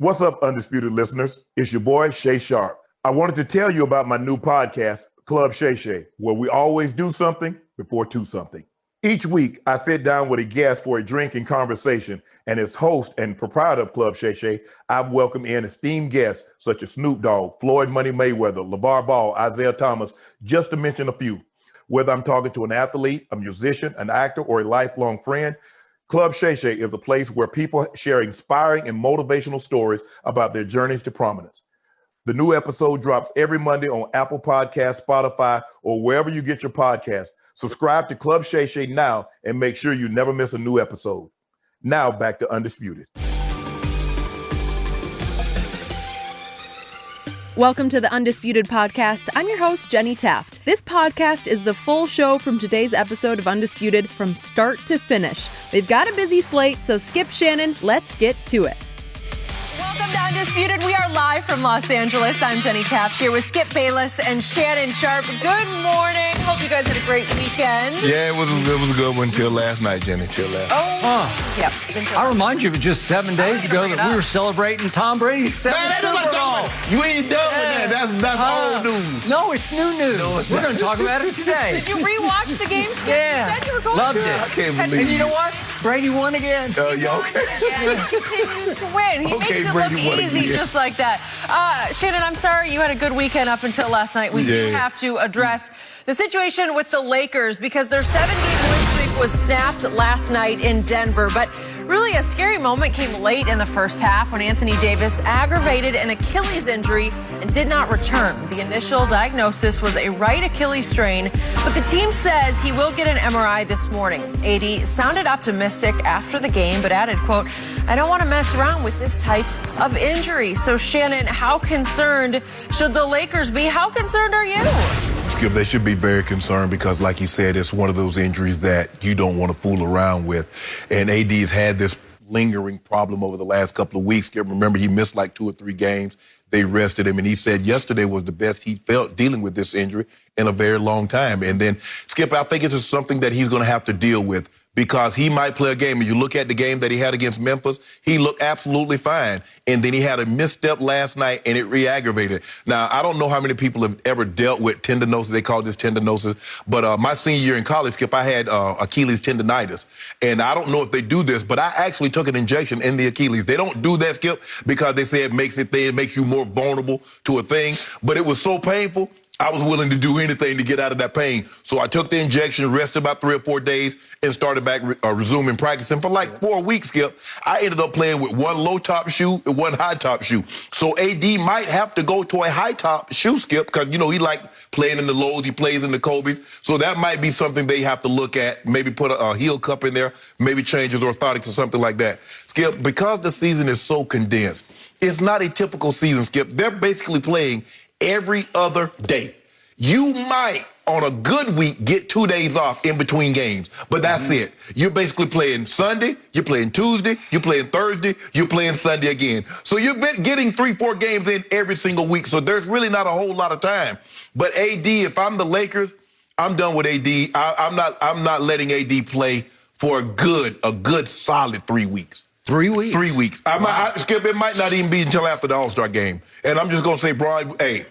What's up, Undisputed listeners? It's your boy, Sharpe. I wanted to tell you about my new podcast, Club Shay, where we always do something before two something. Each week, I sit down with a guest for a drink and conversation, and as host and proprietor of Club Shay, I've welcomed in esteemed guests such as Snoop Dogg, Floyd Money Mayweather, LeVar Ball, Isaiah Thomas, just to mention a few. Whether I'm talking to an athlete, a musician, an actor, or a lifelong friend, Club Shay is a place where people share inspiring and motivational stories about their journeys to prominence. The new episode drops every Monday on Apple Podcasts, Spotify, or wherever you get your podcasts. Subscribe to Club Shay now and make sure you never miss a new episode. Now back to Undisputed. Welcome to the Undisputed podcast. I'm your host, Jenny Taft. This podcast is the full show from today's episode of Undisputed from start to finish. We've got a busy slate, so skip Shannon. Let's get to it. Welcome to Undisputed. We are live from Los Angeles. I'm Jenny Taft here with Skip Bayless and Shannon Sharpe. Good morning. Hope you guys had a great weekend. Yeah, it was a good one till last night, Jenny. Yep. I remind you of just 7 days ago that we were celebrating Tom Brady's seventh Super Bowl. You ain't done with that. That's old news. No, it's new news. We're going to talk about it today. Did you rewatch the game, Skip? Yeah. You said you were going Loved to. it. I can't believe And you know what? Brady won again. He continues to win. He makes it Brady look won easy again. Just like that. Shannon, I'm sorry you had a good weekend up until last night. We do Yeah. have to address the situation with the Lakers because their 7-game win streak was snapped last night in Denver. But really a scary moment came late in the first half when Anthony Davis aggravated an Achilles injury and did not return. The initial diagnosis was a right Achilles strain, but the team says he will get an MRI this morning. AD sounded optimistic after the game, but added, quote, "I don't want to mess around with this type of injury." So, Shannon, how concerned should the Lakers be? How concerned are you? Skip, they should be very concerned because, like you said, it's one of those injuries that you don't want to fool around with. And AD's had this lingering problem over the last couple of weeks. Skip, remember, he missed like 2 or 3 games. They rested him, and he said yesterday was the best he felt dealing with this injury in a very long time. And then, Skip, I think it's just something that he's going to have to deal with because he might play a game. And you look at the game that he had against Memphis, he looked absolutely fine. And then he had a misstep last night, and it re-aggravated. Now, I don't know how many people have ever dealt with tendinosis. They call this tendinosis. But my senior year in college, Skip, I had Achilles tendonitis. And I don't know if they do this, but I actually took an injection in the Achilles. They don't do that, Skip, because they say it makes you more vulnerable to a thing. But it was so painful, I was willing to do anything to get out of that pain. So I took the injection, rested about 3 or 4 days, and started back resuming practicing. For like 4 weeks, Skip, I ended up playing with 1 low-top shoe and 1 high-top shoe. So AD might have to go to a high-top shoe, Skip, because, you know, he like playing in the lows, he plays in the Kobe's. So that might be something they have to look at, maybe put a heel cup in there, maybe change his orthotics or something like that. Skip, because the season is so condensed, it's not a typical season, Skip. They're basically playing every other day. You might, on a good week, get 2 days off in between games, but that's it. You're basically playing Sunday, you're playing Tuesday, you're playing Thursday, you're playing Sunday again. So you're getting 3-4 games in every single week, so there's really not a whole lot of time. But AD, if I'm the Lakers, I'm done with AD. I'm not letting AD play for a good solid 3 weeks. 3 weeks? 3 weeks. Skip, it might not even be until after the All-Star game. And I'm just going to say, bro, hey,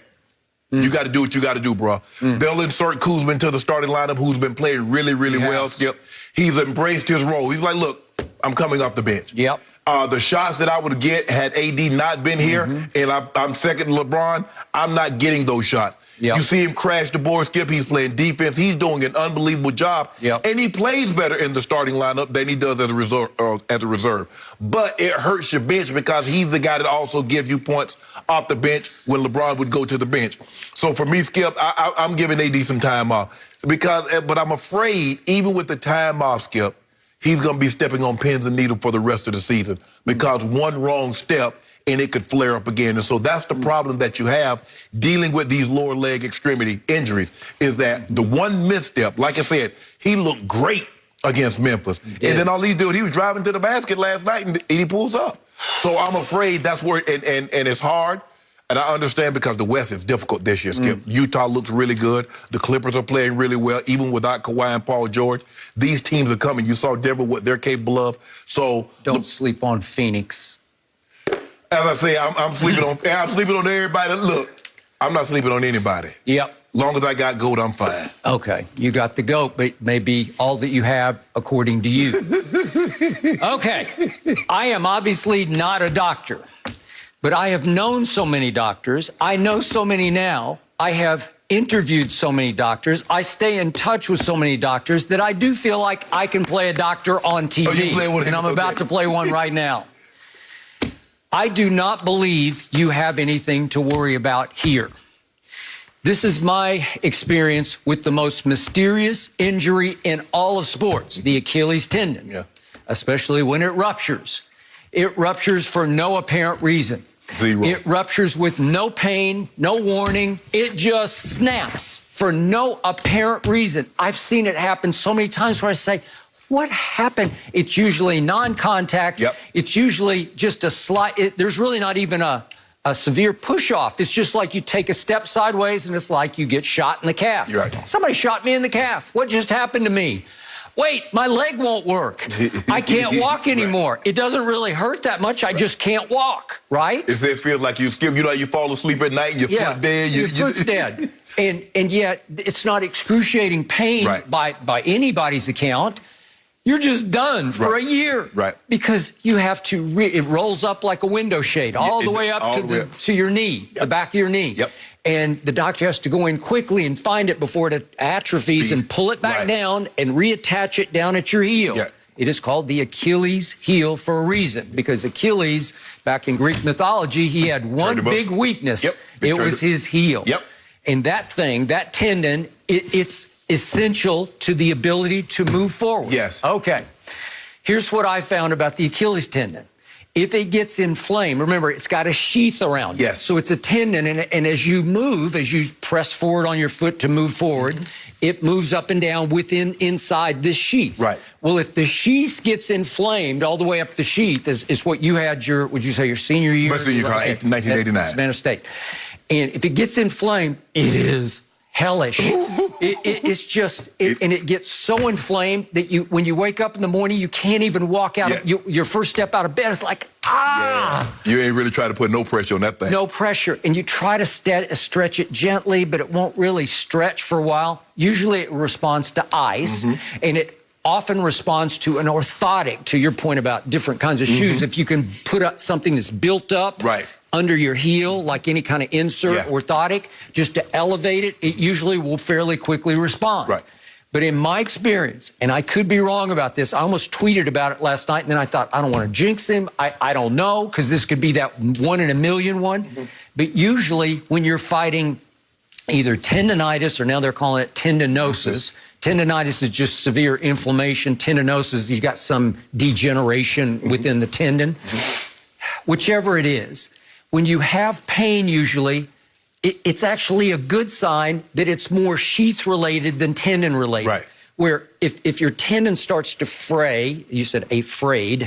you got to do what you got to do, bro. They'll insert Kuzma into the starting lineup, who's been playing really, really well, Skip. He's embraced his role. He's like, look, I'm coming off the bench. Yep. The shots that I would get had AD not been here, and I'm second to LeBron, I'm not getting those shots. Yep. You see him crash the board, Skip. He's playing defense. He's doing an unbelievable job. Yep. And he plays better in the starting lineup than he does as a reserve. But it hurts your bench because he's the guy that also gives you points off the bench when LeBron would go to the bench. So for me, Skip, I'm giving AD some time off. But I'm afraid, even with the time off, Skip, he's going to be stepping on pins and needles for the rest of the season because one wrong step and it could flare up again. And so that's the problem that you have dealing with these lower leg extremity injuries is that the one misstep, like I said, he looked great against Memphis. And then all he did, he was driving to the basket last night and he pulls up. So I'm afraid that's where, and it's hard. And I understand because the West is difficult this year, Skip. Utah looks really good. The Clippers are playing really well, even without Kawhi and Paul George. These teams are coming. You saw Denver, what they're capable of. So don't sleep on Phoenix. As I say, I'm sleeping on everybody. Look, I'm not sleeping on anybody. Yep. Long as I got GOAT, I'm fine. Okay, you got the GOAT, but maybe all that you have according to you. Okay, I am obviously not a doctor, but I have known so many doctors. I know so many now. I have interviewed so many doctors. I stay in touch with so many doctors that I do feel like I can play a doctor on TV, and I'm about to play one right now. I do not believe you have anything to worry about here. This is my experience with the most mysterious injury in all of sports, the Achilles tendon, especially when it ruptures. It ruptures for no apparent reason. Zero. It ruptures with no pain, no warning. It just snaps for no apparent reason. I've seen it happen so many times where I say, what happened? It's usually non-contact. Yep. It's usually just a slight, there's really not even a severe push-off. It's just like you take a step sideways and it's like you get shot in the calf. You're right. Somebody shot me in the calf. What just happened to me? Wait, my leg won't work. I can't walk anymore. Right. It doesn't really hurt that much. I just can't walk, right? It feels like you skip, you fall asleep at night and your foot dead. Your foot's dead. And yet it's not excruciating pain by anybody's account. You're just done for a year. Right. Because you have to, it rolls up like a window shade all the way up to your knee, the back of your knee. Yep. And the doctor has to go in quickly and find it before it atrophies and pull it back down and reattach it down at your heel. Yep. It is called the Achilles heel for a reason, because Achilles, back in Greek mythology, he had one big weakness. Yep. It was his heel. Yep. And that thing, that tendon, it's essential to the ability to move forward. Yes. Okay. Here's what I found about the Achilles tendon. If it gets inflamed, remember, it's got a sheath around it. Yes. So it's a tendon, and as you move, as you press forward on your foot to move forward, it moves up and down inside this sheath. Right. Well, if the sheath gets inflamed all the way up the sheath, is what you had would you say your senior year? My senior year, 1989. Savannah State. And if it gets inflamed, it is hellish. It's just, and it gets so inflamed that when you wake up in the morning, you can't even walk out. Your first step out of bed is like, ah. Yeah. You ain't really trying to put no pressure on that thing. No pressure. And you try to stretch it gently, but it won't really stretch for a while. Usually it responds to ice, and it often responds to an orthotic, to your point about different kinds of shoes. If you can put up something that's built up under your heel, like any kind of insert orthotic, just to elevate it, it usually will fairly quickly respond. Right. But in my experience, and I could be wrong about this, I almost tweeted about it last night, and then I thought, I don't want to jinx him. I don't know, because this could be that 1 in a million one. But usually when you're fighting either tendonitis, or now they're calling it tendinosis. Tendonitis is just severe inflammation. Tendinosis, you've got some degeneration within the tendon. Whichever it is, when you have pain, usually, it's actually a good sign that it's more sheath-related than tendon-related. Right. Where if your tendon starts to fray, you said afraid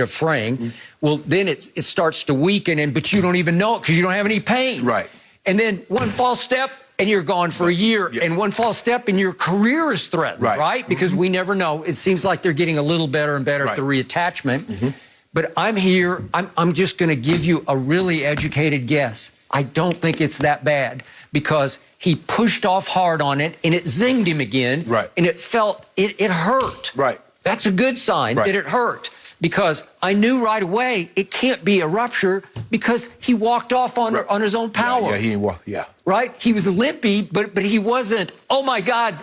of fraying, well, then it starts to weaken, but you don't even know it because you don't have any pain. Right. And then one false step, and you're gone for a year, and one false step, and your career is threatened, right? Because we never know. It seems like they're getting a little better and better at the reattachment. But I'm here, I'm just going to give you a really educated guess. I don't think it's that bad, because he pushed off hard on it, and it zinged him again, and it hurt. Right. That's a good sign that it hurt, because I knew right away it can't be a rupture, because he walked off on his own power. He didn't walk. Right? He was limpy, but he wasn't, oh my God,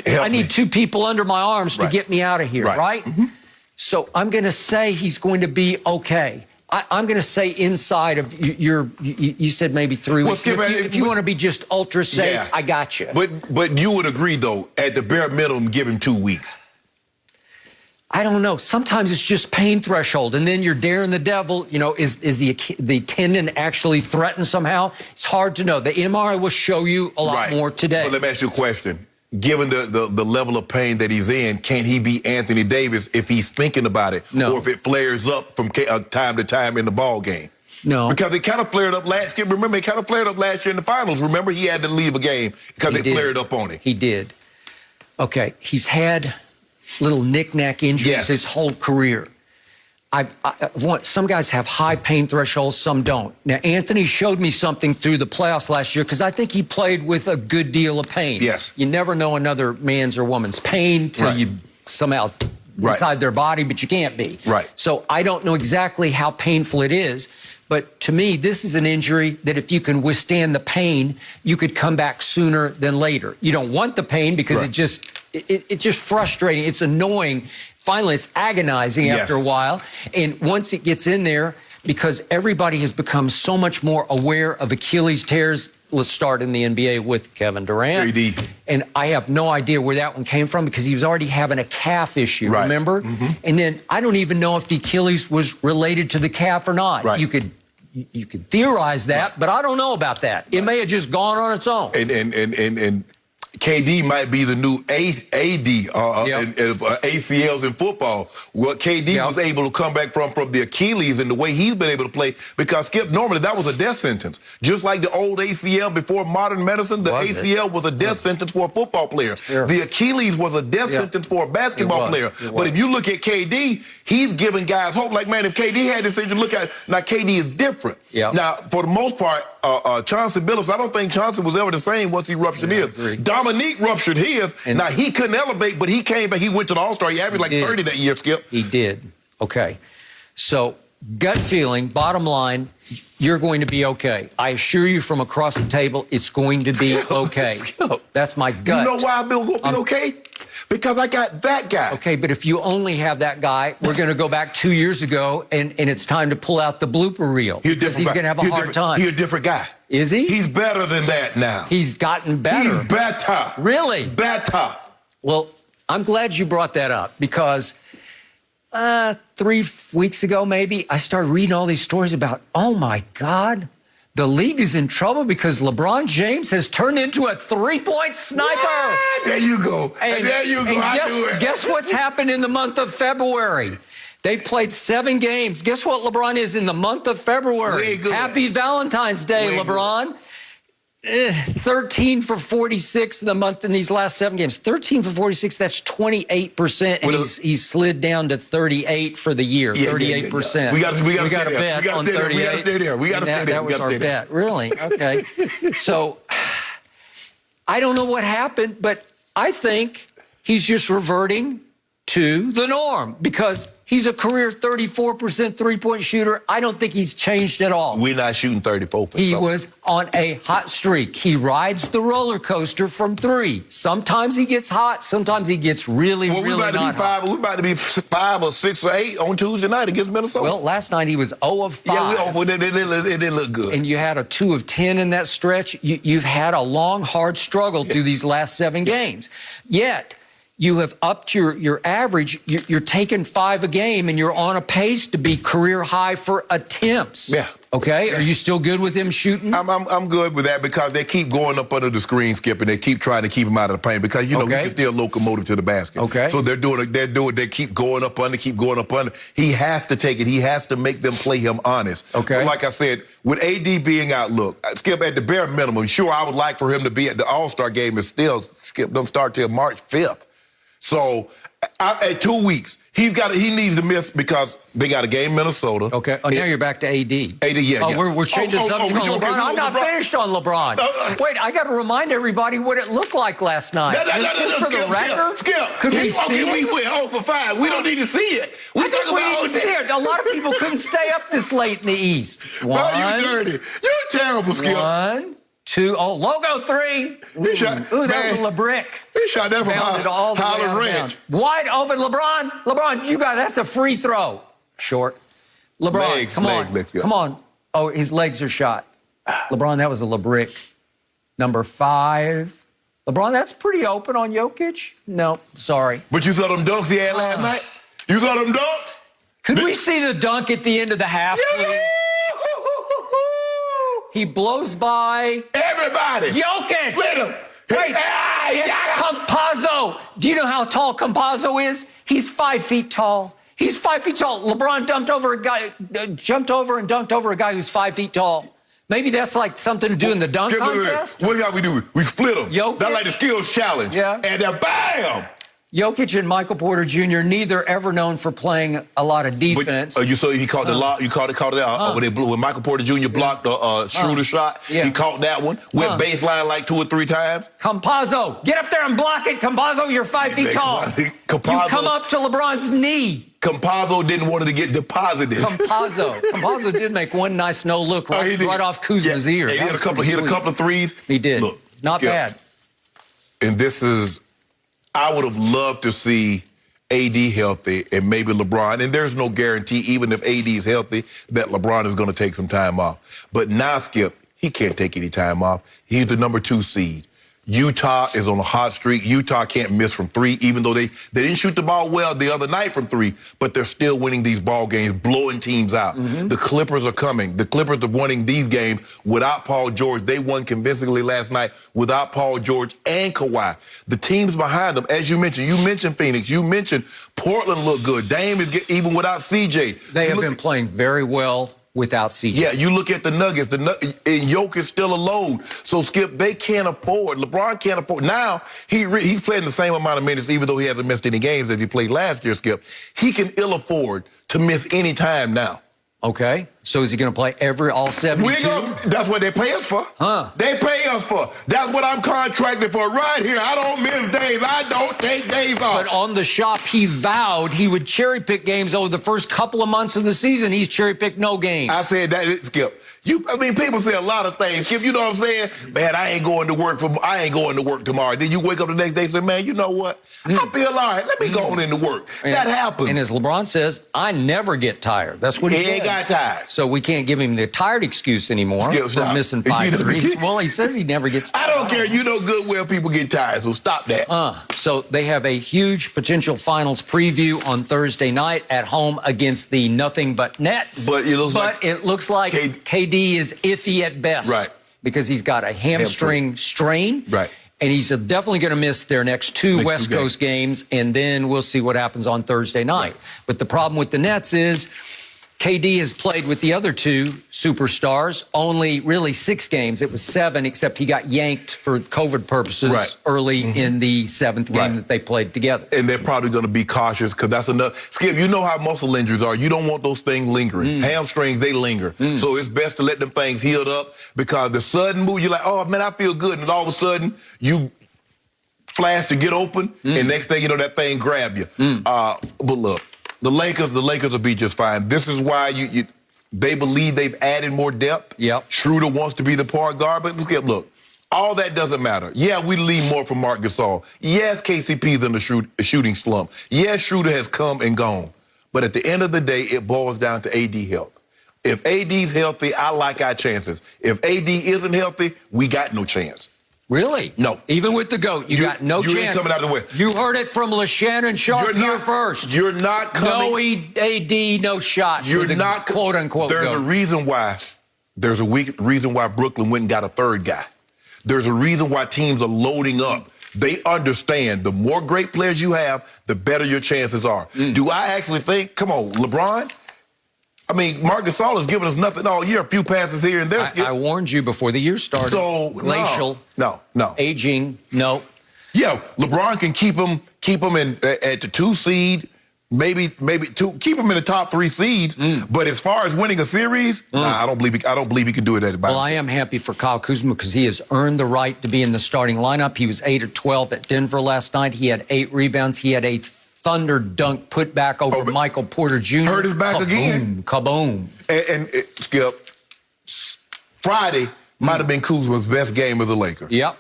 I need 2 people under my arms to get me out of here, right? So I'm going to say he's going to be okay. I'm going to say inside of you said maybe 3 weeks. If you want to be just ultra safe, I got you. But you would agree, though, at the bare minimum, give him 2 weeks. I don't know. Sometimes it's just pain threshold, and then you're daring the devil. Is the tendon actually threatened somehow? It's hard to know. The MRI will show you a lot more today. But let me ask you a question. Given the level of pain that he's in, can he be Anthony Davis if he's thinking about it? No. Or if it flares up from time to time in the ball game? No. Because it kind of flared up last year. Remember, it kind of flared up last year in the finals. Remember, he had to leave a game because it flared up on him. He did. Okay, he's had little knick-knack injuries his whole career. some guys have high pain thresholds, some don't. Now, Anthony showed me something through the playoffs last year because I think he played with a good deal of pain. Yes. You never know another man's or woman's pain till you somehow inside their body, but you can't be. Right. So I don't know exactly how painful it is, but to me, this is an injury that if you can withstand the pain, you could come back sooner than later. You don't want the pain because it's just frustrating. It's annoying. Finally, it's agonizing after a while. And once it gets in there, because everybody has become so much more aware of Achilles tears. Let's start in the NBA with Kevin Durant. Brady. And I have no idea where that one came from because he was already having a calf issue, remember? And then I don't even know if the Achilles was related to the calf or not. You could theorize that, but I don't know about that. It may have just gone on its own. And KD might be the new AD ACLs in football. What KD was able to come back from the Achilles and the way he's been able to play, because Skip, normally that was a death sentence. Just like the old ACL before modern medicine, the ACL was a death sentence for a football player. The Achilles was a death sentence for a basketball player. But if you look at KD, he's giving guys hope. Like, man, if KD had this thing to look at, now KD is different. Now, for the most part, Chauncey Billups, I don't think Chauncey was ever the same once he ruptured his. Dominique ruptured his. And now, he couldn't elevate, but he came back. He went to the All-Star. He averaged like 30 that year, Skip. He did. Okay. So, gut feeling, bottom line, you're going to be okay. I assure you from across the table, it's going to be okay. That's my gut. You know why I'm going to be okay? Because I got that guy. Okay, but if you only have that guy, we're going to go back 2 years ago, and it's time to pull out the blooper reel. Because he's going to have a hard time. He's a different guy. Is he? He's better than that now. He's gotten better. He's better. Really? Better. Well, I'm glad you brought that up because 3 weeks ago, maybe, I started reading all these stories about, oh, my God, the league is in trouble because LeBron James has turned into a three-point sniper. Yeah, there you go. And there you go. Guess what's happened in the month of February? They've played 7 games. Guess what LeBron is in the month of February? Happy Valentine's Day, LeBron. 13 for 46 in the month in these last 7 games. 13 for 46, that's 28%. And he's slid down to 38 for the year, 38%. We got to bet on 38. We got to stay there. We got to stay there. That was our bet. Really? Okay. So I don't know what happened, but I think he's just reverting to the norm because he's a career 34% three-point shooter. I don't think he's changed at all. We're not shooting 34%. He was on a hot streak. He rides the roller coaster from 3. Sometimes he gets hot. Sometimes he gets really not hot. We're about to be 5 or 6 or 8 on Tuesday night against Minnesota. Well, last night he was 0 of 5. Yeah, it didn't look good. And you had a 2 of 10 in that stretch. You've had a long, hard struggle through these last 7 games. Yet, you have upped your average. You're taking 5 a game, and you're on a pace to be career high for attempts. Yeah. Okay? Are you still good with him shooting? I'm good with that because they keep going up under the screen, Skip, and they keep trying to keep him out of the paint because, you know, he can still locomotive to the basket. Okay. So they keep going up under. He has to take it. He has to make them play him honest. Okay. But like I said, with AD being out, look, Skip, at the bare minimum, sure, I would like for him to be at the All-Star game, and still, Skip, don't start till March 5th. So, at 2 weeks, he needs to miss because they got a game in Minnesota. Okay. Oh, now you're back to AD. Yeah. We're changing subject on LeBron. I'm not finished on LeBron. Wait, I got to remind everybody what it looked like last night. Just for the record. Skip. Could we see it? We went 0 for 5. We don't need to see it. We need to see it. A lot of people couldn't stay up this late in the East. One. Oh, you dirty. You're terrible, Skip. 1, 2. Oh, logo 3. That was a LeBrick. He shot that from Holland Ranch. Wide open, LeBron. LeBron, you got that's a free throw. Short. LeBron, come on. Oh, his legs are shot. LeBron, that was a LeBrick. Number 5. LeBron, that's pretty open on Jokic. No, sorry. But you saw them dunks he had last night? You saw them dunks? Could we see the dunk at the end of the half, please? He blows by everybody. Jokic. Let him. Wait, it's Campazzo. Do you know how tall Campazzo is? He's 5 feet tall. He's 5 feet tall. LeBron jumped over and dunked over a guy who's 5 feet tall. Maybe that's like something to do in the dunk contest. What do we do? We split them. Jokic. That's like the skills challenge. Yeah. And then bam. Jokic and Michael Porter Jr., neither ever known for playing a lot of defense. But, you saw he caught the lock. You caught it out when Michael Porter Jr. blocked the Schroeder shot. Yeah. He caught that one. Went baseline like 2 or 3 times. Campazzo, get up there and block it. Campazzo, you're 5 feet tall. Campazzo, you come up to LeBron's knee. Campazzo didn't want it to get deposited. Campazzo did make one nice no look right off Kuzma's ear. He hit a couple of threes. He did. Look, not bad. And this is. I would have loved to see AD healthy and maybe LeBron. And there's no guarantee, even if AD is healthy, that LeBron is going to take some time off. But now, Skip, he can't take any time off. He's the number 2 seed. Utah is on a hot streak. Utah can't miss from 3, even though they didn't shoot the ball well the other night from 3, but they're still winning these ball games, blowing teams out. The Clippers are coming. The Clippers are winning these games without Paul George. They won convincingly last night without Paul George and Kawhi. The teams behind them, as you mentioned Phoenix, you mentioned Portland looked good. Dame is even without CJ. They have been playing very well without CJ. Yeah, you look at the Nuggets, and Jokic is still a load. So, Skip, they can't afford. LeBron can't afford. Now, he's playing the same amount of minutes, even though he hasn't missed any games as he played last year, Skip. He can ill afford to miss any time now. Okay. So is he going to play all 72? That's what they pay us for. They pay us for. That's what I'm contracted for right here. I don't miss days. I don't take days off. But on the shop, he vowed he would cherry-pick games over the first couple of months of the season. He's cherry-picked no games. I said that, Skip. People say a lot of things. Skip, you know what I'm saying? Man, I ain't going to work tomorrow. Then you wake up the next day and say, man, you know what? I feel all right. Let me go on into work. That happens. And as LeBron says, I never get tired. That's what he ain't got tired. So we can't give him the tired excuse anymore for missing 5 threes. Well, he says he never gets tired. I don't care. You know good well people get tired, so stop that. So they have a huge potential finals preview on Thursday night at home against the nothing but Nets. But it looks like KD is iffy at best. Right. Because he's got a hamstring strain. Right. And he's definitely going to miss their next two West Coast games, and then we'll see what happens on Thursday night. Right. But the problem with the Nets is KD has played with the other 2 superstars only really 6 games. It was 7, except he got yanked for COVID purposes early in the 7th game that they played together. And they're probably going to be cautious because that's enough. Skip, you know how muscle injuries are. You don't want those things lingering. Hamstrings, they linger. So it's best to let them things heal up because the sudden move, you're like, oh, man, I feel good. And all of a sudden, you flash to get open, and next thing you know, that thing grab you. But look. The Lakers will be just fine. This is why they believe they've added more depth. Yep. Schroeder wants to be the point guard, but look, all that doesn't matter. Yeah, we lean more from Marc Gasol. Yes, KCP's in the shooting slump. Yes, Schroeder has come and gone. But at the end of the day, it boils down to AD health. If AD's healthy, I like our chances. If AD isn't healthy, we got no chance. Really? No. Even with the GOAT, you got no chance. You ain't coming out of the way. You heard it from Shannon Sharpe here first. You're not coming. No AD, no shot. You're for the not quote unquote. There's GOAT. a reason why. There's a reason why Brooklyn went and got a 3rd guy. There's a reason why teams are loading up. They understand the more great players you have, the better your chances are. Do I actually think? Come on, LeBron. I mean, Marc Gasol has given us nothing all year, a few passes here and there. I warned you before the year started. So, glacial. No. Aging, no. Yeah, LeBron can keep him at the 2 seed, maybe 2, keep him in the top 3 seeds. But as far as winning a series, I don't believe he can do it by himself. Well, I am happy for Kyle Kuzma because he has earned the right to be in the starting lineup. He was 8 of 12 at Denver last night. He had 8 rebounds. He had a thunder dunk put back over Michael Porter Jr. Hurt his back again. Kaboom. And Skip, Friday might have been Kuzma's best game as a Laker. Yep.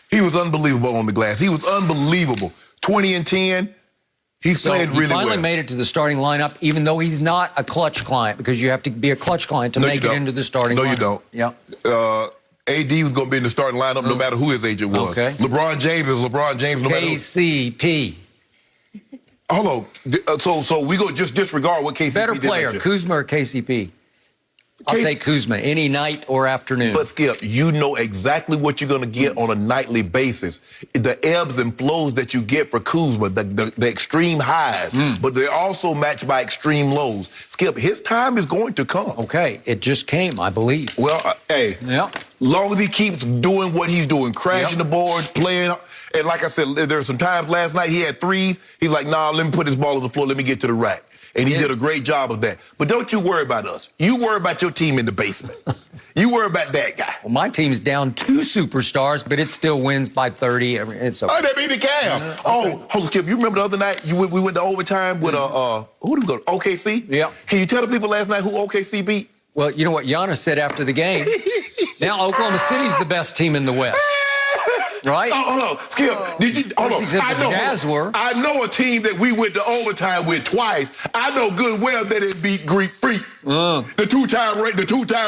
He was unbelievable on the glass. He was unbelievable. 20 and 10. He's played really well. He finally made it to the starting lineup, even though he's not a clutch client, because you have to be a clutch client to make it into the starting lineup. No, you don't. Yeah. AD was going to be in the starting lineup no matter who his agent was. Okay. LeBron James is LeBron James no matter who. KCP. Hold on. So we go just disregard what KCP Better did player, Kuzma or KCP? I'll take Kuzma any night or afternoon. But, Skip, you know exactly what you're going to get on a nightly basis. The ebbs and flows that you get for Kuzma, the extreme highs, but they're also matched by extreme lows. Skip, his time is going to come. Okay, it just came, I believe. Well, hey. Yeah. Long as he keeps doing what he's doing, crashing the boards, playing. And like I said, there were some times last night he had threes. He's like, nah, let me put this ball on the floor. Let me get to the rack. And he did a great job of that. But don't you worry about us. You worry about your team in the basement. You worry about that guy. Well, my team's down 2 superstars, but it still wins by 30. It's okay. Oh, that beat the Cavs. Hold on, Skip. You remember the other night we went to overtime with who did we go to? OKC? Yeah. Can you tell the people last night who OKC beat? Well, you know what Giannis said after the game? Now Oklahoma City's the best team in the West. Right? Hold on, Skip. Hold on. I know a team that we went to overtime with twice. I know good well that it beat Greek Freak. The two-time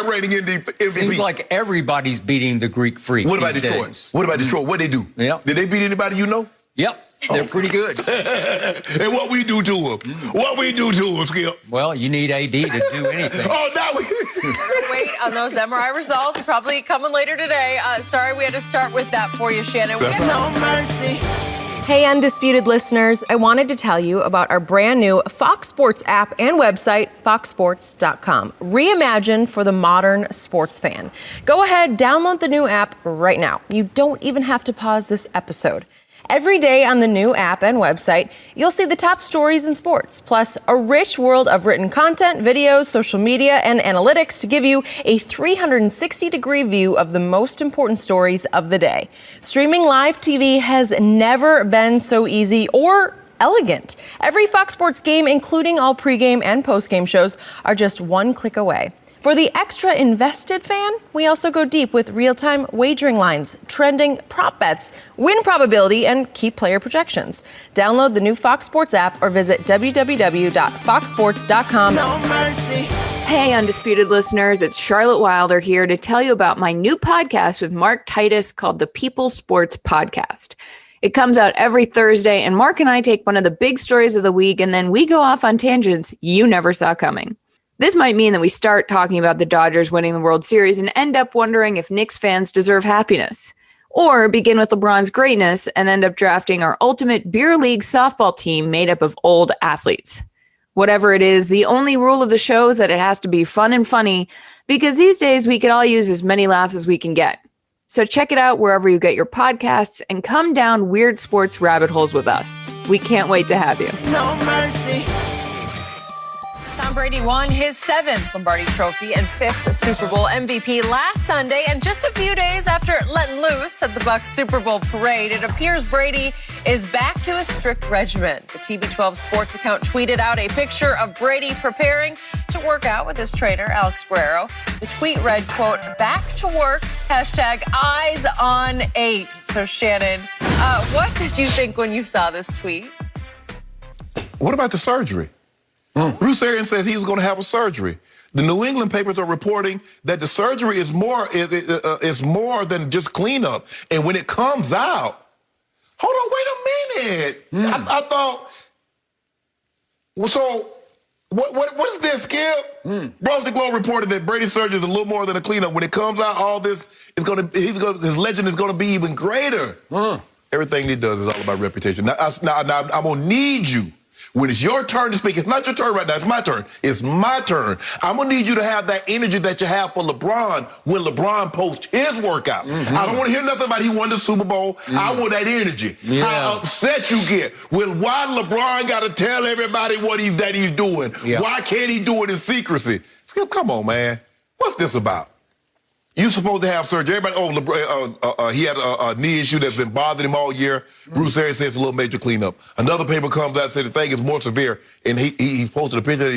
reigning MVP. Seems like everybody's beating the Greek Freak. What about Detroit? Days. What about Detroit? What they do? Yep. Did they beat anybody you know? Yep. They're pretty good. And what we do to them? What we do to them, Skip? Well, you need AD to do anything. Now we... Wait on those MRI results, probably coming later today. Sorry we had to start with that for you, Shannon. That's no mercy. Hey, Undisputed listeners, I wanted to tell you about our brand new Fox Sports app and website, foxsports.com. Reimagined for the modern sports fan. Go ahead, download the new app right now. You don't even have to pause this episode. Every day on the new app and website, you'll see the top stories in sports, plus a rich world of written content, videos, social media, and analytics to give you a 360-degree view of the most important stories of the day. Streaming live TV has never been so easy or elegant. Every Fox Sports game, including all pregame and postgame shows, are just one click away. For the extra invested fan, we also go deep with real-time wagering lines, trending prop bets, win probability, and key player projections. Download the new Fox Sports app or visit www.foxsports.com. No mercy. Hey, Undisputed listeners, it's Charlotte Wilder here to tell you about my new podcast with Mark Titus called the People Sports Podcast. It comes out every Thursday, and Mark and I take one of the big stories of the week, and then we go off on tangents you never saw coming. This might mean that we start talking about the Dodgers winning the World Series and end up wondering if Knicks fans deserve happiness. Or begin with LeBron's greatness and end up drafting our ultimate beer league softball team made up of old athletes. Whatever it is, the only rule of the show is that it has to be fun and funny, because these days we could all use as many laughs as we can get. So check it out wherever you get your podcasts and come down weird sports rabbit holes with us. We can't wait to have you. No mercy. Tom Brady won his 7th Lombardi Trophy and 5th Super Bowl MVP last Sunday, and just a few days after letting loose at the Bucs Super Bowl parade, it appears Brady is back to a strict regimen. The TB12 Sports account tweeted out a picture of Brady preparing to work out with his trainer, Alex Guerrero. The tweet read, quote, "Back to work, hashtag eyes on 8. So Shannon, what did you think when you saw this tweet? What about the surgery? Broussard says he was going to have a surgery. The New England papers are reporting that the surgery is more than just cleanup. And when it comes out, hold on, wait a minute. I thought, so what is this, Skip? Boston Globe reported that Brady's surgery is a little more than a cleanup. When it comes out, all this is his legend is going to be even greater. Everything he does is all about reputation. Now I'm going to need you. When it's your turn to speak, it's not your turn right now, it's my turn. It's my turn. I'm going to need you to have that energy that you have for LeBron when LeBron posts his workout. I don't want to hear nothing about he won the Super Bowl. I want that energy. How upset you get when why LeBron got to tell everybody that he's doing. Why can't he do it in secrecy? Skip, come on, man. What's this about? You supposed to have surgery. Everybody, he had a knee issue that's been bothering him all year. Broussard says it's a little major cleanup. Another paper comes out and says the thing is more severe, and he's posted a picture that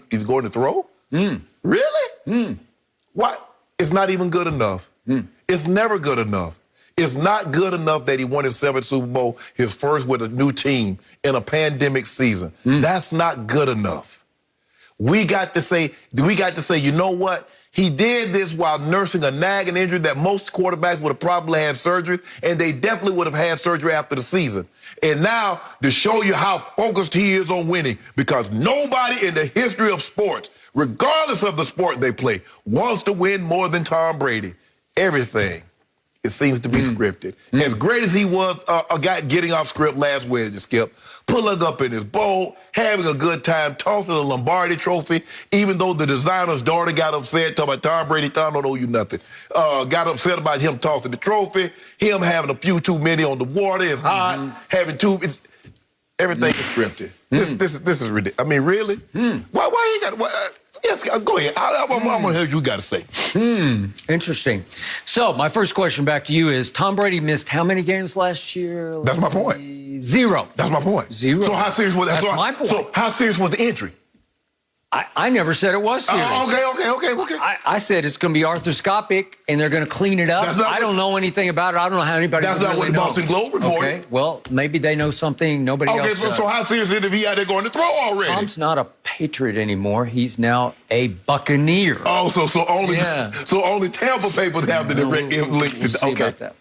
he's going to throw. Really? What? It's not even good enough. It's never good enough. It's not good enough that he won his 7th Super Bowl, his first with a new team in a pandemic season. That's not good enough. We got to say, you know what? He did this while nursing a nagging injury that most quarterbacks would have probably had surgery, and they definitely would have had surgery after the season. And now, to show you how focused he is on winning, because nobody in the history of sports, regardless of the sport they play, wants to win more than Tom Brady. Everything it seems to be scripted. As great as he was, a guy getting off script last Wednesday, Skip, pulling up in his boat, having a good time, tossing a Lombardi trophy, even though the designer's daughter got upset, talking about Tom Brady, Tom don't owe you nothing. Got upset about him tossing the trophy, him having a few too many on the water, it's hot, having everything is scripted. This is ridiculous. I mean, really? Why he got? Yes, go ahead. I'm gonna hear what you got to say. Interesting. So my first question back to you is: Tom Brady missed how many games last year? That's my point. 0. That's my point. 0. So how serious was that? That's my point. So how serious was the injury? I never said it was serious. Okay. I said it's going to be arthroscopic, and they're going to clean it up. I don't know anything about it. I don't know how anybody. That's not what the Boston Globe reported. Okay, well, maybe they know something nobody else does. So how serious is it if he out there going to throw already? Tom's not a Patriot anymore. He's now a Buccaneer. Oh, so only Tampa people have the direct link to. We'll about that.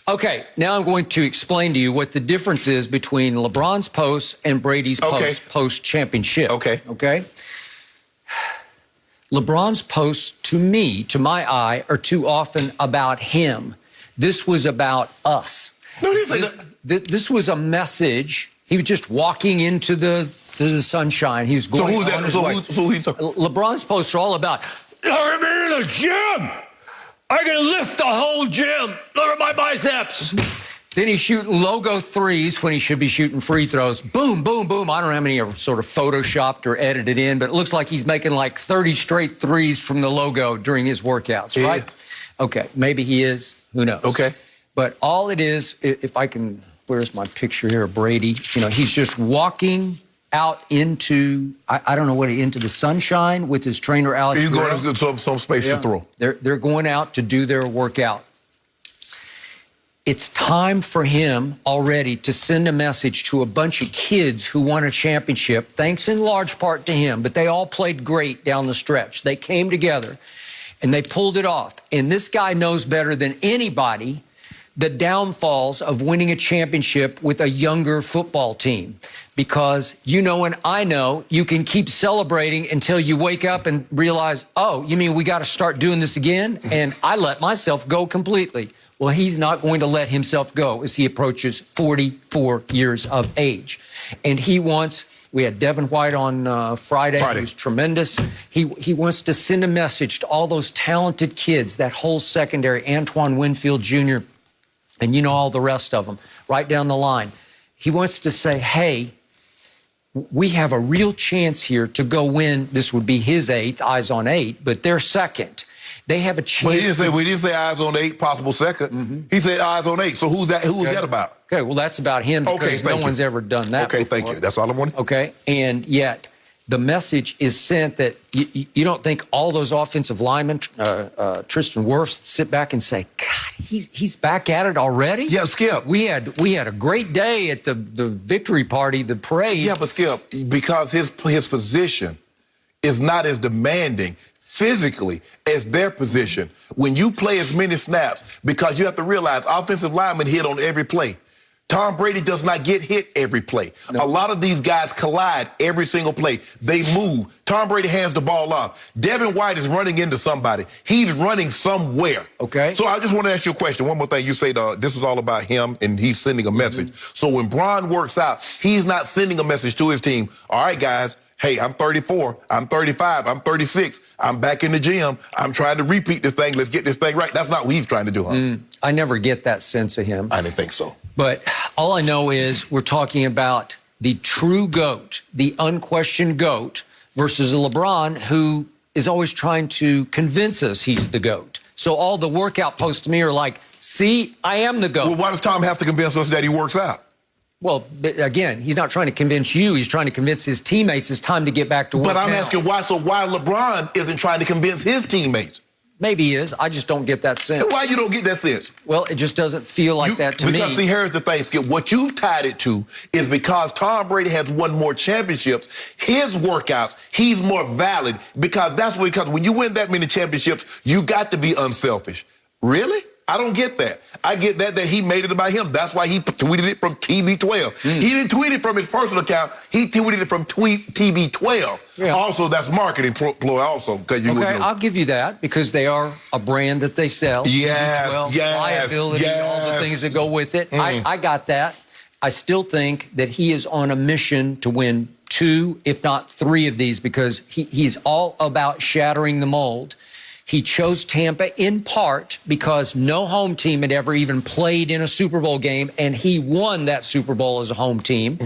Okay, now I'm going to explain to you what the difference is between LeBron's post and Brady's post championship. Okay. LeBron's posts, to me, to my eye, are too often about him. This was about us. No, this was a message. He was just walking into the sunshine. He was going on his way. LeBron's posts are all about, look at me in the gym. I can lift the whole gym. Look at my biceps. Then he's shooting logo threes when he should be shooting free throws. Boom, boom, boom. I don't know how many are sort of photoshopped or edited in, but it looks like he's making like 30 straight threes from the logo during his workouts, right? Okay, maybe he is. Who knows? Okay. But all it is, if I can, where's my picture here of Brady? You know, he's just walking out into, I don't know what, into the sunshine with his trainer, Alex. He's going to some space to throw. They're going out to do their workout. It's time for him already to send a message to a bunch of kids who won a championship, thanks in large part to him, but they all played great down the stretch. They came together and they pulled it off. And this guy knows better than anybody the downfalls of winning a championship with a younger football team. Because you know and I know you can keep celebrating until you wake up and realize, oh, you mean we got to start doing this again? And I let myself go completely. Well, he's not going to let himself go as he approaches 44 years of age. And he wants, we had Devin White on Friday. He was tremendous. He wants to send a message to all those talented kids, that whole secondary, Antoine Winfield Jr., and you know all the rest of them, right down the line. He wants to say, hey, we have a real chance here to go win. This would be his 8th, eyes on 8, but they're second. They have a chance. But we didn't say eyes on 8, possible second. He said eyes on 8. So who's that? Who's that about? Okay, well, that's about him because no one's ever done that before. Thank you. That's all I wanted. Okay, and yet the message is sent that you don't think all those offensive linemen, Tristan Wirfs, sit back and say, God, he's back at it already? Yeah, Skip. We had a great day at the victory party, the parade. Yeah, but Skip, because his position is not as demanding physically as their position. When you play as many snaps, because you have to realize offensive linemen hit on every play. Tom Brady does not get hit every play. No. A lot of these guys collide every single play. They move. Tom Brady hands the ball off. Devin White is running into somebody. He's running somewhere. Okay. So I just want to ask you a question. One more thing. You say this is all about him and he's sending a message. So when Bron works out, he's not sending a message to his team. All right, guys. Hey, I'm 34, I'm 35, I'm 36, I'm back in the gym, I'm trying to repeat this thing, let's get this thing right. That's not what he's trying to do, huh? I never get that sense of him. I didn't think so. But all I know is we're talking about the true GOAT, the unquestioned GOAT, versus a LeBron who is always trying to convince us he's the GOAT. So all the workout posts to me are like, see, I am the GOAT. Well, why does Tom have to convince us that he works out? Well, again, he's not trying to convince you. He's trying to convince his teammates it's time to get back to work. But I'm asking why LeBron isn't trying to convince his teammates? Maybe he is. I just don't get that sense. Why you don't get that sense? Well, it just doesn't feel like that to me. Because, see, here's the thing, Skip. What you've tied it to is because Tom Brady has won more championships, his workouts, he's more valid because when you win that many championships, you got to be unselfish. Really? I don't get that. I get that he made it about him. That's why he tweeted it from TB12. He didn't tweet it from his personal account. He tweeted it from TB12. Yeah. Also, that's marketing ploy also. I'll give you that because they are a brand that they sell. Yes, liability, all the things that go with it. I got that. I still think that he is on a mission to win 2, if not 3 of these because he's all about shattering the mold. He chose Tampa in part because no home team had ever even played in a Super Bowl game, and he won that Super Bowl as a home team.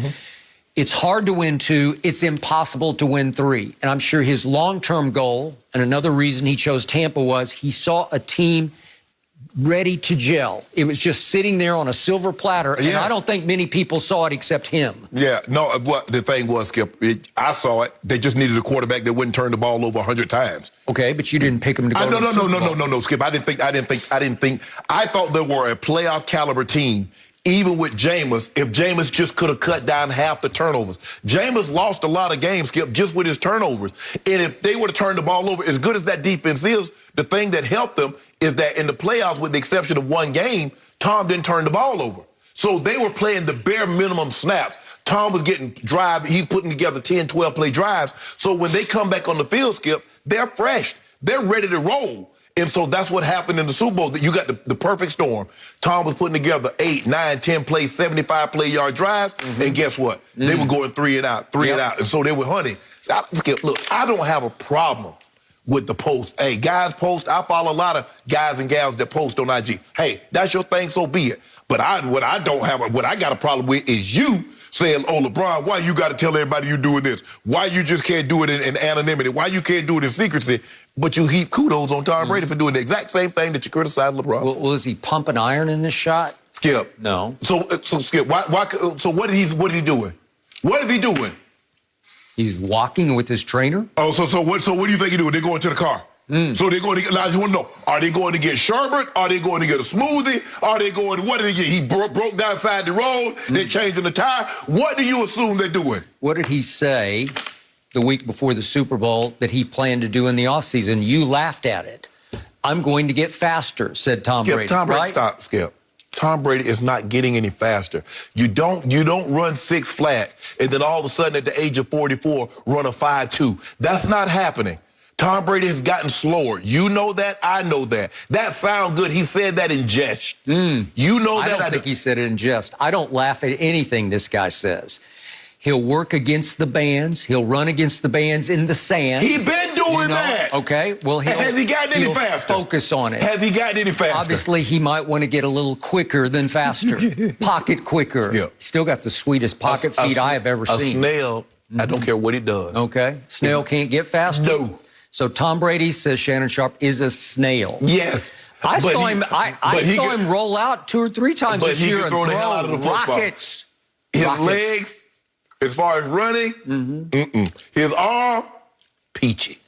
It's hard to win 2. It's impossible to win 3. And I'm sure his long-term goal, and another reason he chose Tampa was he saw a team ready to gel. It was just sitting there on a silver platter, and I don't think many people saw it except him. Yeah, no, what the thing was, Skip, I saw it. They just needed a quarterback that wouldn't turn the ball over 100 times. Okay, but you didn't pick him to go to the Super Bowl. No, Skip. I thought they were a playoff caliber team. Even with Jameis, if Jameis just could have cut down half the turnovers. Jameis lost a lot of games, Skip, just with his turnovers. And if they were to turn the ball over, as good as that defense is, the thing that helped them is that in the playoffs, with the exception of one game, Tom didn't turn the ball over. So they were playing the bare minimum snaps. Tom was getting drive. He's putting together 10, 12-play drives. So when they come back on the field, Skip, they're fresh. They're ready to roll. And so that's what happened in the Super Bowl. You got the perfect storm. Tom was putting together 8, 9, 10-play, 75-play-yard drives. And guess what? They were going 3 and out, 3 and out. And so they were hunting. So look, I don't have a problem with the post. Hey, guys post. I follow a lot of guys and gals that post on IG. Hey, that's your thing, so be it. But what I got a problem with is you saying, oh, LeBron, why you got to tell everybody you doing this? Why you just can't do it in anonymity? Why you can't do it in secrecy? But you heap kudos on Tom Brady for doing the exact same thing that you criticize LeBron. Well, is he pumping iron in this shot? Skip. No. So Skip, so what is he doing? What is he doing? He's walking with his trainer. Oh, so what do you think he doing? They're going to the car. So they're going to get, now you want to know, are they going to get Sharpe? Are they going to get a smoothie? Are they going, what did they get? He broke down side the road. They're changing the tire. What do you assume they're doing? What did he say the week before the Super Bowl that he planned to do in the offseason? You laughed at it. I'm going to get faster, said Tom Brady. Tom Brady, right? Stop, Skip. Tom Brady is not getting any faster. You don't run 6 flat and then all of a sudden at the age of 44 run a 5.2. That's not happening. Tom Brady has gotten slower. You know that. I know that. That sounds good. He said that in jest. You know that. I don't think he said it in jest. I don't laugh at anything this guy says. He'll work against the bands. He'll run against the bands in the sand. He's been doing that. Okay. Well, has he gotten any faster? Focus on it. Has he gotten any faster? Obviously, he might want to get a little quicker than faster. Pocket quicker. Yeah. Still got the sweetest pocket feet I have ever seen. A snail, I don't care what he does. Okay. Snail can't get faster? No. So Tom Brady, says Shannon Sharpe, is a snail. Yes. I saw him roll out 2 or 3 times this year and throw the hell out of the football. Rockets. His legs, as far as running, his arm, peachy.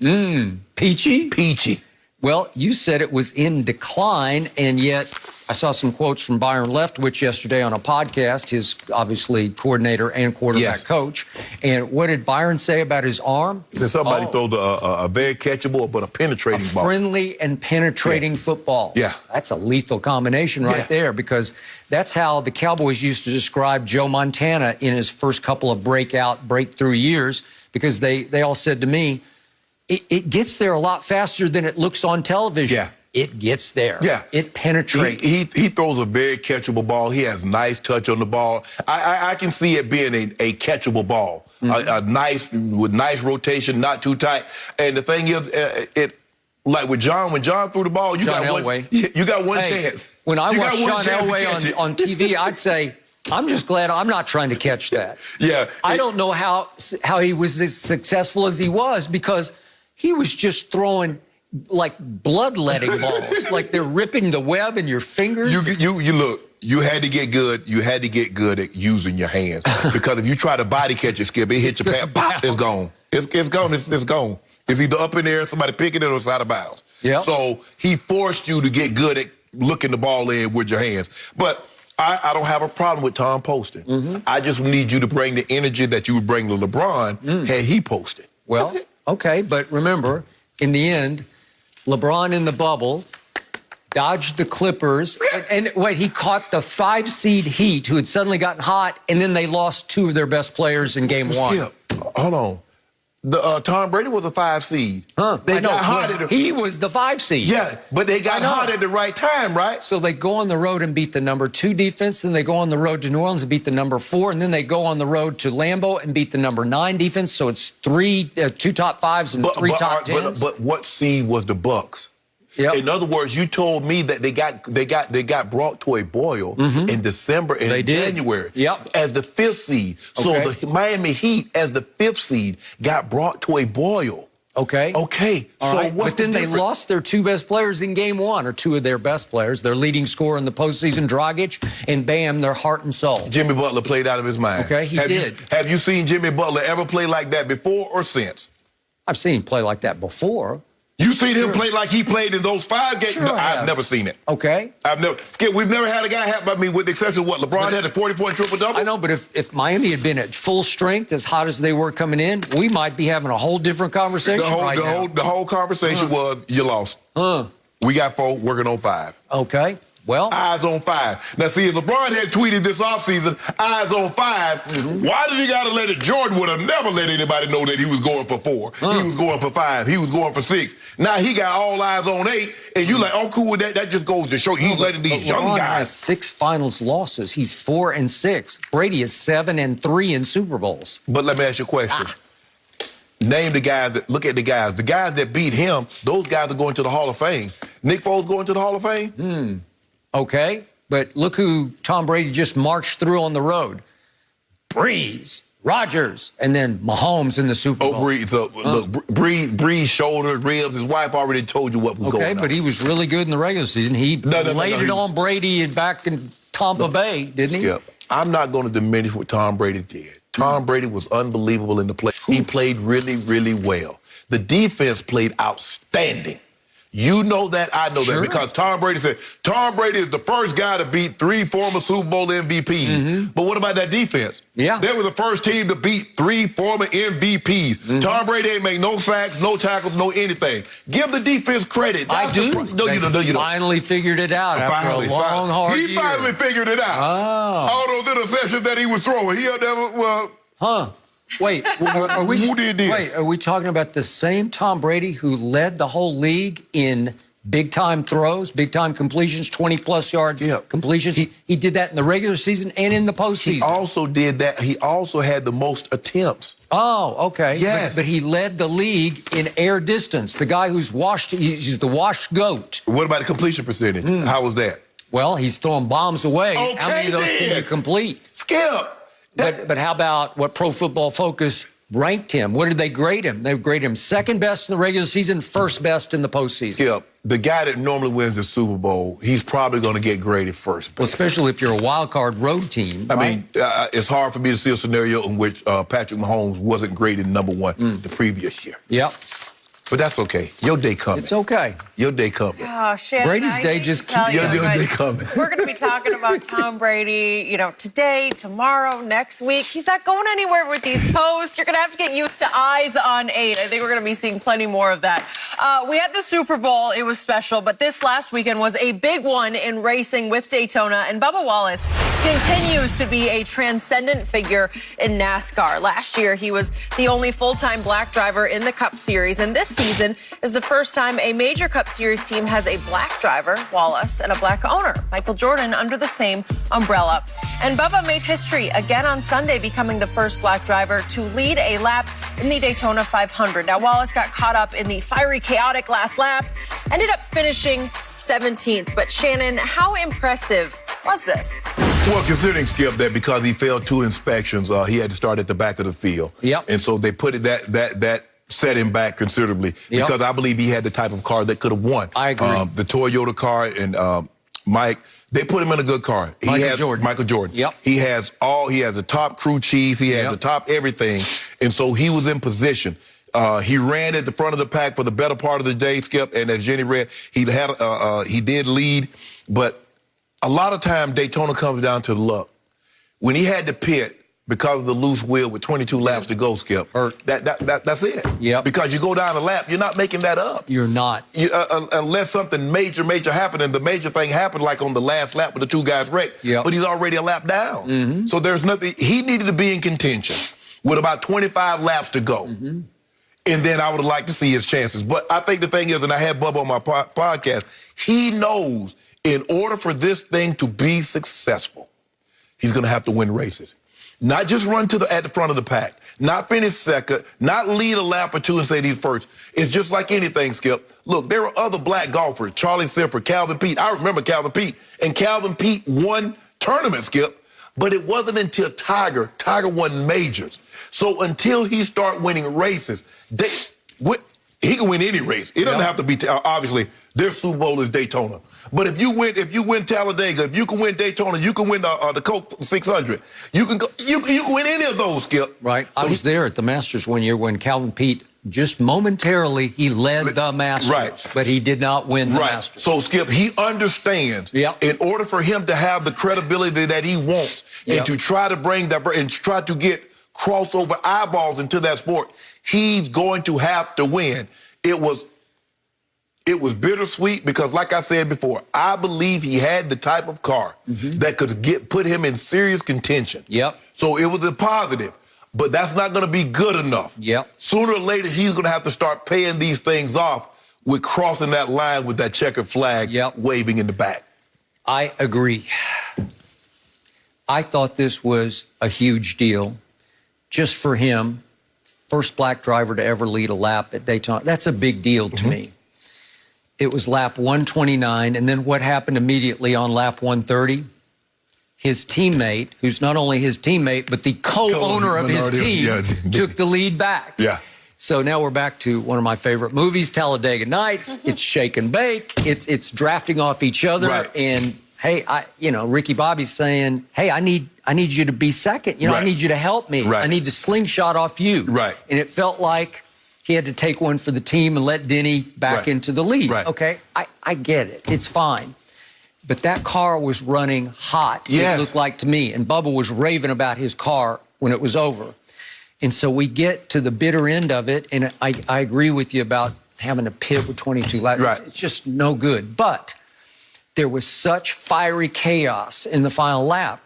Peachy? Peachy. Well, you said it was in decline, and yet I saw some quotes from Byron Leftwich yesterday on a podcast, his obviously coordinator and quarterback coach. And what did Byron say about his arm? He said somebody throw a very catchable but a penetrating ball. Friendly and penetrating football. Yeah. That's a lethal combination right there, because that's how the Cowboys used to describe Joe Montana in his first couple of breakthrough years, because they all said to me, it gets there a lot faster than it looks on television. Yeah. It gets there. Yeah. It penetrates. He throws a very catchable ball. He has nice touch on the ball. I can see it being a catchable ball. With nice rotation, not too tight. And the thing is, like with John, when John threw the ball, you got one chance. When I watched John Elway on TV, I'd say, I'm just glad I'm not trying to catch that. I don't know how he was as successful as he was, because he was just throwing like bloodletting balls, like they're ripping the web in your fingers. You had to get good. You had to get good at using your hands, because if you try to body catch it, Skip, it hits your pad, pop, it's gone. It's gone. It's gone. It's either up in there, somebody picking it, or it's out of bounds. Yeah. So he forced you to get good at looking the ball in with your hands. But I don't have a problem with Tom posting. I just need you to bring the energy that you would bring to LeBron had he posted. Well, okay, but remember, in the end, LeBron in the bubble dodged the Clippers, and wait, he caught the 5-seed Heat, who had suddenly gotten hot, and then they lost 2 of their best players in game 1. Skip, hold on. Tom Brady was a 5 seed. They got hot. He was the 5 seed. Yeah, but they got hot at the right time, right? So they go on the road and beat the number 2 defense. Then they go on the road to New Orleans and beat the number 4. And then they go on the road to Lambeau and beat the number 9 defense. So it's 2 top 5s and 3 top 10s. But what seed was the Bucks? Yep. In other words, you told me that they got brought to a boil in December and January as the 5th seed. So the Miami Heat, as the 5th seed, got brought to a boil. Okay. So right. what's but then they lost their 2 best players in game 1, or 2 of their best players. Their leading scorer in the postseason, Dragic, and bam, their heart and soul. Jimmy Butler played out of his mind. Okay, he did. Have you seen Jimmy Butler ever play like that before or since? I've seen him play like that before. You seen him play like he played in those 5 games? Sure, No, I've never seen it. Okay. We've never had a guy with the exception of what? LeBron had a 40-point triple-double? I know, but if Miami had been at full strength, as hot as they were coming in, we might be having a whole different conversation The whole conversation was, you lost. We got 4 working on 5. Okay. Well, eyes on 5. Now, see, if LeBron had tweeted this offseason, eyes on 5, why did he got to let it? Jordan would have never let anybody know that he was going for 4. He was going for 5. He was going for 6. Now he got all eyes on 8, and you like, oh, cool with that. That just goes to show he's letting these young LeBron guys. has 6 finals losses. He's 4-6. Brady is 7-3 in Super Bowls. But let me ask you a question. Name the guys look at the guys. The guys that beat him, those guys are going to the Hall of Fame. Nick Foles going to the Hall of Fame? Okay, but look who Tom Brady just marched through on the road. Breeze, Rodgers, and then Mahomes in the Super Bowl. Breeze. So, look, Breeze, shoulders, ribs. His wife already told you what was going on. Okay, but he was really good in the regular season. He laid it on Brady back in Tampa Bay, didn't he? Skip, I'm not going to diminish what Tom Brady did. Tom Brady was unbelievable in the play. He played really, really well. The defense played outstanding. You know that, I know that, because Tom Brady said, Tom Brady is the first guy to beat 3 former Super Bowl MVPs. But what about that defense? Yeah. They were the first team to beat 3 former MVPs. Tom Brady ain't make no sacks, no tackles, no anything. Give the defense credit. I do. No, you don't. Finally figured it out after a long, hard year. He finally figured it out. All those interceptions that he was throwing, he had never, Wait, are we talking about the same Tom Brady who led the whole league in big-time throws, big-time completions, 20-plus yard completions? He did that in the regular season and in the postseason. He also did that. He also had the most attempts. Oh, okay. Yes. But he led the league in air distance. The guy who's he's the washed goat. What about the completion percentage? How was that? Well, he's throwing bombs away. Okay, how many of those can you complete? Skip. But how about what Pro Football Focus ranked him? What did they grade him? They graded him second best in the regular season, first best in the postseason. Skip, the guy that normally wins the Super Bowl, he's probably going to get graded first. Well, especially if you're a wild card road team. I mean, it's hard for me to see a scenario in which Patrick Mahomes wasn't graded number 1 the previous year. Yep. But that's okay. Your day coming. It's okay. Your day coming. Oh, Shannon, Brady's day just keeps your day coming. We're going to be talking about Tom Brady, today, tomorrow, next week. He's not going anywhere with these posts. You're going to have to get used to eyes on 8. I think we're going to be seeing plenty more of that. We had the Super Bowl. It was special, but this last weekend was a big one in racing with Daytona, and Bubba Wallace continues to be a transcendent figure in NASCAR. Last year, he was the only full-time black driver in the Cup Series, and this season is the first time a major Cup Series team has a black driver, Wallace, and a black owner, Michael Jordan, under the same umbrella. And Bubba made history again on Sunday, becoming the first black driver to lead a lap in the Daytona 500. Now, Wallace got caught up in the fiery, chaotic last lap, ended up finishing 17th. But Shannon, how impressive was this? Well, considering, Skip, that because he failed 2 inspections, he had to start at the back of the field. Yep. And so they put it that set him back considerably because I believe he had the type of car that could have won. I agree. The Toyota car and Mike, they put him in a good car. Michael Jordan. Yep. He has the top crew cheese. He has the top everything. And so he was in position. He ran at the front of the pack for the better part of the day, Skip. And as Jenny read, he did lead. But a lot of time Daytona comes down to luck. When he had to pit, because of the loose wheel with 22 laps to go, Skip. Hurt. That's it. Yep. Because you go down a lap, you're not making that up. You're not. Unless something major happened, and the major thing happened like on the last lap with the two guys wrecked. Yep. But he's already a lap down. So there's nothing. He needed to be in contention with about 25 laps to go. And then I would have liked to see his chances. But I think the thing is, and I had Bubba on my podcast, he knows in order for this thing to be successful, he's going to have to win races. Not just run at the front of the pack, not finish second, not lead a lap or two and say he's first. It's just like anything, Skip. Look, there were other black golfers, Charlie Sifford, Calvin Peete. I remember Calvin Peete. And Calvin Peete won tournaments, Skip. But it wasn't until Tiger won majors. So until he start winning races, he can win any race. It doesn't have to be, obviously, their Super Bowl is Daytona. But if you win Talladega, if you can win Daytona, you can win the Coke 600. You can win any of those, Skip. Right. I was there at the Masters one year when Calvin Peete, just momentarily, he led the Masters. Right. But he did not win the Masters. So, Skip, he understands in order for him to have the credibility that he wants and to try to bring that and try to get crossover eyeballs into that sport, he's going to have to win. It was bittersweet because, like I said before, I believe he had the type of car that could put him in serious contention. So it was a positive, but that's not going to be good enough. Sooner or later, he's going to have to start paying these things off with crossing that line with that checkered flag waving in the back. I agree. I thought this was a huge deal just for him. First black driver to ever lead a lap at Daytona. That's a big deal to me. It was lap 129, and then what happened immediately on lap 130? His teammate, who's not only his teammate, but the co-owner of his team, took the lead back. So now we're back to one of my favorite movies, Talladega Nights. It's shake and bake. It's drafting off each other. And hey, Ricky Bobby's saying, hey, I need you to be second. I need you to help me. I need to slingshot off you. And it felt like he had to take one for the team and let Denny back into the lead. Okay, I get it. It's fine. But that car was running hot, it looked like to me. And Bubba was raving about his car when it was over. And so we get to the bitter end of it, and I agree with you about having a pit with 22 laps. It's just no good. But there was such fiery chaos in the final lap.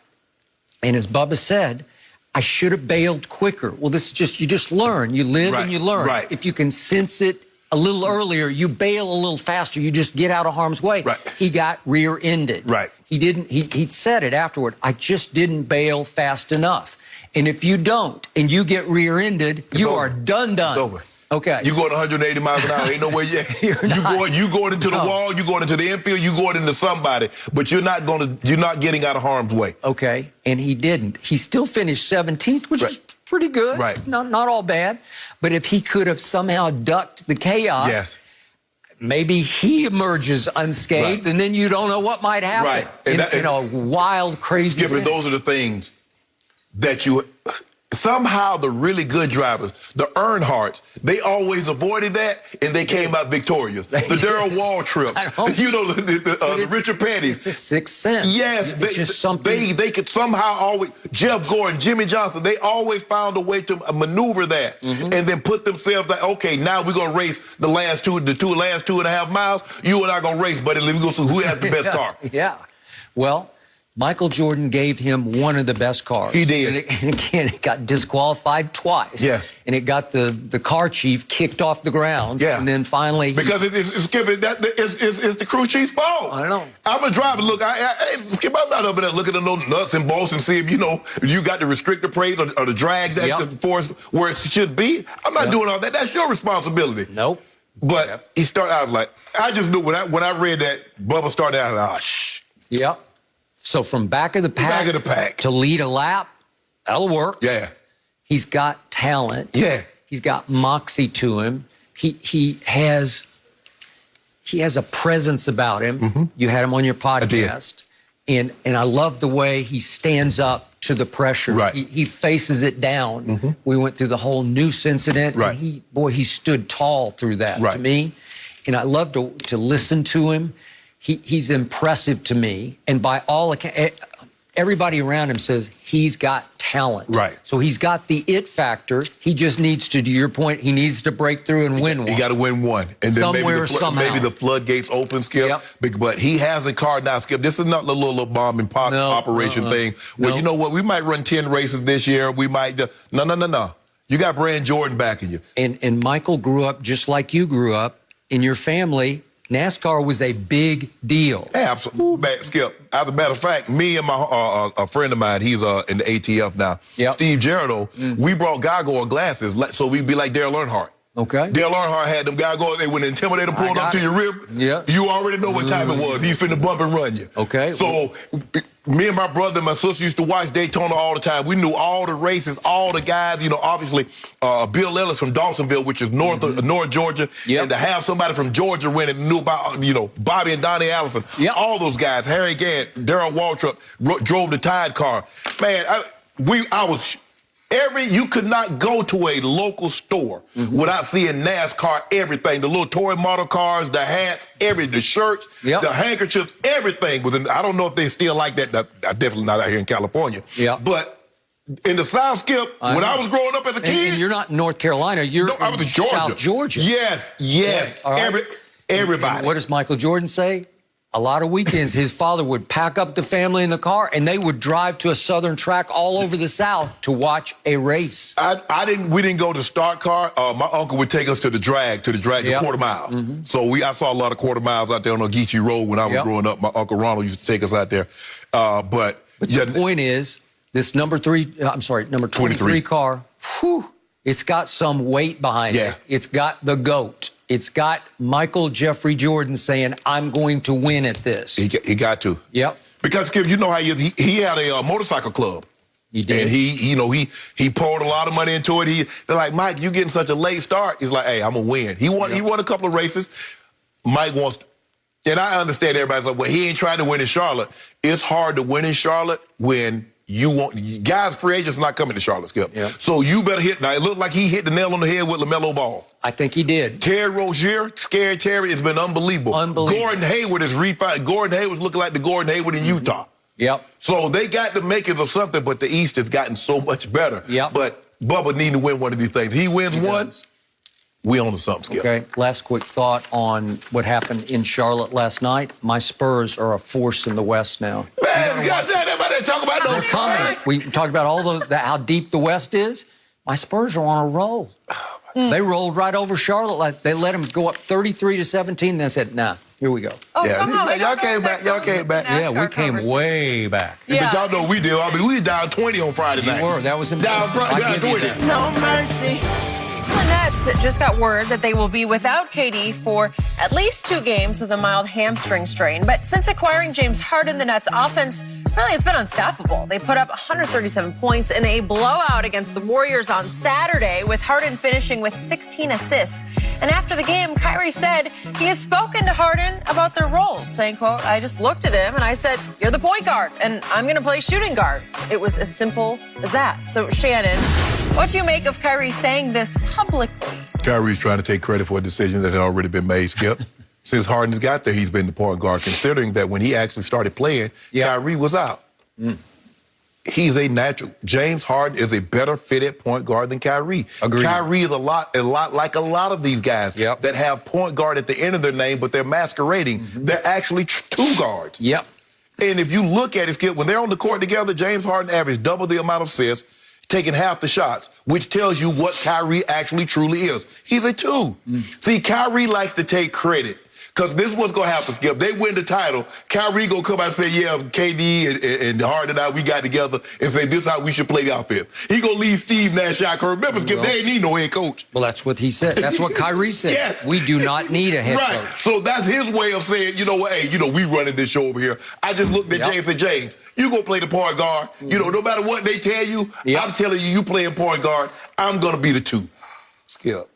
And as Bubba said, I should have bailed quicker. Well, this is just, you just learn. You live and you learn. If you can sense it a little earlier, you bail a little faster. You just get out of harm's way. He got rear-ended. He didn't, he said it afterward, I just didn't bail fast enough. And if you don't, and you get rear-ended, you are done. It's over. Okay. You going 180 miles an hour, ain't no way yet. You going into the wall, you going into the infield, you going into somebody, but you're not getting out of harm's way. Okay, and he didn't. He still finished 17th, which is pretty good. Not all bad. But if he could have somehow ducked the chaos, maybe he emerges unscathed, and then you don't know what might happen in a wild, crazy Skip, those are the things that somehow the really good drivers, the Earnhardts, they always avoided that, and they came out victorious. The Darrell Wall trips, the Richard Petty. It's a sixth sense. Yes, it's just something. They could somehow always, Jeff Gordon, Jimmy Johnson, they always found a way to maneuver that and then put themselves like, okay, now we're going to race the last 2.5 miles. You and I going to race, buddy. Let's go see who has the best car. Well, Michael Jordan gave him one of the best cars. He did. And again, it got disqualified twice. And it got the car chief kicked off the grounds. And then finally... Because it's the crew chief's fault. I know. I'm a driver. Look, Skip, I'm not up there looking at those nuts and bolts and see if, you got the restrictor plate or the drag that force where it should be. I'm not doing all that. That's your responsibility. But he started, I was like, I just knew when I read that Bubba started, I was like, oh, shh. So from back of the pack to lead a lap, that'll work. He's got talent. He's got moxie to him. He has a presence about him. You had him on your podcast. And I love the way he stands up to the pressure. He faces it down. We went through the whole noose incident. And he stood tall through that to me. And I love to listen to him. He's impressive to me, and by all accounts, everybody around him says he's got talent. Right. So he's got the it factor. He just needs to your point, he needs to break through and win one. He got to win one. And then Somewhere, somehow. maybe the floodgates open, Skip. Yep. But he has a card now, Skip. This is not the little bomb and pop operation thing. Well, you know what? We might run 10 races this year. We might. No. You got Brand Jordan backing you. And Michael grew up just like you grew up. In your family, NASCAR was a big deal. Yeah, absolutely. Skip, as a matter of fact, me and my a friend of mine, he's in the ATF now, Steve Gerardo, we brought Gargoyle glasses so we'd be like Dale Earnhardt. Okay. Dale Earnhardt had them Gargoyles. When the Intimidator pulled up to your rib, you already know what time it was. He's finna bump and run you. Okay. So me and my brother and my sister used to watch Daytona all the time. We knew all the races, all the guys. You know, obviously, Bill Ellis from Dawsonville, which is North Georgia, and to have somebody from Georgia win and knew about, Bobby and Donnie Allison, all those guys, Harry Gant, Darrell Waltrip, drove the Tide car. Man, you could not go to a local store without seeing NASCAR everything. The little toy model cars, the hats, the shirts, the handkerchiefs, everything. I don't know if they still like that. Definitely not out here in California. But in the South, Skip, when I was growing up as a kid. And you're not in North Carolina. I was in Georgia. South Georgia. Yes. All right. Everybody. And what does Michael Jordan say? A lot of weekends, his father would pack up the family in the car, and they would drive to a southern track all over the South to watch a race. We didn't go to start car. My uncle would take us to the drag, the quarter mile. So I saw a lot of quarter miles out there on Ogeechee Road when I was growing up. My Uncle Ronald used to take us out there. But the point is, this number 23 car, it's got some weight behind it. It's got the GOAT. It's got Michael Jeffrey Jordan saying, I'm going to win at this. He got to. Yep. Because, Skip, you know how he had a motorcycle club. He did. And he poured a lot of money into it. They're like, Mike, you getting such a late start. He's like, hey, I'm going to win. He won a couple of races. Mike wants, and I understand everybody's like, well, he ain't trying to win in Charlotte. It's hard to win in Charlotte when guys, free agents not coming to Charlotte, Skip. So you better hit. Now, it looked like he hit the nail on the head with LaMelo Ball. I think he did. Terry Rozier, Scary Terry, has been unbelievable. Gordon Hayward is refined. Gordon Hayward's looking like the Gordon Hayward in Utah. So they got the makings of something, but the East has gotten so much better. But Bubba need to win one of these things. He wins one, we on to something, Skip. Okay, last quick thought on what happened in Charlotte last night. My Spurs are a force in the West now. Man, everybody talk about those Spurs. We talked about how deep the West is. My Spurs are on a roll. They rolled right over Charlotte. They let them go up 33-17. They said, nah, here we go. Somehow y'all came back. Yeah, we came way back. But y'all know we did. I mean, we was down 20 on Friday night. We were. That was impressive. Down 20. No mercy. The Nets just got word that they will be without KD for at least 2 games with a mild hamstring strain. But since acquiring James Harden, the Nets offense really has been unstoppable. They put up 137 points in a blowout against the Warriors on Saturday, with Harden finishing with 16 assists. And after the game, Kyrie said he has spoken to Harden about their roles, saying, quote, I just looked at him and I said, you're the point guard and I'm going to play shooting guard. It was as simple as that. So, Shannon, what do you make of Kyrie saying this publicly? Kyrie's trying to take credit for a decision that had already been made, Skip. Since Harden's got there, he's been the point guard, considering that when he actually started playing, Kyrie was out. He's a natural. James Harden is a better fitted point guard than Kyrie. Agreed. Kyrie is a lot like a lot of these guys that have point guard at the end of their name, but they're masquerading. They're actually 2 guards. And if you look at it, Skip, when they're on the court together, James Harden averaged double the amount of assists, taking half the shots, which tells you what Kyrie actually truly is. He's a 2. See, Kyrie likes to take credit. Because this is what's going to happen, Skip. They win the title. Kyrie going to come out and say, yeah, KD and Harden and I, we got together and say, this is how we should play the offense. He going to leave Steve Nash out. Remember, Skip, they ain't need no head coach. Well, that's what he said. That's what Kyrie said. We do not need a head coach. So that's his way of saying, you know what, hey, we running this show over here. I just looked at James and said, James, you going to play the point guard. No matter what they tell you, I'm telling you, you playing point guard. I'm going to be the 2. Skip,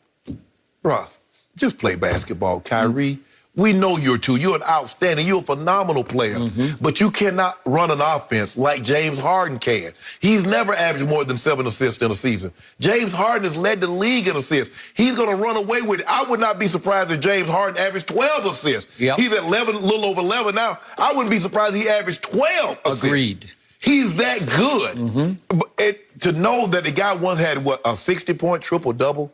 bruh, just play basketball, Kyrie. We know you're 2. You're an outstanding, you're a phenomenal player, but you cannot run an offense like James Harden can. He's never averaged more than 7 assists in a season. James Harden has led the league in assists. He's going to run away with it. I would not be surprised if James Harden averaged 12 assists. He's at 11, a little over 11 now. I wouldn't be surprised if he averaged 12 assists. Agreed. He's that good. And to know that the guy once had, a 60-point triple-double?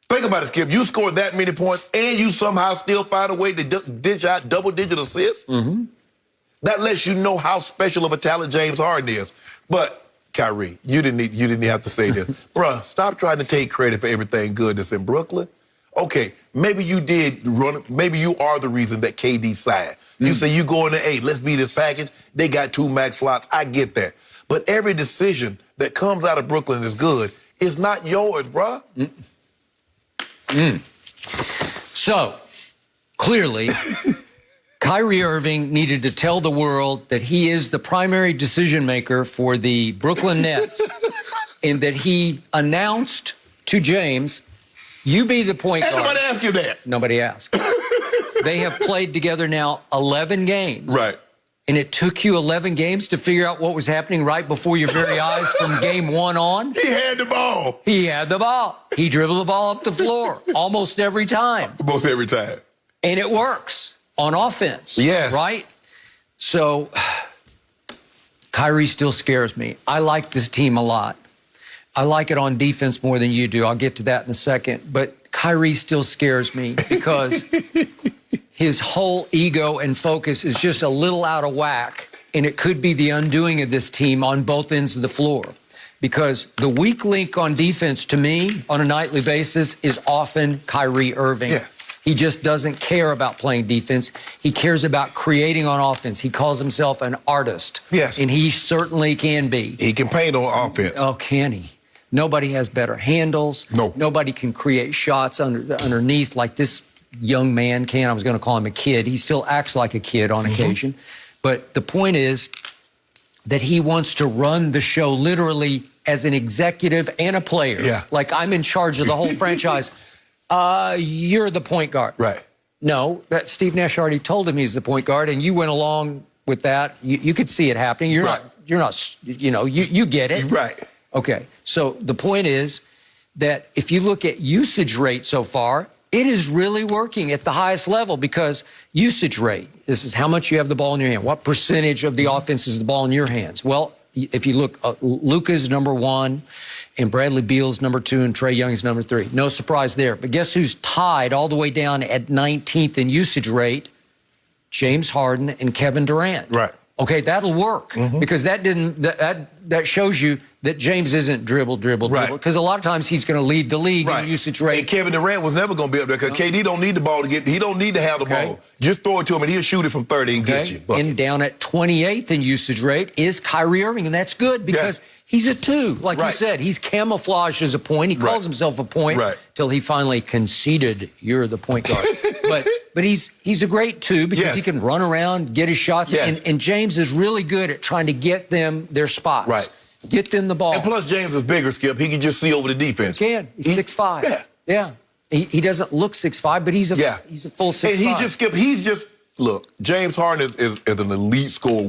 Think about it, Skip. You scored that many points, and you somehow still find a way to dish out double-digit assists? That lets you know how special of a talent James Harden is. But, Kyrie, you didn't have to say this. Bruh, stop trying to take credit for everything good that's in Brooklyn. Okay, maybe you did run, maybe you are the reason that KD signed. You say you go in the 8, let's be this package. They got 2 max slots. I get that. But every decision that comes out of Brooklyn is good. It's not yours, bruh. So, clearly, Kyrie Irving needed to tell the world that he is the primary decision maker for the Brooklyn Nets and that he announced to James, you be the point guard. Nobody asked you that. Nobody asked. They have played together now 11 games. Right. And it took you 11 games to figure out what was happening right before your very eyes from game 1 on? He had the ball. He had the ball. He dribbled the ball up the floor almost every time. Almost every time. And it works on offense. Yes. Right? So, Kyrie still scares me. I like this team a lot. I like it on defense more than you do. I'll get to that in a second. But Kyrie still scares me because his whole ego and focus is just a little out of whack, and it could be the undoing of this team on both ends of the floor. Because the weak link on defense, to me, on a nightly basis, is often Kyrie Irving. Yeah. He just doesn't care about playing defense. He cares about creating on offense. He calls himself an artist. Yes. And he certainly can be. He can paint on offense. Oh, can he? Nobody has better handles. No. Nobody can create shots underneath like this young man can. I was going to call him a kid. He still acts like a kid on occasion. But the point is that he wants to run the show literally as an executive and a player. Yeah. Like, I'm in charge of the whole franchise. You're the point guard. Right. No, that Steve Nash already told him he was the point guard, and you went along with that. You could see it happening. You're not, you get it. Right. Okay. So the point is that if you look at usage rate so far, it is really working at the highest level because usage rate, this is how much you have the ball in your hand. What percentage of the offense is the ball in your hands? Well, if you look, Luka's number 1, and Bradley Beal's number 2, and Trae Young's number 3. No surprise there. But guess who's tied all the way down at 19th in usage rate? James Harden and Kevin Durant. Right. Okay, that'll work because that shows you that James isn't dribble. Because a lot of times he's going to lead the league in usage rate. And Kevin Durant was never going to be up there because KD don't need the ball to get. He don't need to have the ball. Just throw it to him and he'll shoot it from 30 and get you. And down at 28th in usage rate is Kyrie Irving, and that's good because he's a 2. Like you said, he's camouflaged as a point. He calls himself a point till he finally conceded, you're the point guard. But he's a great 2 because he can run around, get his shots. And James is really good at trying to get them their spots. Right. Get them the ball. And plus, James is bigger, Skip. He can just see over the defense. He can. He's 6'5". Yeah. He doesn't look 6'5", but he's a full 6'5". And look, James Harden is an elite scorer.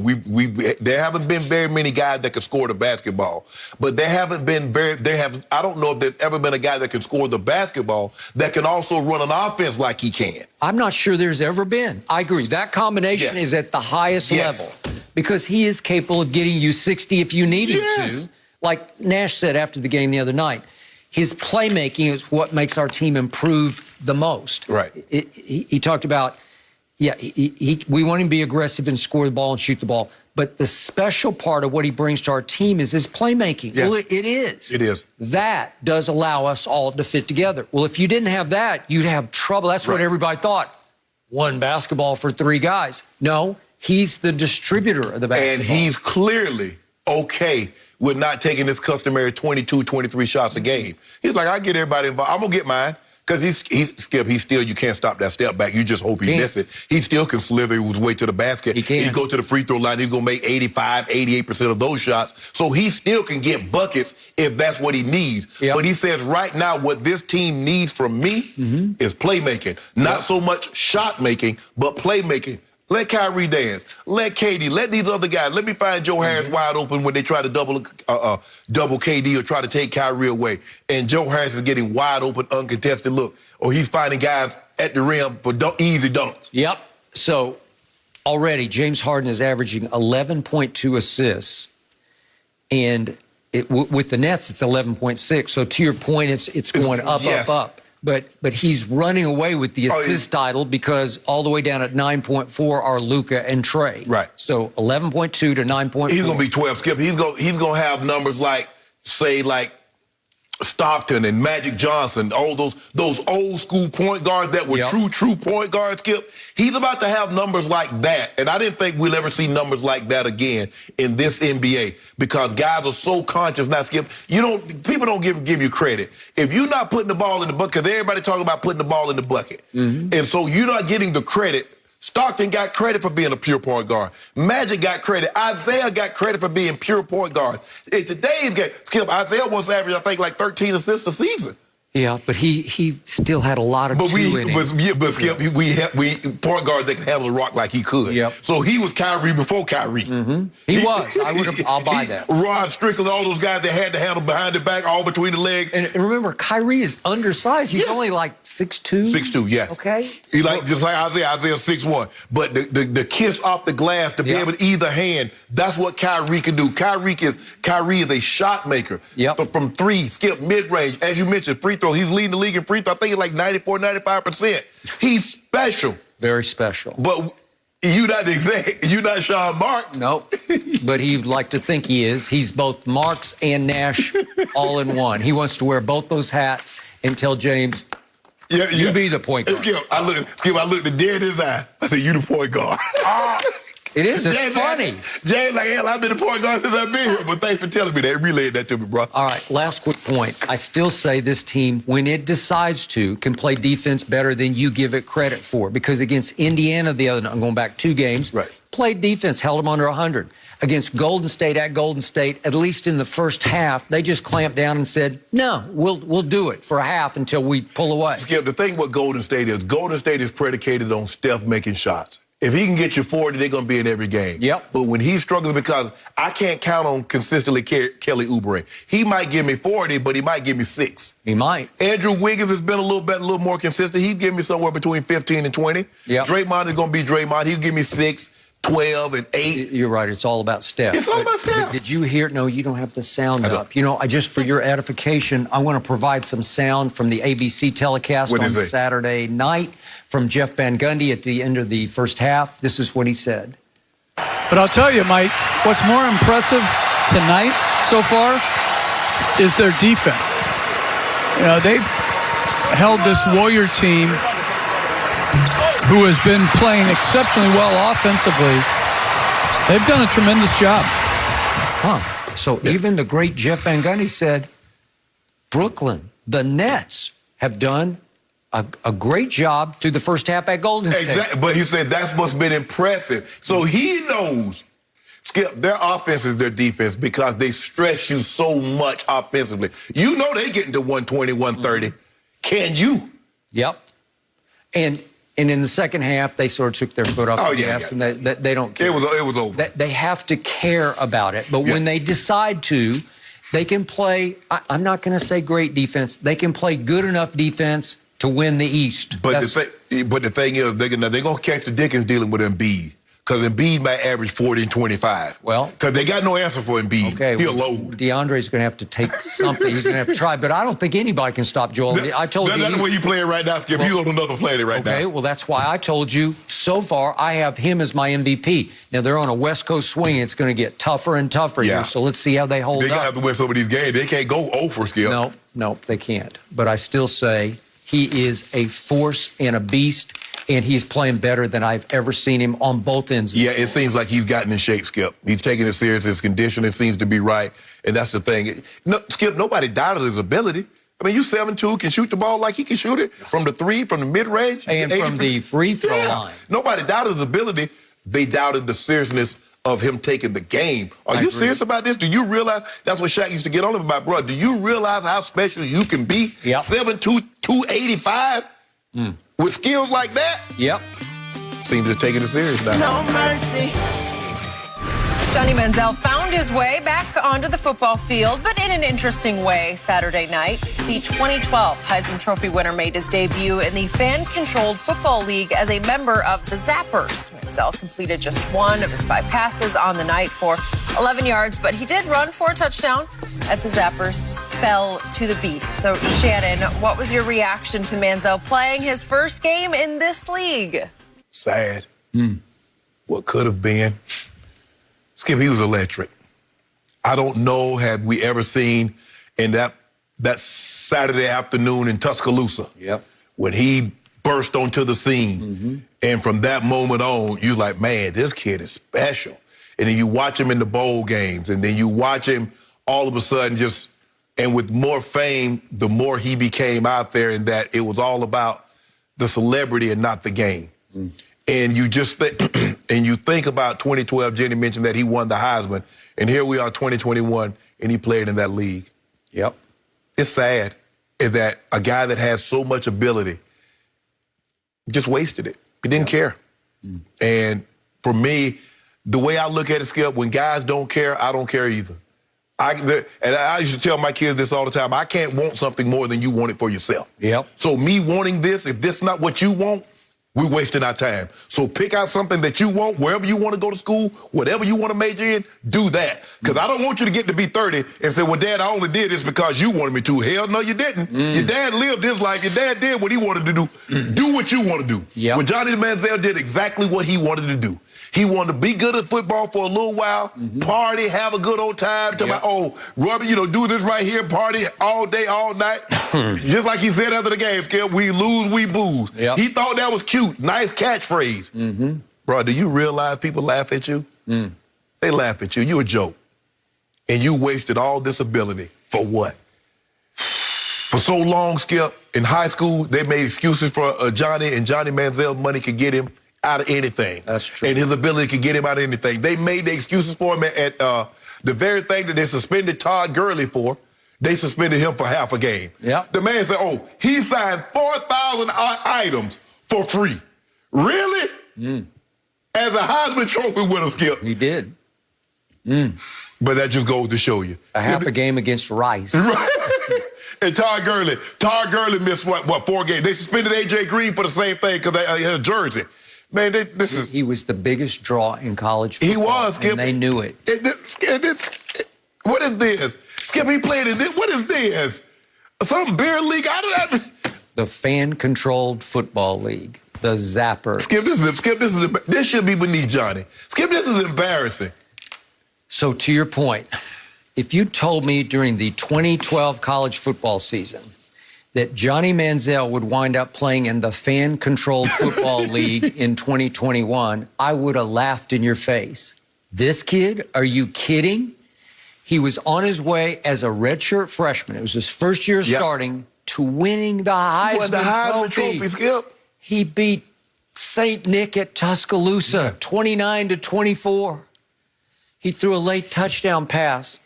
There haven't been very many guys that can score the basketball, but I don't know if there's ever been a guy that can score the basketball that can also run an offense like he can. I'm not sure there's ever been. I agree. That combination is at the highest level because he is capable of getting you 60 if you need him to. Like Nash said after the game the other night, his playmaking is what makes our team improve the most. Right. He talked about, we want him to be aggressive and score the ball and shoot the ball. But the special part of what he brings to our team is his playmaking. Yes. Well, it is. It is. That does allow us all to fit together. Well, if you didn't have that, you'd have trouble. That's what everybody thought. One basketball for 3 guys. No, he's the distributor of the basketball. And he's clearly okay with not taking his customary 22, 23 shots a game. He's like, I get everybody involved. I'm going to get mine. Because he's still, you can't stop that step back. You just hope he miss it. He still can slither his way to the basket. He can. And he go to the free throw line. He's going to make 85, 88% of those shots. So he still can get buckets if that's what he needs. Yep. But he says right now what this team needs from me is playmaking. Not so much shot making, but playmaking. Let Kyrie dance. Let KD. Let these other guys. Let me find Joe Harris wide open when they try to double KD or try to take Kyrie away. And Joe Harris is getting wide open, uncontested look. Or he's finding guys at the rim for easy dunks. Yep. So already James Harden is averaging 11.2 assists And with the Nets, it's 11.6. So to your point, it's going up, up. But he's running away with the assist title because all the way down at 9.4 are Luka and Trey. Right. So 11.2 to 9.4. He's going to be 12, Skip. He's going to have numbers like, say, like Stockton and Magic Johnson, all those old school point guards that were true point guards, Skip. He's about to have numbers like that. And I didn't think we'll ever see numbers like that again in this NBA because guys are so conscious now, Skip. People don't give you credit. If you're not putting the ball in the bucket, because everybody talking about putting the ball in the bucket. And so you're not getting the credit. Stockton got credit for being a pure point guard. Magic got credit. Isaiah got credit for being pure point guard. In today's game, Skip, Isaiah once averaged, I think, like 13 assists a season. Yeah, but he still had a lot of but Skip, we point guards that can handle the rock like he could. Yep. So he was Kyrie before Kyrie. He was. I'll buy that. Rod Strickland, all those guys that had to handle behind the back, all between the legs. And remember, Kyrie is undersized. He's only like 6'2". 6'2", yes. Okay. He just like Isaiah 6'1". But the kiss off the glass to be able to either hand, that's what Kyrie can do. Kyrie is a shot maker. Yep. From three, Skip, mid-range. As you mentioned, free throw. He's leading the league in free throw. I think he's like 94, 95%. He's special. Very special. But you're not Sean Marks. Nope. But he'd like to think he is. He's both Marks and Nash all in one. He wants to wear both those hats and tell James, you be the point guard. Skip, I looked dead in his eye. I said, you the point guard. It is. It's funny. James like, hell, I've been the point guard since I've been here. But thanks for telling me that. Relayed that to me, bro. All right, last quick point. I still say this team, when it decides to, can play defense better than you give it credit for. Because against Indiana the other night, I'm going back 2 games, played defense, held them under 100. Against Golden State at Golden State, at least in the first half, they just clamped down and said, no, we'll do it for a half until we pull away. Skip, the thing with Golden State is predicated on Steph making shots. If he can get you 40, they're going to be in every game. Yep. But when he struggles, because I can't count on consistently Kelly Oubre. He might give me 40, but he might give me 6. He might. Andrew Wiggins has been a little better, a little more consistent. He'd give me somewhere between 15 and 20. Yep. Draymond is going to be Draymond. He'll give me 6, 12, and 8. You're right. It's all about Steph. It's all about Steph. Did you hear? No, you don't have the sound up. I just, for your edification, I want to provide some sound from the ABC telecast on Saturday night from Jeff Van Gundy at the end of the first half. This is what he said. But I'll tell you, Mike, what's more impressive tonight so far is their defense. They've held this Warrior team who has been playing exceptionally well offensively. They've done a tremendous job. So even the great Jeff Van Gundy said, Brooklyn, the Nets have done a great job through the first half at Golden State. Exactly, but he said that's what's been impressive. So he knows, Skip, their offense is their defense because they stress you so much offensively. You know they getting to 120, 130. Can you? Yep. And in the second half, they sort of took their foot off the gas, and they don't care. It was over. They have to care about it. But when they decide to, they can play, I'm not going to say great defense, they can play good enough defense to win the East. But the thing is, they're going to catch the Dickens dealing with Embiid. Because Embiid might average 40 and 25. Well, because they got no answer for Embiid. Okay, he'll load. DeAndre's going to have to take something. He's going to have to try. But I don't think anybody can stop Joel. I told you. That's the way you playing right now, Skip. He's on another planet right now. Okay, well, that's why I told you so far I have him as my MVP. Now, they're on a West Coast swing. It's going to get tougher and tougher here. So let's see how they hold up. They're going to have to win some of these games. They can't go 0 for Skip. No, they can't. But I still say he is a force and a beast. And he's playing better than I've ever seen him on both ends. Yeah, it seems like he's gotten in shape, Skip. He's taking it serious. His conditioning seems to be right. And that's the thing. No, Skip, nobody doubted his ability. I mean, you 7'2", can shoot the ball like he can shoot it from the 3, from the mid-range. And 80%. From the free throw line. Nobody doubted his ability. They doubted the seriousness of him taking the game. Are you serious about this? Do you realize, that's what Shaq used to get on him about, bro. Do you realize how special you can be? 7'2", 285? With skills like that? Yep. Seems to take it serious now. No mercy. Johnny Manziel found his way back onto the football field, but in an interesting way Saturday night. The 2012 Heisman Trophy winner made his debut in the fan-controlled football league as a member of the Zappers. Manziel completed just one of his 5 passes on the night for 11 yards, but he did run for a touchdown as the Zappers fell to the beast. So, Shannon, what was your reaction to Manziel playing his first game in this league? Sad. What could have been. Skip, he was electric. I don't know, have we ever seen in that Saturday afternoon in Tuscaloosa when he burst onto the scene. And from that moment on, you're like, man, this kid is special. And then you watch him in the bowl games, and then you watch him all of a sudden just, and with more fame, the more he became out there, in that it was all about the celebrity and not the game. And you just and you think about 2012, Jenny mentioned that he won the Heisman, and here we are 2021, and he played in that league. It's sad that a guy that has so much ability just wasted it. He didn't care. And for me, the way I look at it, Skip, when guys don't care, I don't care either. And I used to tell my kids this all the time, I can't want something more than you want it for yourself. So me wanting this, if this is not what you want, we're wasting our time. So pick out something that you want, wherever you want to go to school, whatever you want to major in, do that. Because I don't want you to get to be 30 and say, well, Dad, I only did this because you wanted me to. Hell no, you didn't. Your dad lived his life. Your dad did what he wanted to do. Do what you want to do. Well, Johnny Manziel did exactly what he wanted to do. He wanted to be good at football for a little while, party, have a good old time, tell my, oh, Robert, do this right here, party all day, all night. Just like he said after the game, Skip, we lose, we booze. He thought that was cute. Nice catchphrase. Bro, do you realize people laugh at you? They laugh at you. You a joke. And you wasted all this ability for what? For so long, Skip, in high school, they made excuses for Johnny, and Johnny Manziel's money could get him out of anything. That's true. And his ability could get him out of anything. They made the excuses for him at the very thing that they suspended Todd Gurley for. They suspended him for half a game. The man said, oh, he signed 4,000 items for free. Really? As a Heisman Trophy winner, Skip. He did. But that just goes to show you. Half a game against Rice. And Todd Gurley missed, what, 4 games? They suspended A.J. Green for the same thing because he had a jersey. Man, He was the biggest draw in college football. He was, Skip. And they knew it. What is this? Skip, he played in this. What is this? Some beer league? The fan-controlled football league, the Zapper. Skip, this should be beneath Johnny. Skip, this is embarrassing. So to your point, if you told me during the 2012 college football season that Johnny Manziel would wind up playing in the fan-controlled football league in 2021, I would have laughed in your face. This kid, are you kidding? He was on his way as a redshirt freshman. It was his first year starting to winning the Heisman Trophy. Skip. He beat St. Nick at Tuscaloosa, 29-24. He threw a late touchdown pass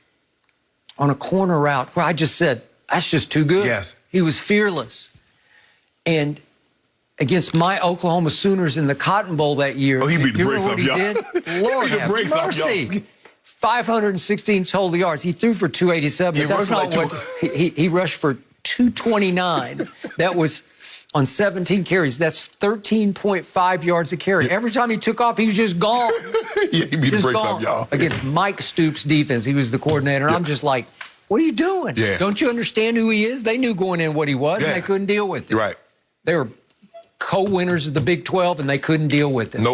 on a corner route where I just said, that's just too good. He was fearless. And against my Oklahoma Sooners in the Cotton Bowl that year, he beat the brakes up, y'all. Lord have mercy. 516 total yards. He threw for 287, but that's not what he rushed for 229. That was on 17 carries. That's 13.5 yards a carry. Every time he took off, he was just gone. He beat the brakes up, y'all. Against Mike Stoops' defense, he was the coordinator. And I'm just like, what are you doing? Don't you understand who he is? They knew going in what he was, and they couldn't deal with it. They were co-winners of the Big 12, and they couldn't deal with it.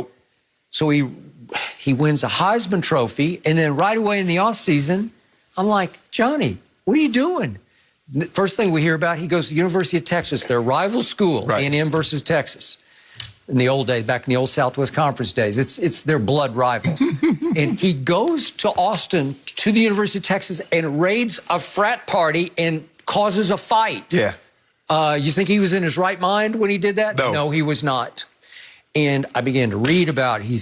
So he wins a Heisman Trophy, and then right away in the offseason, I'm like, Johnny, what are you doing? First thing we hear about, he goes to the University of Texas, their rival school, A&M versus Texas. In the old days, back in the old Southwest Conference days, it's their blood rivals. And he goes to Austin, to the University of Texas, and raids a frat party and causes a fight. You think he was in his right mind when he did that? No, he was not. And I began to read about he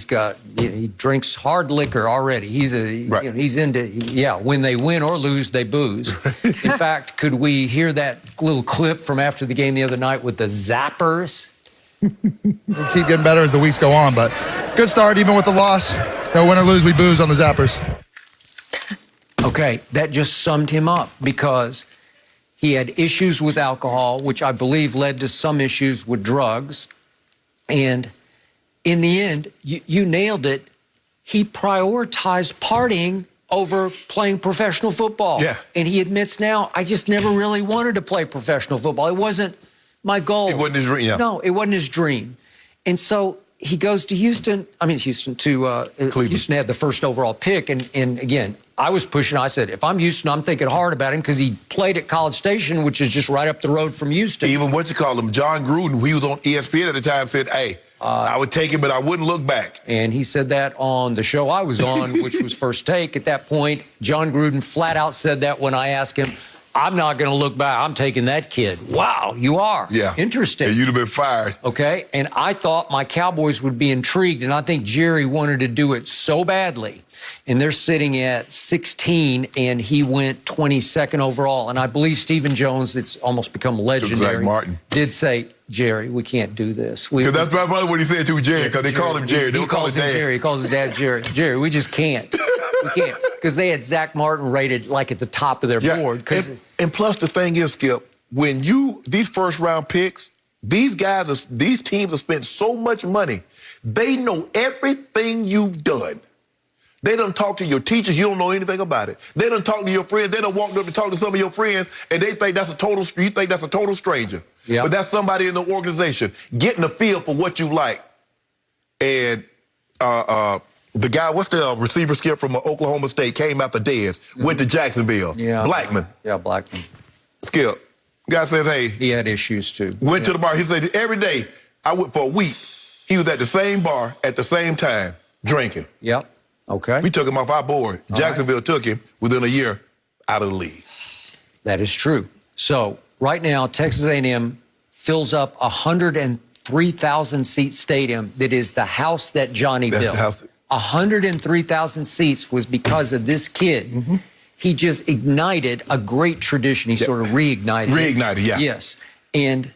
drinks hard liquor already. He's into, when they win or lose, they booze. In fact, could we hear that little clip from after the game the other night with the Zappers? We'll keep getting better as the weeks go on, but good start even with the loss. No, win or lose, we booze on the Zappers. Okay, that just summed him up because he had issues with alcohol, which I believe led to some issues with drugs. And in the end, you nailed it. He prioritized partying over playing professional football. Yeah. And he admits now, I just never really wanted to play professional football. It wasn't my goal. It wasn't his dream. Yeah. No, it wasn't his dream. And so he goes to Houston to Houston had the first overall pick. And again, I was pushing. I said, if I'm Houston, I'm thinking hard about him because he played at College Station, which is just right up the road from Houston. Even John Gruden, he was on ESPN at the time, said, hey, I would take it, but I wouldn't look back. And he said that on the show I was on, which was First Take. At that point, John Gruden flat out said that when I asked him, I'm not going to look back. I'm taking that kid. Wow, you are. Yeah. Interesting. Yeah, you'd have been fired. Okay. And I thought my Cowboys would be intrigued, and I think Jerry wanted to do it so badly. And they're sitting at 16, and he went 22nd overall. And I believe Stephen Jones, it's almost become legendary, did say, Jerry, we can't do this. Because that's probably what he said to Jerry, because they call him Jerry. They call him Dad. Jerry. He calls his dad Jerry. Jerry, we just can't. We can't. Because they had Zach Martin rated like at the top of their board. And plus the thing is, Skip, when these first-round picks, these teams have spent so much money, they know everything you've done. They done talk to your teachers, you don't know anything about it. They done talk to your friends, they done walked up and talked to some of your friends, and you think that's a total stranger. Yep. But that's somebody in the organization getting a feel for what you like. And the guy, what's the receiver, Skip, from Oklahoma State, came out the Dez, went to Jacksonville. Yeah. Blackman. Blackman. Skip. Guy says, hey. He had issues too. Went to the bar. He said, every day, I went for a week. He was at the same bar at the same time, drinking. Yep. Okay. We took him off our board. Jacksonville took him within a year out of the league. That is true. So right now, Texas A&M fills up a 103,000-seat stadium that is the house that Johnny built. The house. 103,000 seats was because of this kid. Mm-hmm. He just ignited a great tradition. He sort of reignited it. Reignited, yeah. Yes. And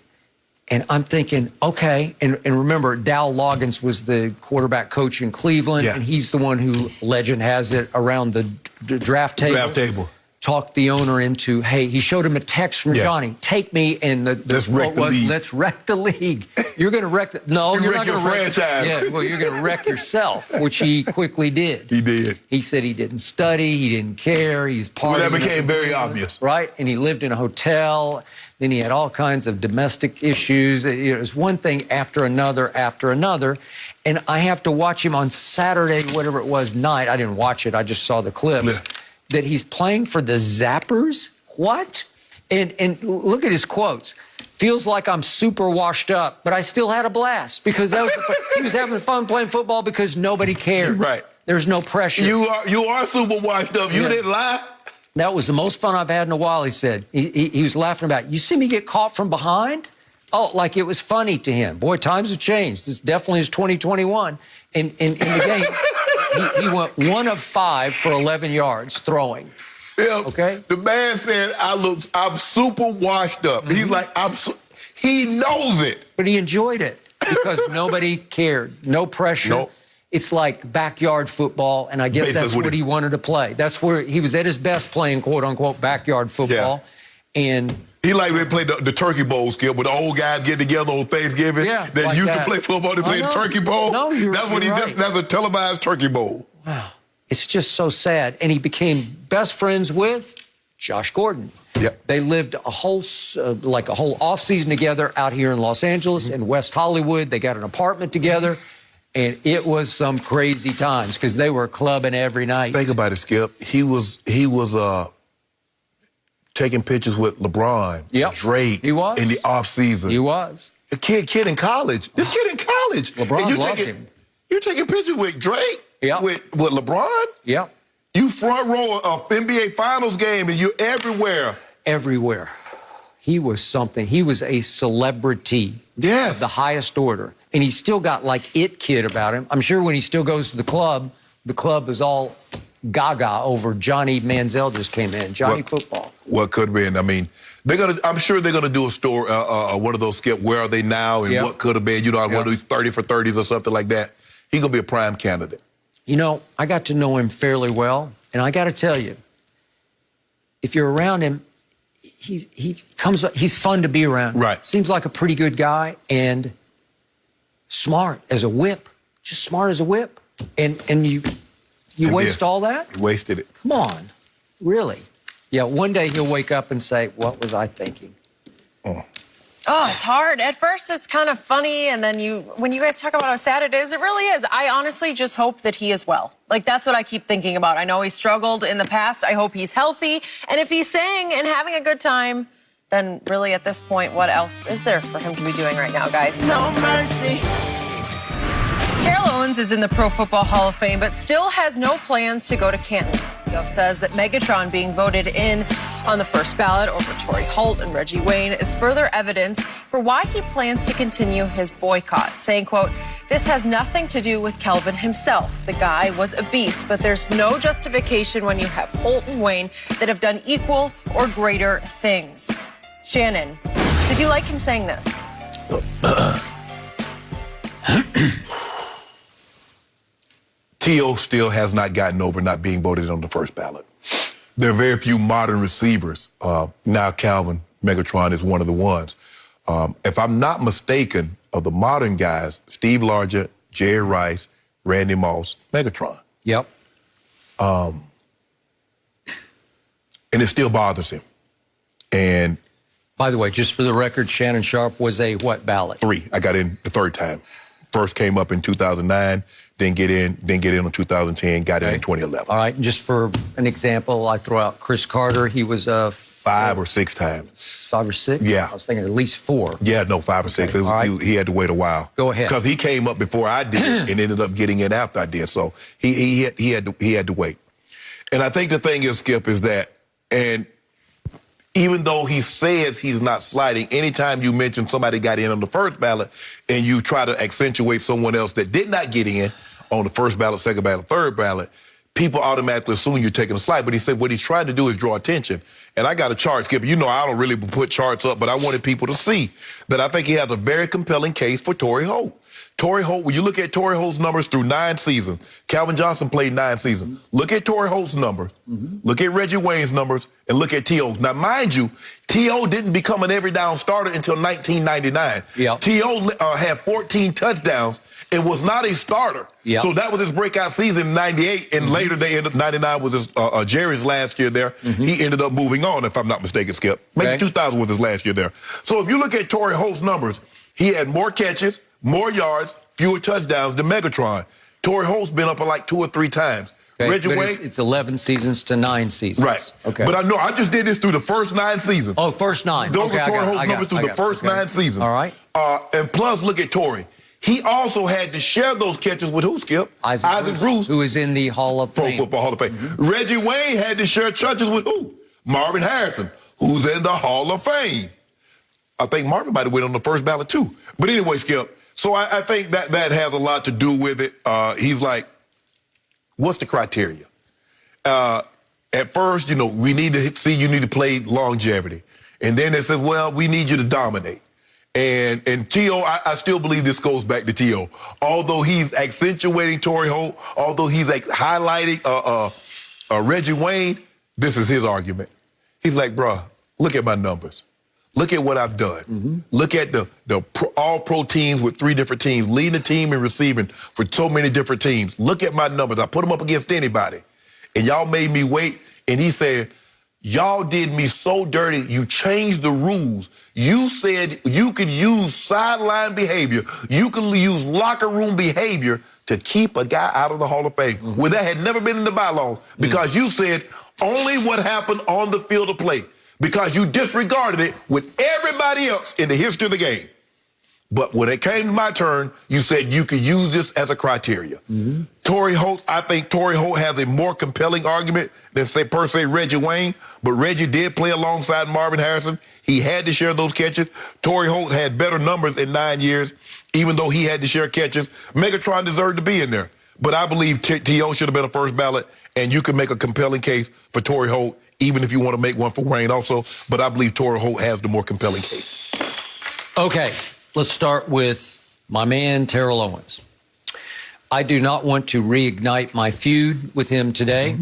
I'm thinking, okay, and remember, Dow Loggins was the quarterback coach in Cleveland, and he's the one who, legend has it, around the draft table. Talked the owner into, hey, he showed him a text from Johnny, take me, and the quote was, let's wreck the league. You're going to wreck the, no, you're not going to wreck franchise. Yeah, well, you're going to wreck yourself, which he quickly did. He did. He said he didn't study, he didn't care, he's partying. Well, that became very obvious. Right, and he lived in a hotel. Then he had all kinds of domestic issues. It was one thing after another. And I have to watch him on Saturday, whatever it was, night. I didn't watch it. I just saw the clips. That he's playing for the Zappers? What? And look at his quotes. Feels like I'm super washed up, but I still had a blast because that was he was having fun playing football because nobody cared. Right. There's no pressure. You are super washed up. You didn't lie. That was the most fun I've had in a while, he said. He was laughing about it. You see me get caught from behind? Oh, like it was funny to him. Boy, times have changed. This definitely is 2021. And in the game, he went 1 of 5 for 11 yards throwing. Yeah. Okay? The man said, I'm super washed up. Mm-hmm. He's like, he knows it. But he enjoyed it because nobody cared. No pressure. Nope. It's like backyard football, and I guess that's what he wanted to play. That's where he was at his best playing, quote-unquote, backyard football. Yeah. And he like they played the Turkey Bowl, Skip, where the old guys get together on Thanksgiving. Yeah, that like used to play football. They played the Turkey Bowl. No, That's a televised Turkey Bowl. Wow. It's just so sad. And he became best friends with Josh Gordon. Yep. They lived a whole offseason together out here in Los Angeles and West Hollywood. They got an apartment together. And it was some crazy times because they were clubbing every night. Think about it, Skip. He was taking pictures with LeBron, Drake. He was. In the offseason. He was. A kid in college. This kid in college. LeBron loved him. You're taking pictures with Drake? Yeah. With LeBron? Yeah. You front row of NBA Finals game and you're everywhere. Everywhere. He was something. He was a celebrity. Yes. Of the highest order. And he's still got like it kid about him. I'm sure when he still goes to the club is all gaga over Johnny Manziel just came in. Johnny football. What could have been. I mean, I'm sure they're gonna do a story, one of those, Skip, where are they now and what could have been, one of these 30 for 30s or something like that. He's gonna be a prime candidate. You know, I got to know him fairly well, and I got to tell you, if you're around him, he's fun to be around. Right. Seems like a pretty good guy and smart as a whip. Just smart as a whip. And you waste all that? He wasted it. Come on. Really? Yeah, one day he'll wake up and say, what was I thinking? Oh, it's hard. At first, it's kind of funny, and then when you guys talk about how sad it is, it really is. I honestly just hope that he is well. Like, that's what I keep thinking about. I know he struggled in the past. I hope he's healthy. And if he's saying and having a good time, then really at this point, what else is there for him to be doing right now, guys? No mercy. Terrell Owens is in the Pro Football Hall of Fame, but still has no plans to go to Canton. He says that Megatron being voted in on the first ballot over Torrey Holt and Reggie Wayne is further evidence for why he plans to continue his boycott, saying, quote, "This has nothing to do with Kelvin himself. The guy was a beast, but there's no justification when you have Holt and Wayne that have done equal or greater things." Shannon, did you like him saying this? T.O. still has not gotten over not being voted on the first ballot. There are very few modern receivers. Now Calvin Megatron is one of the ones. If I'm not mistaken, of the modern guys, Steve Largent, Jerry Rice, Randy Moss, Megatron. Yep. And it still bothers him. And by the way, just for the record, Shannon Sharpe was a what ballot? 3. I got in the third time. First came up in 2009, then get in in 2010, got in 2011. All right, and just for an example, I throw out Chris Carter. He was 5 or 6 times. 5 or 6? Yeah. I was thinking at least 4. Yeah, no, 5 or 6. Right. He had to wait a while. Go ahead. Because he came up before I did and ended up getting in after I did. So he had to wait. And I think the thing is, Skip, is that, and even though he says he's not sliding, anytime you mention somebody got in on the first ballot and you try to accentuate someone else that did not get in on the first ballot, second ballot, third ballot, people automatically assume you're taking a slide. But he said what he's trying to do is draw attention. And I got a chart, Skip. You know I don't really put charts up, but I wanted people to see that I think he has a very compelling case for Torrey Holt. Torrey Holt, when you look at Torrey Holt's numbers through 9 seasons, Calvin Johnson played 9 seasons. Look at Torrey Holt's numbers, look at Reggie Wayne's numbers, and look at T.O.'s. Now, mind you, T.O. didn't become an every down starter until 1999. Yep. T.O. had 14 touchdowns and was not a starter. Yep. So that was his breakout season in 98, and later they ended up, 99 was his, Jerry's last year there. He ended up moving on, if I'm not mistaken, Skip. Maybe 2000 was his last year there. So if you look at Torrey Holt's numbers, he had more catches, more yards, fewer touchdowns than Megatron. Torrey Holt's been up like 2 or 3 times. Okay, Reggie but Wayne, it's 11 seasons to 9 seasons. right. Okay. But I know I just did this through the first 9 seasons. Oh, first 9. Those okay, are Torrey Holt's numbers through the first 9 seasons. All right. And plus, look at Torrey. He also had to share those catches with who, Skip? Isaac Bruce, who is in the Hall of Fame. Pro Football Hall of Fame. Reggie Wayne had to share touches with who? Marvin Harrison, who's in the Hall of Fame. I think Marvin might have went on the first ballot too. But anyway, Skip, so I think that has a lot to do with it. He's like, what's the criteria? At first, you know, we need to see you need to play longevity. And then they said, well, we need you to dominate. And T.O., I still believe this goes back to T.O. Although he's accentuating Torrey Holt, although he's like highlighting Reggie Wayne, this is his argument. He's like, bruh, look at my numbers. Look at what I've done. Look at the all-pro teams with 3 different teams, leading the team in receiving for so many different teams. Look at my numbers. I put them up against anybody. And y'all made me wait. And he said, y'all did me so dirty. You changed the rules. You said you could use sideline behavior. You could use locker room behavior to keep a guy out of the Hall of Fame. Well, that had never been in the bylaws because you said only what happened on the field of play. Because you disregarded it with everybody else in the history of the game. But when it came to my turn, you said you could use this as a criteria. Torrey Holt, I think Torrey Holt has a more compelling argument than, per se, Reggie Wayne. But Reggie did play alongside Marvin Harrison. He had to share those catches. Torrey Holt had better numbers in 9 years, even though he had to share catches. Megatron deserved to be in there. But I believe T.O. should have been a first ballot, and you can make a compelling case for Torrey Holt, even if you want to make one for Wayne also. But I believe Torrey Holt has the more compelling case. Okay, let's start with my man, Terrell Owens. I do not want to reignite my feud with him today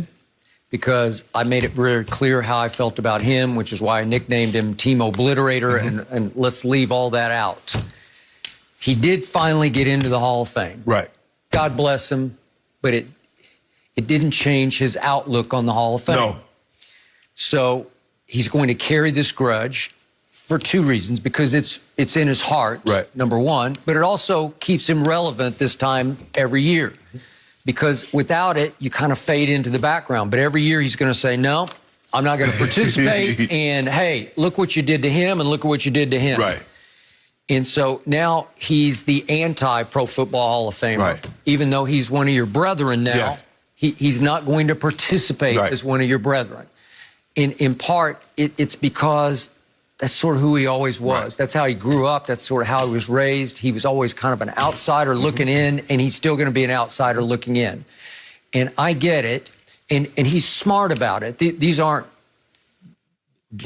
because I made it very clear how I felt about him, which is why I nicknamed him Team Obliterator, and let's leave all that out. He did finally get into the Hall of Fame. Right. God bless him, but it didn't change his outlook on the Hall of Fame. No. So he's going to carry this grudge for two reasons, because it's in his heart, right, number one, but it also keeps him relevant this time every year. Because without it, you kind of fade into the background. But every year he's going to say, no, I'm not going to participate. And hey, look what you did to him and look at what you did to him. Right. And so now he's the anti-Pro Football Hall of Famer. Right. Even though he's one of your brethren now, yes, he's not going to participate as one of your brethren. In part, it's because that's sort of who he always was. Right. That's how he grew up. That's sort of how he was raised. He was always kind of an outsider looking in, and he's still going to be an outsider looking in. And I get it, and he's smart about it. These aren't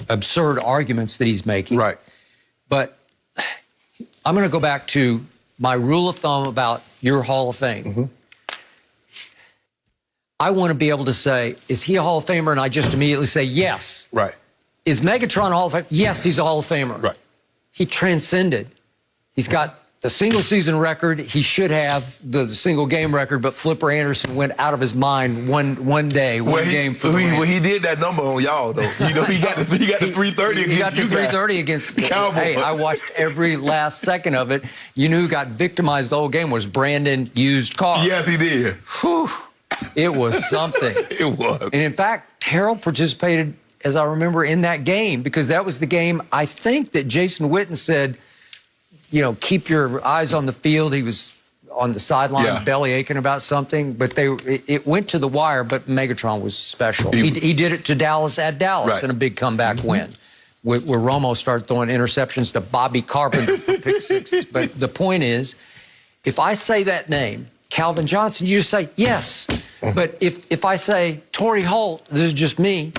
absurd arguments that he's making. Right. But I'm going to go back to my rule of thumb about your Hall of Fame. I want to be able to say, is he a Hall of Famer? And I just immediately say yes. Right. Is Megatron a Hall of Famer? Yes, he's a Hall of Famer. Right. He transcended. He's got the single season record. He should have the single game record, but Flipper Anderson went out of his mind one day, game for the Rams. He did that number on y'all, though. You know, he got the 330 against He got the 330 against the Cowboys. Hey, I watched every last second of it. You knew who got victimized the whole game was Brandon Used Car. Yes, he did. Whew. It was something. It was. And in fact, Terrell participated, as I remember, in that game, because that was the game, I think, that Jason Witten said, you know, keep your eyes on the field. He was on the sideline, belly aching about something, but it went to the wire, but Megatron was special. He did it to Dallas at Dallas in a big comeback win, where Romo started throwing interceptions to Bobby Carpenter for pick sixes. But the point is, if I say that name, Calvin Johnson, you just say yes. But if I say Torrey Holt, this is just me,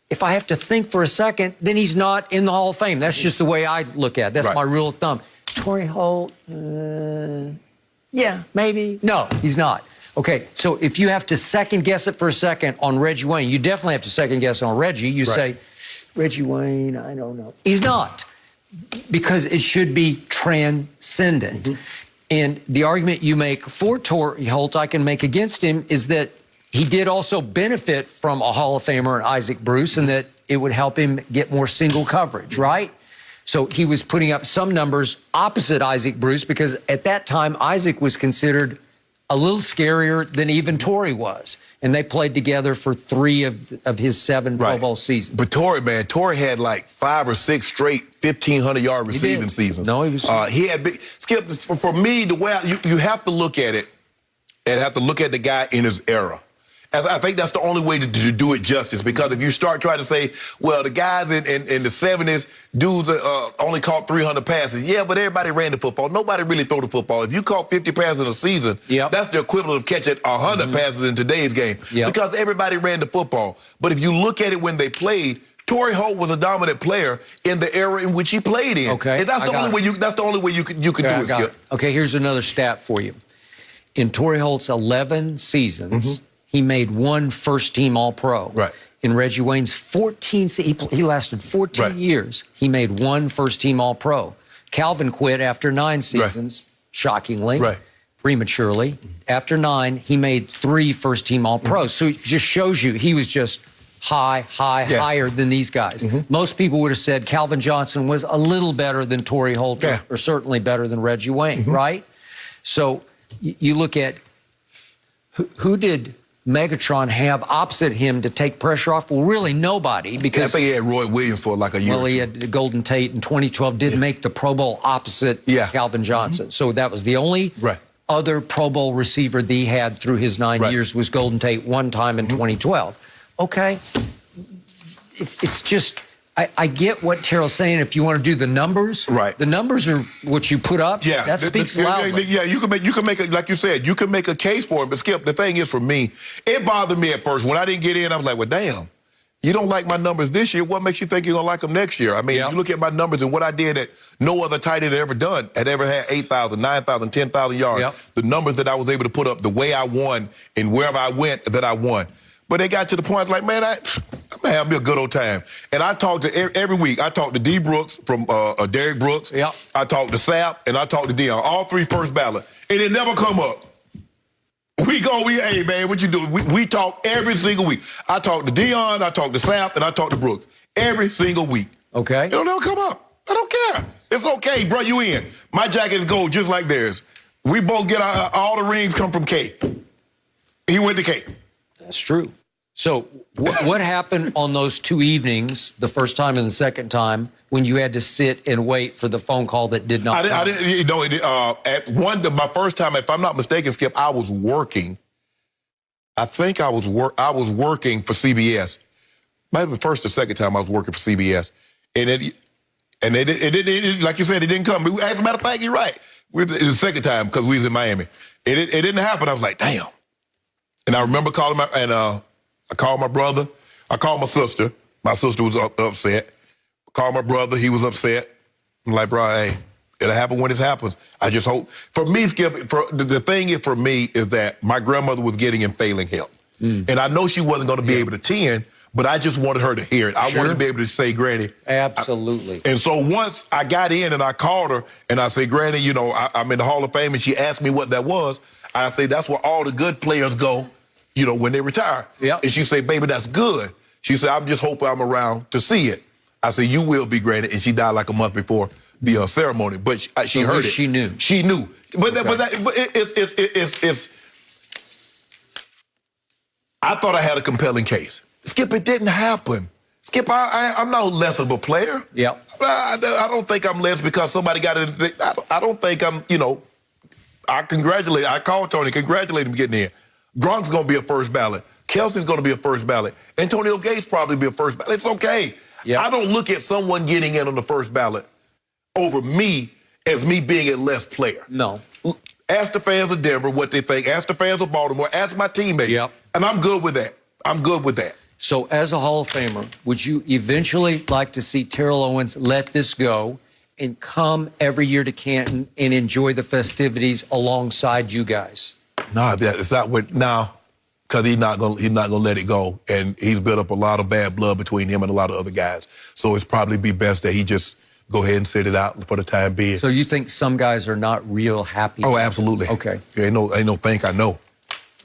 if I have to think for a second, then he's not in the Hall of Fame. That's just the way I look at it. That's my rule of thumb. Torrey Holt, yeah, maybe. No, he's not. Okay, so if you have to second guess it for a second on Reggie Wayne, you definitely have to second guess on Reggie. You say, Reggie Wayne, I don't know. He's not, because it should be transcendent. And the argument you make for Torrey Holt, I can make against him, is that he did also benefit from a Hall of Famer in Isaac Bruce, and that it would help him get more single coverage, right? So he was putting up some numbers opposite Isaac Bruce, because at that time, Isaac was considered a little scarier than even Torrey was. And they played together for 3 of his 7 Pro Bowl seasons. But Torrey had like 5 or 6 straight 1,500-yard receiving seasons. No, he was. He had big. Skip, for me, the way you have to look at it, and have to look at the guy in his era. As I think that's the only way to do it justice, because if you start trying to say, well, the guys in the 70s, dudes only caught 300 passes. Yeah, but everybody ran the football. Nobody really threw the football. If you caught 50 passes in a season, that's the equivalent of catching 100 passes in today's game, because everybody ran the football. But if you look at it when they played, Torrey Holt was a dominant player in the era in which he played in. Okay, and that's the only way you can do it, Skip. Okay, here's another stat for you. In Torrey Holt's 11 seasons, he made 1 first-team All-Pro. Right. In Reggie Wayne's 14, he lasted 14 years. He made 1 first-team All-Pro. Calvin quit after 9 seasons, shockingly, prematurely. After 9, he made 3 first-team All-Pros. So it just shows you he was just higher than these guys. Most people would have said Calvin Johnson was a little better than Torrey Holt, or certainly better than Reggie Wayne, right? So you look at who did Megatron have opposite him to take pressure off? Well, really nobody, because I think he had Roy Williams for like a year. Well, he had Golden Tate in 2012, did make the Pro Bowl opposite Calvin Johnson. So that was the only other Pro Bowl receiver that he had through his 9 years was Golden Tate one time in 2012. Okay, it's just, I get what Terrell's saying. If you want to do the numbers, the numbers are what you put up. Yeah, that speaks loudly. Yeah, you can make it, like you said, you can make a case for it. But Skip, the thing is, for me, it bothered me at first when I didn't get in. I was like, well, damn, you don't like my numbers this year. What makes you think you're going to like them next year? I mean, you look at my numbers and what I did that no other tight end had ever done, had ever had 8,000, 9,000, 10,000 yards. The numbers that I was able to put up, the way I won, and wherever I went that I won. But they got to the point like, man, I'm going to have me a good old time. And I talk to every week. I talk to D. Brooks from Derrick Brooks. I talk to Sap, and I talk to Dion. All three first ballot. And it never come up. Hey, man, what you do? We talk every single week. I talk to Dion, I talk to Sap, and I talk to Brooks. Every single week. Okay. It'll never come up. I don't care. It's okay, bro, you in. My jacket is gold just like theirs. We both get all the rings come from K. He went to K. That's true. So what happened on those 2 evenings, the first time and the second time, when you had to sit and wait for the phone call that did not come? I didn't, you know, my first time, if I'm not mistaken, Skip, I was working. I think I was working for CBS. Might have been first or second time I was working for CBS. And it like you said, it didn't come. But as a matter of fact, you're right. It was the second time because we was in Miami. It didn't happen. I was like, damn. And I remember calling I called my brother. I called my sister. My sister was upset. I called my brother. He was upset. I'm like, bro, hey, it'll happen when it happens. I just hope. For me, Skip, the thing for me is that my grandmother was getting and failing help. And I know she wasn't going to be able to attend, but I just wanted her to hear it. I wanted to be able to say, Granny. Absolutely. And so once I got in and I called her and I said, Granny, you know, I'm in the Hall of Fame, and she asked me what that was. I say, that's where all the good players go, you know, when they retire. And she said, baby, that's good. She said, I'm just hoping I'm around to see it. I said, you will be, Granny. And she died like a month before the ceremony. But she heard it. She knew. She knew. But it's I thought I had a compelling case. Skip, it didn't happen. Skip, I'm no less of a player. I don't think I'm less because somebody got it. I don't think I'm, you know, I called Tony, congratulate him getting in. Gronk's going to be a first ballot. Kelsey's going to be a first ballot. Antonio Gates probably be a first ballot. It's okay. I don't look at someone getting in on the first ballot over me as me being a less player. No. Ask the fans of Denver what they think. Ask the fans of Baltimore. Ask my teammates. And I'm good with that. I'm good with that. So as a Hall of Famer, would you eventually like to see Terrell Owens let this go and come every year to Canton and enjoy the festivities alongside you guys? No, it's not what now, because he's not gonna let it go, and he's built up a lot of bad blood between him and a lot of other guys. So it's probably be best that he just go ahead and sit it out for the time being. So you think some guys are not real happy? Oh, absolutely. Okay. Ain't no think I know,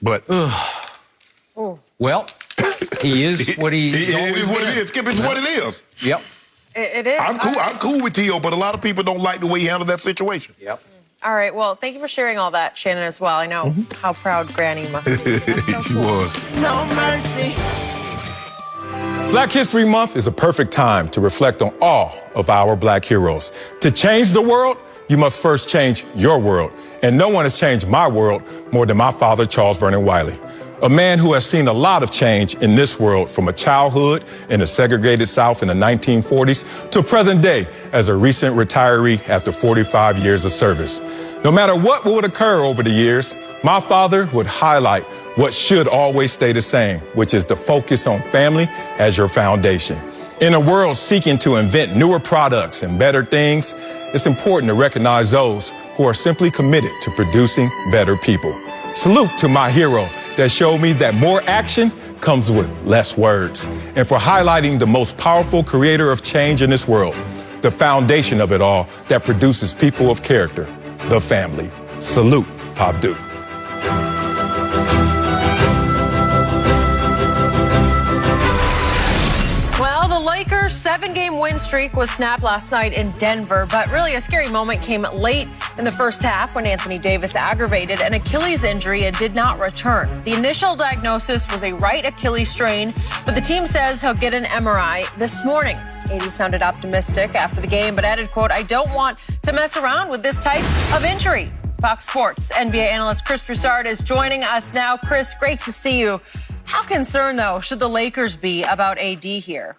but well, he is what he is what it is. Skip, it's what it is. It is. I'm cool with T.O., but a lot of people don't like the way he handled that situation. All right. Well, thank you for sharing all that, Shannon, as well. I know how proud Granny must be. She was. No mercy. Black History Month is a perfect time to reflect on all of our black heroes. To change the world, you must first change your world. And no one has changed my world more than my father, Charles Vernon Wiley. A man who has seen a lot of change in this world, from a childhood in the segregated South in the 1940s to present day as a recent retiree after 45 years of service. No matter what would occur over the years, my father would highlight what should always stay the same, which is the focus on family as your foundation. In a world seeking to invent newer products and better things, it's important to recognize those who are simply committed to producing better people. Salute to my hero that showed me that more action comes with less words, and for highlighting the most powerful creator of change in this world, the foundation of it all that produces people of character, the family. Salute, Pop Duke. Well, the Lakers' 7-game win streak was snapped last night in Denver, but really a scary moment came late in the first half when Anthony Davis aggravated an Achilles injury and did not return. The initial diagnosis was a right Achilles strain, but the team says he'll get an MRI this morning. AD sounded optimistic after the game, but added, quote, I don't want to mess around with this type of injury. Fox Sports NBA analyst Chris Broussard is joining us now. Chris, great to see you. How concerned, though, should the Lakers be about AD here?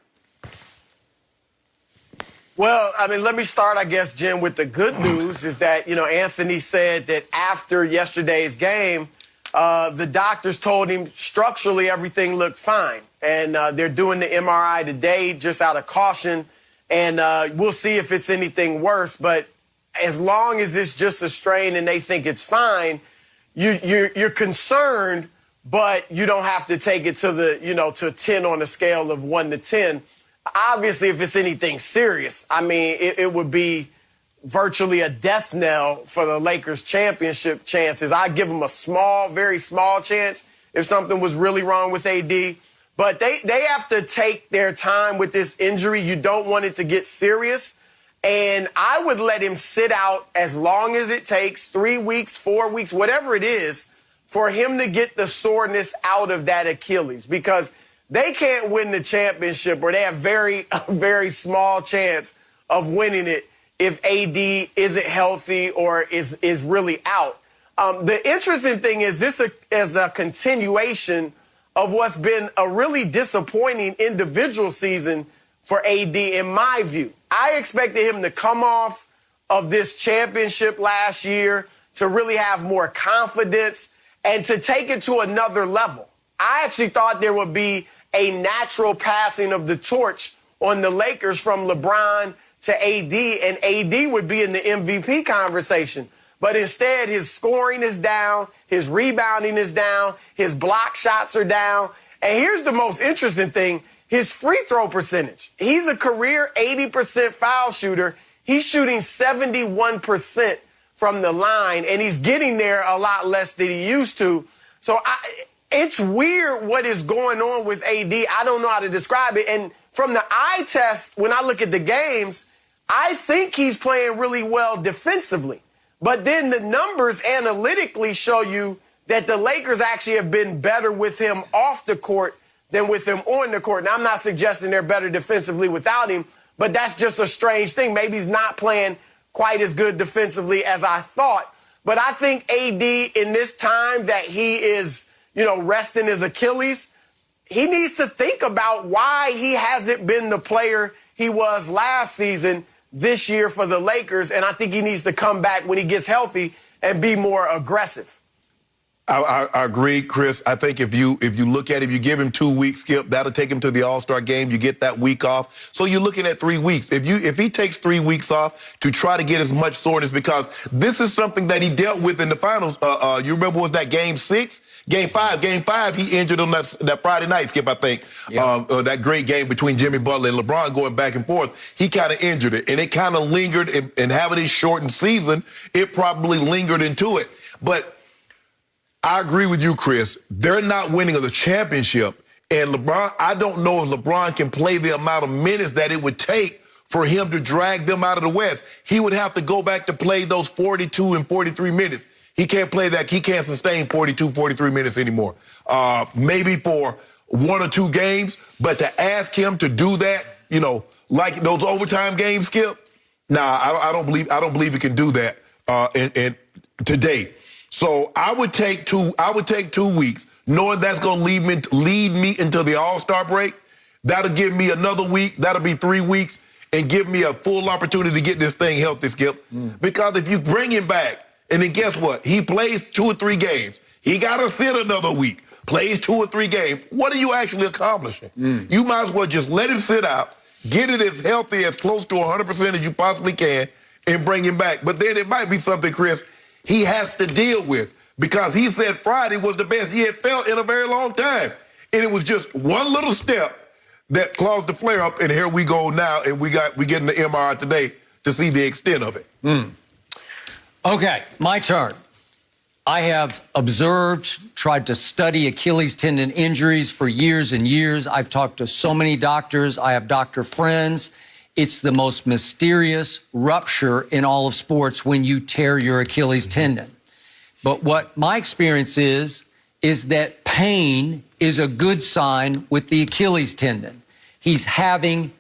Well, I mean, let me start, I guess, Jim, with the good news is that, you know, Anthony said that after yesterday's game, The doctors told him structurally everything looked fine. And they're doing the MRI today just out of caution. And we'll see if it's anything worse. But as long as it's just a strain and they think it's fine, you're concerned, but you don't have to take it to to 10 on a scale of 1 to 10. Obviously, if it's anything serious, I mean, it would be virtually a death knell for the Lakers' championship chances. I'd give them a small, very small chance if something was really wrong with AD. But they have to take their time with this injury. You don't want it to get serious. And I would let him sit out as long as it takes, 3 weeks, 4 weeks, whatever it is, for him to get the soreness out of that Achilles. Because they can't win the championship, or they have a very small chance of winning it if AD isn't healthy or is really out. The interesting thing is this is a continuation of what's been a really disappointing individual season for AD, in my view. I expected him to come off of this championship last year to really have more confidence and to take it to another level. I actually thought there would be a natural passing of the torch on the Lakers from LeBron to AD, and AD would be in the MVP conversation. But instead, his scoring is down, his rebounding is down, his block shots are down. And here's the most interesting thing, his free throw percentage. He's a career 80% foul shooter. He's shooting 71% from the line, and he's getting there a lot less than he used to. So it's weird what is going on with AD. I don't know how to describe it. And from the eye test, when I look at the games, I think he's playing really well defensively. But then the numbers analytically show you that the Lakers actually have been better with him off the court than with him on the court. Now, I'm not suggesting they're better defensively without him, but that's just a strange thing. Maybe he's not playing quite as good defensively as I thought. But I think AD, in this time that he is, resting his Achilles, he needs to think about why he hasn't been the player he was last season this year for the Lakers, and I think he needs to come back when he gets healthy and be more aggressive. I agree, Chris. I think if you look at it, if you give him 2 weeks, Skip, that'll take him to the All-Star game. You get that week off. So you're looking at 3 weeks. If he takes 3 weeks off to try to get as much soreness, because this is something that he dealt with in the finals. You remember, was that Game 6? Game 5. Game 5, he injured on that Friday night, Skip, I think. Yep. That great game between Jimmy Butler and LeBron going back and forth. He kind of injured it, and it kind of lingered. And having a shortened season, it probably lingered into it. But I agree with you, Chris. They're not winning the championship. And LeBron, I don't know if LeBron can play the amount of minutes that it would take for him to drag them out of the West. He would have to go back to play those 42 and 43 minutes. He can't play that. He can't sustain 42, 43 minutes anymore. Maybe for 1 or 2 games, but to ask him to do that, like those overtime games, Skip, I don't believe he can do that and today. So I would take 2 weeks, knowing that's going to lead me into the All-Star break. That'll give me another week. That'll be 3 weeks, and give me a full opportunity to get this thing healthy, Skip. Because if you bring him back, and then guess what? He plays 2 or 3 games. He got to sit another week, plays 2 or 3 games. What are you actually accomplishing? You might as well just let him sit out, get it as healthy, as close to 100% as you possibly can, and bring him back. But then it might be something, Chris, he has to deal with, because he said Friday was the best he had felt in a very long time. And it was just one little step that caused the flare up, and here we go now, and we getting the MRI today to see the extent of it. Okay, my turn. I have observed, tried to study Achilles tendon injuries for years and years. I've talked to so many doctors. I have doctor friends. It's the most mysterious rupture in all of sports when you tear your Achilles tendon. But what my experience is that pain is a good sign with the Achilles tendon. He's having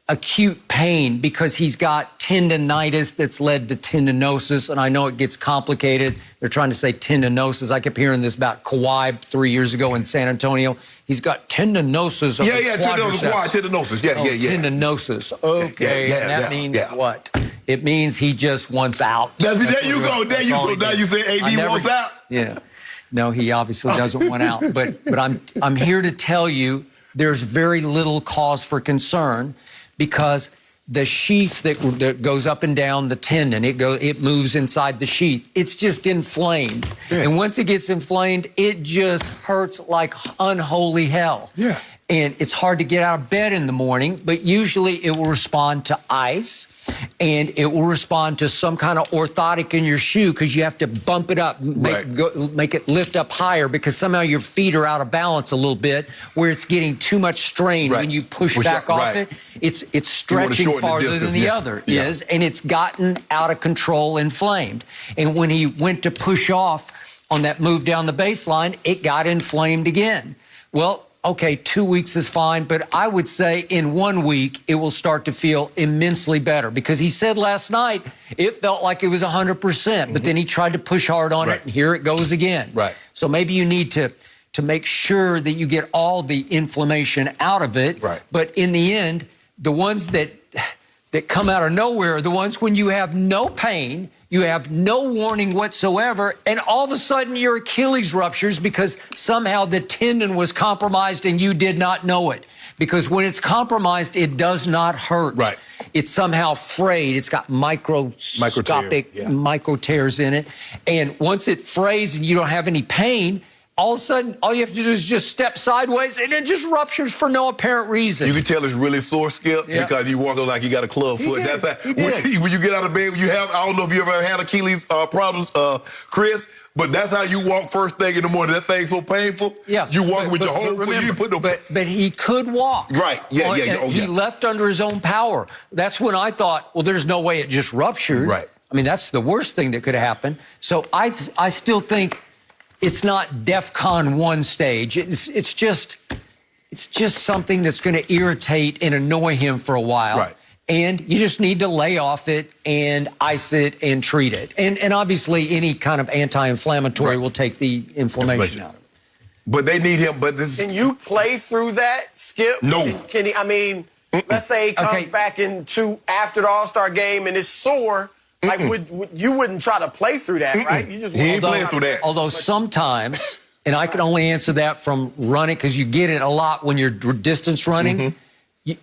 acute pain because he's got tendinitis that's led to tendinosis, and I know it gets complicated. They're trying to say tendinosis. I kept hearing this about Kawhi 3 years ago in San Antonio. He's got tendinosis of his quadriceps. Tendinosis. Yeah. Tendinosis. Okay, that means what? It means he just wants out. There you go. Now you say AD wants out. Yeah. No, he obviously doesn't want out. But I'm here to tell you there's very little cause for concern because the sheath that goes up and down the tendon, it moves inside the sheath. It's just inflamed. Yeah. And once it gets inflamed, it just hurts like unholy hell. Yeah. And it's hard to get out of bed in the morning, but usually it will respond to ice and it will respond to some kind of orthotic in your shoe because you have to bump it up, make it lift up higher because somehow your feet are out of balance a little bit where it's getting too much strain when you push back off it. It's stretching farther than the other is, and it's gotten out of control, inflamed. And when he went to push off on that move down the baseline, it got inflamed again. Well, okay, 2 weeks is fine, but I would say in 1 week, it will start to feel immensely better because he said last night it felt like it was 100%, but then he tried to push hard on it, and here it goes again. Right. So maybe you need to make sure that you get all the inflammation out of it. Right. But in the end, the ones that come out of nowhere are the ones when you have no pain, you have no warning whatsoever, and all of a sudden your Achilles ruptures because somehow the tendon was compromised and you did not know it. Because when it's compromised, it does not hurt. Right. It's somehow frayed. It's got microscopic micro tears in it. And once it frays and you don't have any pain, all of a sudden, all you have to do is just step sideways, and it just ruptures for no apparent reason. You can tell it's really sore, Skip, because you walk like you got a club foot. That's how, when you get out of bed, I don't know if you ever had Achilles problems, Chris, but that's how you walk first thing in the morning. That thing's so painful. Yeah. You walk with your whole foot. You put no. But he could walk. Right. Yeah. He left under his own power. That's when I thought, well, there's no way it just ruptured. Right. I mean, that's the worst thing that could happen. So I still think it's not DEFCON 1 stage. It's just something that's going to irritate and annoy him for a while. Right. And you just need to lay off it and ice it and treat it. And obviously any kind of anti-inflammatory will take the inflammation out of it. But they need him. But Can you play through that, Skip? No. Can he? I mean, let's say he comes back after the All-Star game and it's sore. Like, you wouldn't try to play through that, right? You just he ain't playing through that. Although sometimes, and I can only answer that from running because you get it a lot when you're distance running.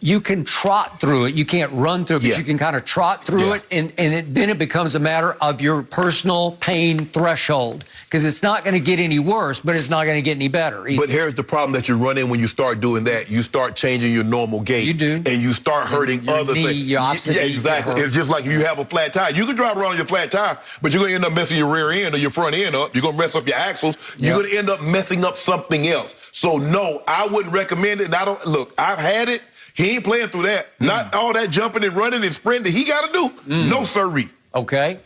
You can trot through it. You can't run through it, but you can kind of trot through it, and then it becomes a matter of your personal pain threshold because it's not going to get any worse, but it's not going to get any better either. But here's the problem that you run in when you start doing that. You start changing your normal gait. You do. And you start hurting other things. Yeah, exactly. It's just like if you have a flat tire. You can drive around on your flat tire, but you're going to end up messing your rear end or your front end up. You're going to mess up your axles. You're going to end up messing up something else. So, no, I wouldn't recommend it. And look, I've had it. He ain't playing through that. Not all that jumping and running and sprinting he got to do. No sirree. Okay.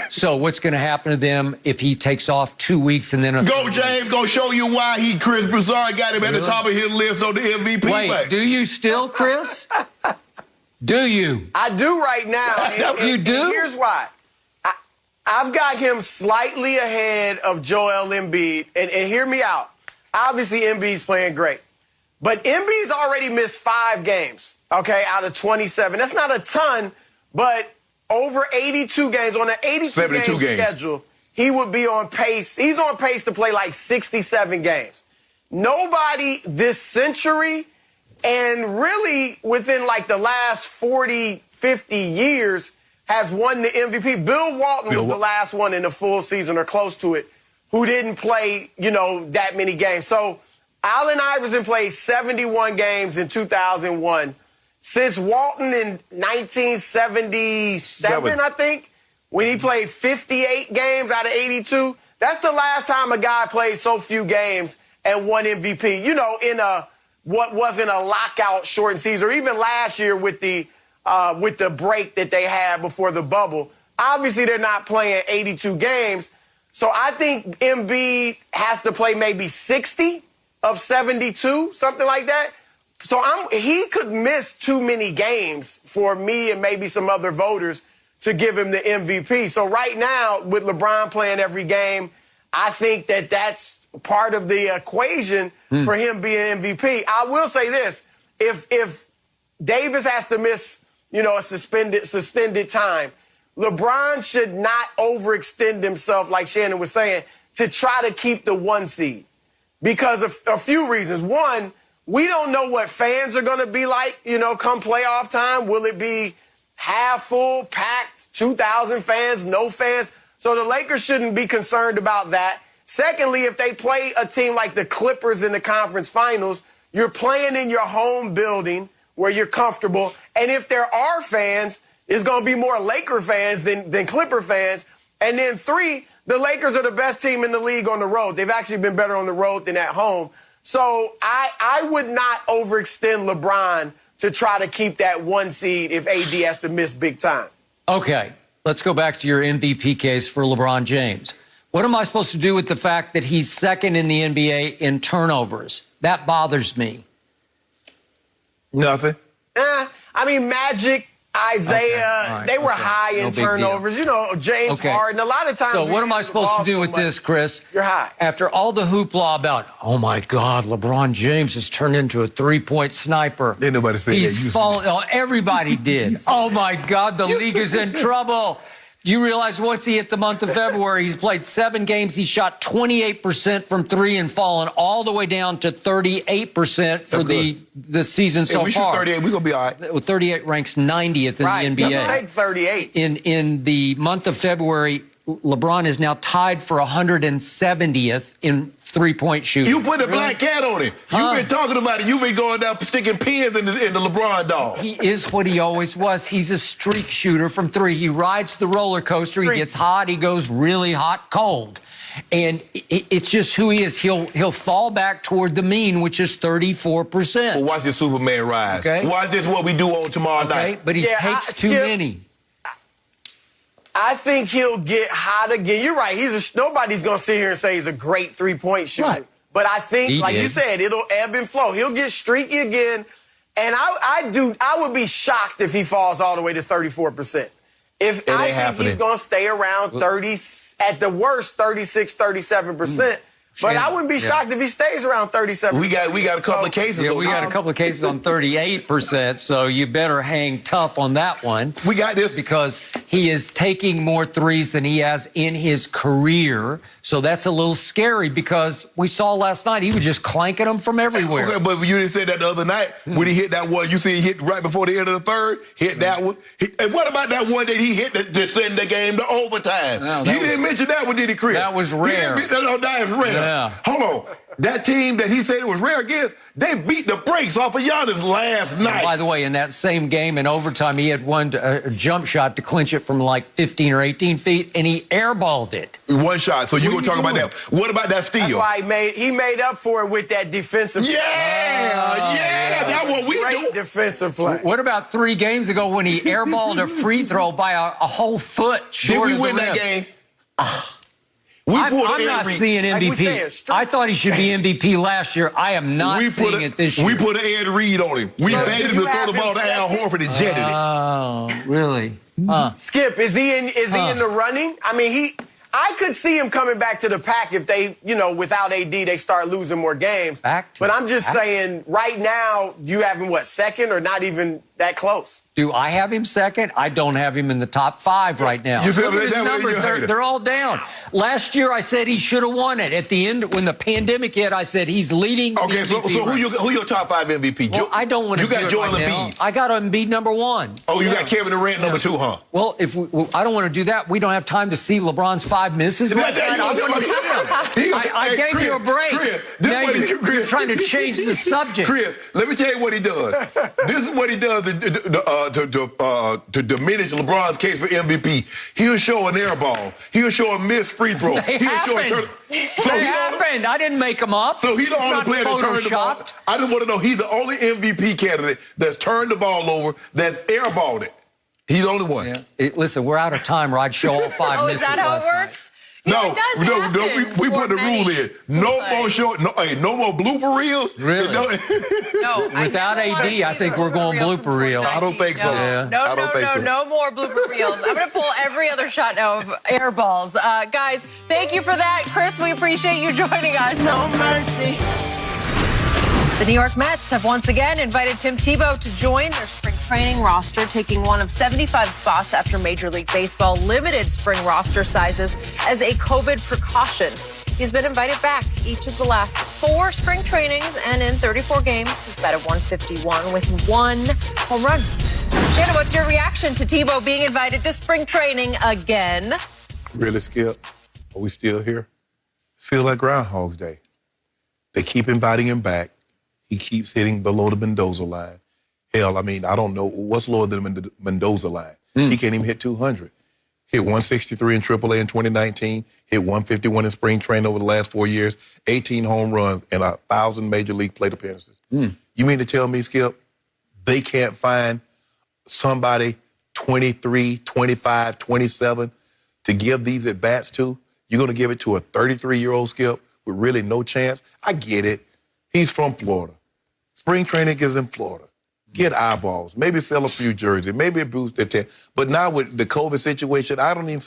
So what's going to happen to them if he takes off 2 weeks and then... Go, James. Go show you why Chris Broussard got him at the top of his list on the MVP. Wait, do you still, Chris? Do you? I do right now. You do? And here's why. I've got him slightly ahead of Joel Embiid. And hear me out. Obviously, Embiid's playing great. But Embiid's already missed 5 games, okay, out of 27. That's not a ton, but over 82 games, on an 82 game schedule, he would be on pace. He's on pace to play like 67 games. Nobody this century and really within like the last 40, 50 years has won the MVP. Bill Walton was the last one in the full season or close to it who didn't play, that many games. So Allen Iverson played 71 games in 2001. Since Walton in 1977, I think, when he played 58 games out of 82, that's the last time a guy played so few games and won MVP. In what wasn't a lockout shortened season, or even last year with the break that they had before the bubble. Obviously, they're not playing 82 games. So I think Embiid has to play maybe 60 of 72, something like that. So he could miss too many games for me and maybe some other voters to give him the MVP. So right now, with LeBron playing every game, I think that's part of the equation for him being MVP. I will say this. If Davis has to miss, a suspended time, LeBron should not overextend himself, like Shannon was saying, to try to keep the 1 seed because of a few reasons. One, we don't know what fans are going to be like, come playoff time. Will it be half full, packed, 2,000 fans, no fans? So the Lakers shouldn't be concerned about that. Secondly, if they play a team like the Clippers in the conference finals, you're playing in your home building where you're comfortable. And if there are fans, it's going to be more Laker fans than Clipper fans. And then 3, the Lakers are the best team in the league on the road. They've actually been better on the road than at home. So I would not overextend LeBron to try to keep that 1 seed if AD has to miss big time. Okay, let's go back to your MVP case for LeBron James. What am I supposed to do with the fact that he's second in the NBA in turnovers? That bothers me. Nothing. Magic, Isaiah, they were high in turnovers. James Harden, a lot of times. So what am I supposed to do with this, Chris? You're high. After all the hoopla about, oh, my God, LeBron James has turned into a three-point sniper. Didn't nobody say He's that. fallen. Oh, everybody did. Oh, my God, the league is in trouble. You realize what's he hit the month of February? He's played 7 games. He shot 28% from 3 and fallen all the way down to 38% for the season so far. If we shoot 38, we're going to be all right. 38 ranks 90th in the NBA. Take 38. In the month of February, LeBron is now tied for 170th in three-point shooting. You put a black cat on it. You've been talking about it. You've been going down sticking pins in the LeBron dog. He is what he always was. He's a streak shooter from 3. He rides the roller coaster. He gets hot. He goes really hot, cold. And it's just who he is. He'll fall back toward the mean, which is 34%. Well, watch this Superman rise. Okay. Watch this what we do on tomorrow night. But he takes too many. I think he'll get hot again. You're right. Nobody's going to sit here and say he's a great three-point shooter. Right. But I think, you said, it'll ebb and flow. He'll get streaky again. And I would be shocked if he falls all the way to 34%. I think he's going to stay around 30, at the worst, 36, 37%. But I wouldn't be shocked if he stays around 37%. We got a couple of cases. Yeah, we got a couple of cases on 38%, so you better hang tough on that one. We got this. Because he is taking more threes than he has in his career, so that's a little scary because we saw last night he was just clanking them from everywhere. Okay, but you didn't say that the other night when he hit that one. You see he hit right before the end of the third, hit that one. And what about that one that he hit to send the game to overtime? No, you didn't mention that one, did he, Chris? That was rare. That is rare. Yeah. Hold on. That team that he said it was rare against, they beat the brakes off of Giannis last night. And by the way, in that same game in overtime, he had one jump shot to clinch it from like 15 or 18 feet, and he airballed it. One shot. So you're going to talk about that. What about that steal? That's why he made up for it with that defensive play. That's what we do. Defensive play. What about 3 games ago when he airballed a free throw by a whole foot short of the rim? Did we win that game? I'm not seeing MVP. I thought he should be MVP last year. I am not seeing it this year. We put an Ed Reed on him. We made him to throw the ball to Al Horford and jetted it. Oh, really? Skip, is he in the running? I mean, I could see him coming back to the pack if they, without AD, they start losing more games. But I'm just saying, right now, you have him, second or not even that close? Do I have him second? I don't have him in the top 5 right now. You feel Look at his numbers. They're all down. Last year, I said he should have won it. At the end, when the pandemic hit, I said he's leading. Okay, so who your top 5 MVP? Well, I don't want to. You got Joel Embiid. I got Embiid number 1. Oh, you got Kevin Durant number 2, huh? Well, I don't want to do that. We don't have time to see LeBron's 5 misses. I gave you a break. Chris, now you're trying to change the subject. Chris, let me tell you what he does. This is what he does to diminish LeBron's case for MVP. He'll show an air ball. He'll show a missed free throw. They happened. I didn't make them up. So he's the only player that turned the ball. I just want to know, he's the only MVP candidate that's turned the ball over, that's airballed it. He's the only one. Yeah. Listen, we're out of time, Rod. Show all 5 misses. Is that how it works? No, we put the rule in. No more blooper reels. Really? No. Without AD, I think we're going blooper reel. I don't think so. No more blooper reels. I'm going to pull every other shot now of air balls. Guys, thank you for that. Chris, we appreciate you joining us. No mercy. The New York Mets have once again invited Tim Tebow to join their spring training roster, taking one of 75 spots after Major League Baseball limited spring roster sizes as a COVID precaution. He's been invited back each of the last 4 spring trainings, and in 34 games, he's batted 151 with 1 home run. Shannon, what's your reaction to Tebow being invited to spring training again? Really, Skip? Are we still here? It feels like Groundhog's Day. They keep inviting him back. He keeps hitting below the Mendoza line. Hell, I mean, I don't know what's lower than the Mendoza line. He can't even hit 200. Hit 163 in AAA in 2019, hit 151 in spring training over the last 4 years, 18 home runs, and 1,000 major league plate appearances. You mean to tell me, Skip, they can't find somebody 23, 25, 27 to give these at-bats to? You're going to give it to a 33-year-old, Skip, with really no chance? I get it. He's from Florida. Spring training is in Florida. Get eyeballs. Maybe sell a few jerseys. Maybe boost their attendance. But now with the COVID situation, I don't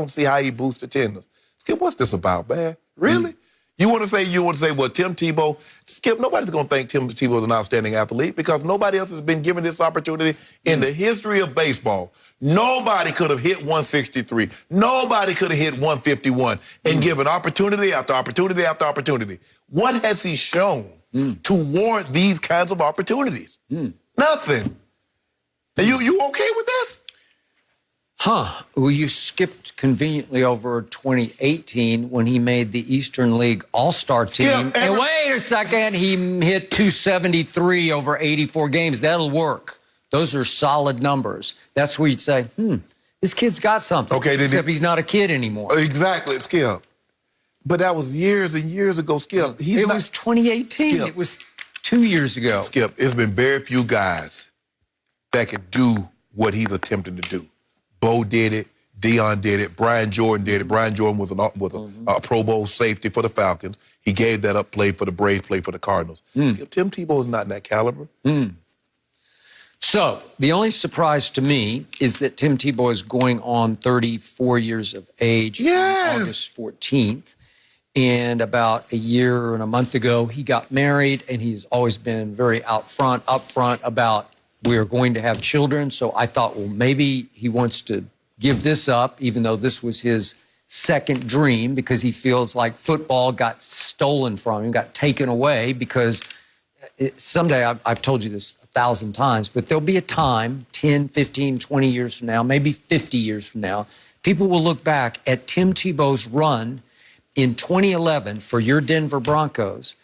see how he boosts attendance. Skip, what's this about, man? Really? You want to say, well, Tim Tebow, Skip, nobody's going to think Tim Tebow is an outstanding athlete because nobody else has been given this opportunity in the history of baseball. Nobody could have hit 163. Nobody could have hit 151 and given opportunity after opportunity after opportunity. What has he shown to warrant these kinds of opportunities? Nothing. Are you okay with this? Well, you skipped conveniently over 2018 when he made the Eastern League All-Star team. And wait a second, he hit 273 over 84 games. That'll work. Those are solid numbers. That's where you'd say, this kid's got something. Okay, except he's not a kid anymore. Exactly, Skip. But that was years and years ago, Skip. It was 2018. Skip. It was 2 years ago. Skip, it's been very few guys that could do what he's attempting to do. Bo did it. Deion did it. Brian Jordan did it. Brian Jordan was a Pro Bowl safety for the Falcons. He gave that up, played for the Braves, played for the Cardinals. Skip, Tim Tebow is not in that caliber. So the only surprise to me is that Tim Tebow is going on 34 years of age on August 14th. And about a year and a month ago, he got married, and he's always been very upfront about we're going to have children. So I thought, well, maybe he wants to give this up, even though this was his second dream, because he feels like football got stolen from him, got taken away, because someday, I've told you this 1,000 times, but there'll be a time, 10, 15, 20 years from now, maybe 50 years from now, people will look back at Tim Tebow's run in 2011 for your Denver Broncos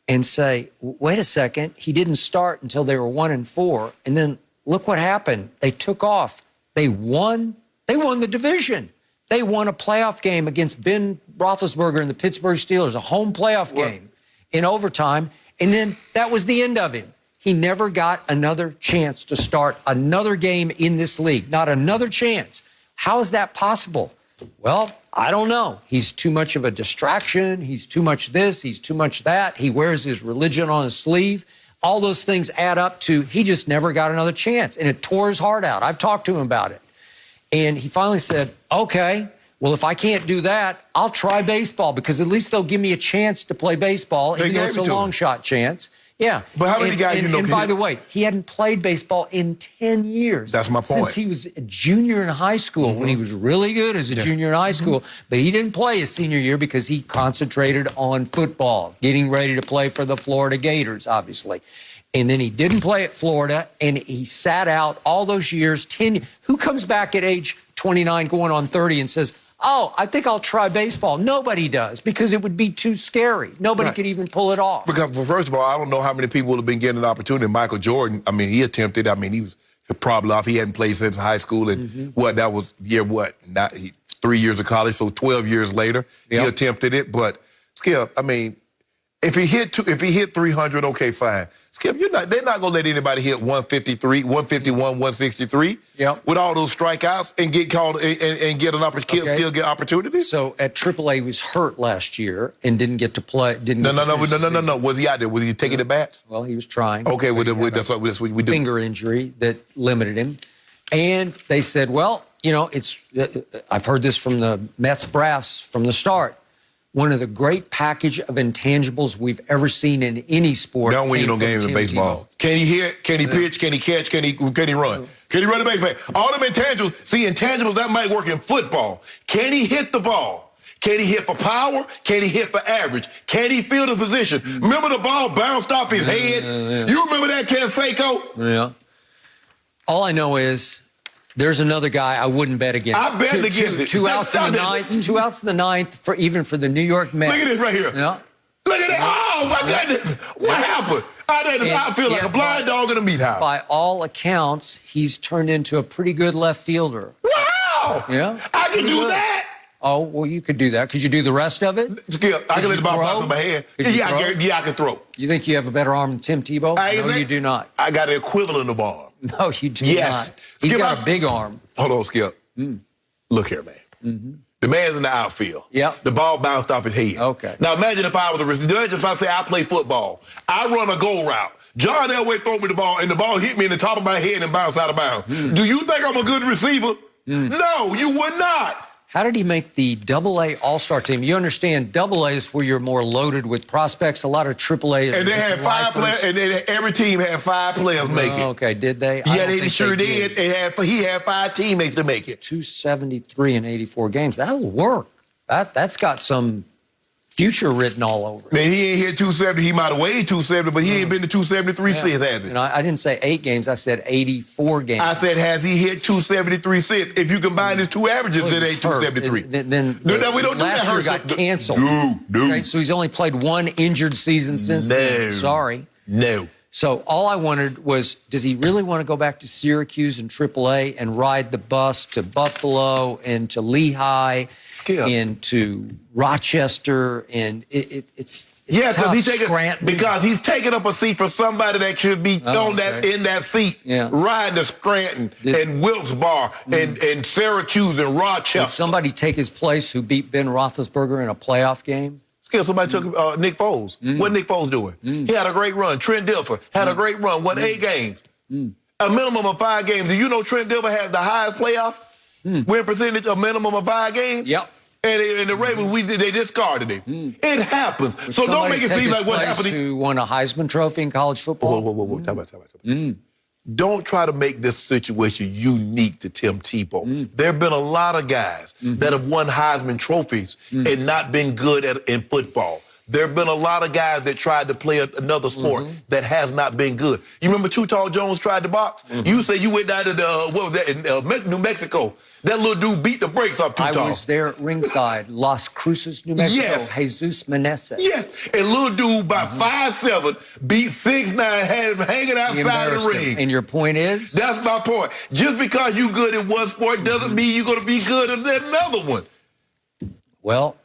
and say, wait a second, he didn't start until they were 1-4. And then look what happened. They took off. They won the division. They won a playoff game against Ben Roethlisberger and the Pittsburgh Steelers, a home playoff game in overtime. And then that was the end of him. He never got another chance to start another game in this league. Not another chance. How is that possible? Well, I don't know. He's too much of a distraction. He's too much this. He's too much that. He wears his religion on his sleeve. All those things add up to he just never got another chance. And it tore his heart out. I've talked to him about it. And he finally said, okay, well, if I can't do that, I'll try baseball because at least they'll give me a chance to play baseball, even though it's a long shot chance. Yeah. But how many guys you know? And by the way, he hadn't played baseball in 10 years. That's my point. Since he was a junior in high school, when he was really good as a junior in high school. But he didn't play his senior year because he concentrated on football, getting ready to play for the Florida Gators, obviously. And then he didn't play at Florida, and he sat out all those years. Who comes back at age 29 going on 30 and says, oh, I think I'll try baseball? Nobody does, because it would be too scary. Nobody could even pull it off. Because, well, first of all, I don't know how many people would have been getting an opportunity. Michael Jordan, I mean, he attempted. I mean, he was probably off. He hadn't played since high school. And that was 3 years of college, so 12 years later, he attempted it. But, Skip, I mean, if he hit 300, okay, fine. Skip, they're not going to let anybody hit 153, 151, 163 with all those strikeouts and get called and get an opportunity, still get opportunities. So at AAA, he was hurt last year and didn't get to play. No. Was he out there? Was he taking the bats? Well, he was trying. Okay, that's what we do. Finger injury that limited him. And they said, well, I've heard this from the Mets brass from the start. One of the great package of intangibles we've ever seen in any sport. Don't win no games in baseball. Can he hit? Can he pitch? Can he catch? Can he run? Can he run the base? All them intangibles. See, intangibles, that might work in football. Can he hit the ball? Can he hit for power? Can he hit for average? Can he field a position? Remember the ball bounced off his head? You remember that, Canseco? Yeah. All I know is there's another guy I wouldn't bet against. I bet against it. 2 outs in the ninth. 2 outs in the ninth for the New York Mets. Look at this right here. Yeah. Look at that. Oh, my goodness. What happened? I feel like a blind dog in a meat house. By all accounts, he's turned into a pretty good left fielder. Wow. Yeah. I can do that. Oh, well, you could do that. Could you do the rest of it? Skip, I can let the ball bounce in my head. Yeah, I can throw. You think you have a better arm than Tim Tebow? No, you do not. I got an equivalent of arm. No, you do Yes. not. He's got a big arm. Hold on, Skip. Look here, man. The man's in the outfield. Yep. The ball bounced off his head. Okay. Now imagine if I was a receiver. Imagine if I say I play football. I run a goal route. John Elway throw me the ball, and the ball hit me in the top of my head and bounced out of bounds. Do you think I'm a good receiver? No, you would not. How did he make the AA All-Star team? You understand, AA is where you're more loaded with prospects. A lot of AAA. And they had 5 players, and every team had 5 players make it. Okay, did they? Yeah, they sure did. He had 5 teammates to make it. 273 in 84 games. That'll work. That's got some future written all over it. Man, he ain't hit 270. He might have weighed 270, but he ain't been to 273 since, has he? And I didn't say 8 games. I said 84 games. I said, has he hit 273 since? If you combine his 2 averages, it ain't 273. Then we don't do that. Last year got canceled. No. Okay, so he's only played 1 injured season since then. Sorry. No. So all I wanted was, does he really want to go back to Syracuse and AAA and ride the bus to Buffalo and to Lehigh and to Rochester? And it's yeah, tough. because he's taking up a seat for somebody that should be in that seat, riding to Scranton and Wilkes-Barre and Syracuse and Rochester. Did somebody take his place who beat Ben Roethlisberger in a playoff game? Somebody took Nick Foles. What Nick Foles doing? He had a great run. Trent Dilfer had a great run, won 8 games. A minimum of 5 games. Do you know Trent Dilfer has the highest playoff win percentage, a minimum of 5 games? Yep. And in the Ravens, they discarded him. It happens. So don't make it seem like what happened. Who won a Heisman Trophy in college football? Whoa. Talk about. Don't try to make this situation unique to Tim Tebow. There have been a lot of guys that have won Heisman trophies and not been good in football. There have been a lot of guys that tried to play another sport that has not been good. You remember Too Tall Jones tried to box? You say you went down to New Mexico. That little dude beat the brakes off Too Tall. I was there at ringside, Las Cruces, New Mexico. Yes. Jesus Meneses. Yes, and little dude by 5'7", beat 6'9", had him hanging outside of the ring. And your point is? That's my point. Just because you good at one sport doesn't mean you're going to be good at another one. Well,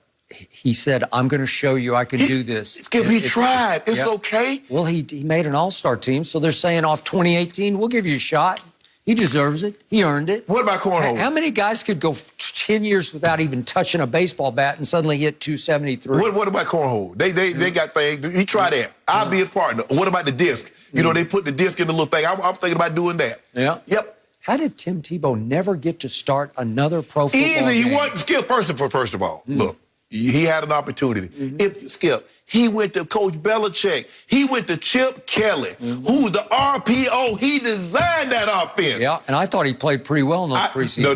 he said, I'm going to show you I can do this. He tried. It's okay. Well, he made an all-star team, so they're saying off 2018, we'll give you a shot. He deserves it. He earned it. What about cornhole? How many guys could go 10 years without even touching a baseball bat and suddenly hit 273? What about cornhole? They got things. He tried that. I'll be his partner. What about the disc? You know, they put the disc in the little thing. I'm thinking about doing that. Yeah. Yep. How did Tim Tebow never get to start another pro football game? Easy. He wasn't skilled. First of all, look, he had an opportunity. If Skip, he went to Coach Belichick. He went to Chip Kelly, who's the RPO. He designed that offense. Yeah, and I thought he played pretty well in those preseason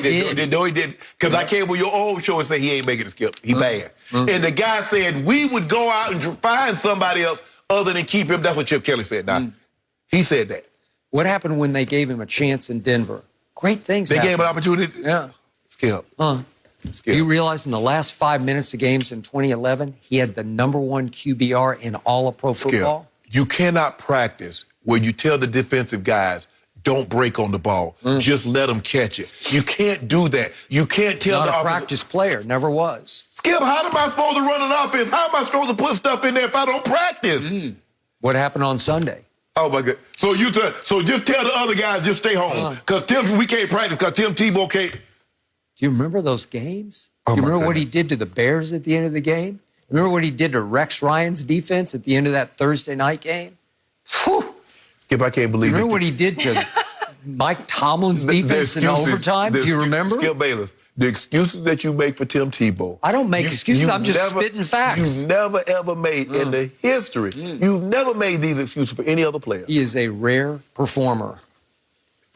games. No, he didn't. Because I came with your old show and say he ain't making it, Skip. He bad. And the guy said we would go out and find somebody else other than keep him. That's what Chip Kelly said. Now, he said that. What happened when they gave him a chance in Denver? Great things happened. They gave him an opportunity? Yeah. Skip. Do you realize in the last 5 minutes of games in 2011, he had the #1 QBR in all of pro football? You cannot practice where you tell the defensive guys, don't break on the ball. Just let them catch it. You can't do that. You can't tell Not a practice player. Never was. Skip, how am I supposed to run an offense? How am I supposed to put stuff in there if I don't practice? What happened on Sunday? Oh, my God. So just tell the other guys, just stay home. Because we can't practice because Tim Tebow can't. Do you remember those games? Oh, do you remember what he did to the Bears at the end of the game? Remember what he did to Rex Ryan's defense at the end of that Thursday night game? Whew. Skip, I can't believe it. Remember what he did to Mike Tomlin's defense in overtime? Do you remember? Skip Bayless, the excuses that you make for Tim Tebow. I don't make excuses. I'm just spitting facts. You've never, ever made in the history, you've never made these excuses for any other player. He is a rare performer.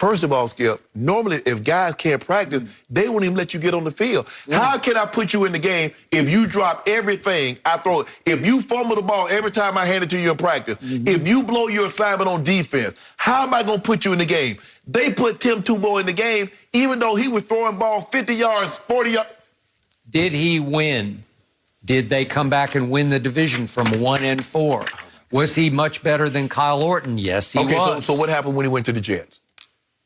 First of all, Skip, normally if guys can't practice, they won't even let you get on the field. How can I put you in the game if you drop everything I throw it? If you fumble the ball every time I hand it to you in practice, if you blow your assignment on defense, how am I going to put you in the game? They put Tim Tebow in the game even though he was throwing balls 50 yards, 40 yards. Did he win? Did they come back and win the division from 1-4? Was he much better than Kyle Orton? Yes, he was. So what happened when he went to the Jets?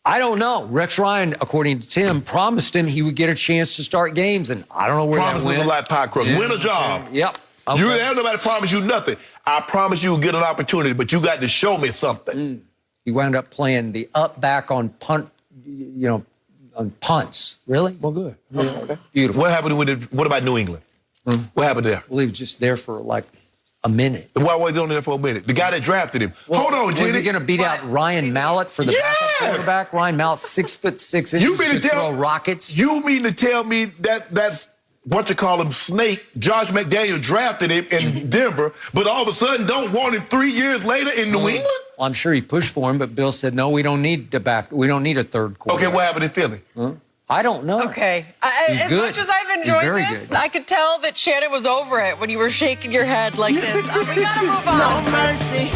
I don't know. Rex Ryan, according to Tim, promised him he would get a chance to start games, and I don't know where Promise that went. is a lot of pie crust. Win a job. Yep. Okay. You ain't nobody promise you nothing. I promise you will get an opportunity, but you got to show me something. He wound up playing the up back on punt, on punts. Really? Well, good. Okay. Beautiful. What happened what about New England? What happened there? Well, he was just there for like a minute. Why was he only there for a minute? The guy that drafted him. Well, Hold on, Jenny. Was he going to beat out Ryan Mallett for the backup quarterback? Ryan Mallett, 6'6" You mean to throw rockets? You mean to tell me that's what you call him, Snake? Josh McDaniel drafted him in Denver, but all of a sudden don't want him 3 years later in New England? Well, I'm sure he pushed for him, but Bill said, no, we don't need We don't need a third quarterback. Okay, what happened in Philly? I don't know. Okay. As good. much as I've enjoyed this, I could tell that Shannon was over it when you were shaking your head like this. We got to move on. No mercy.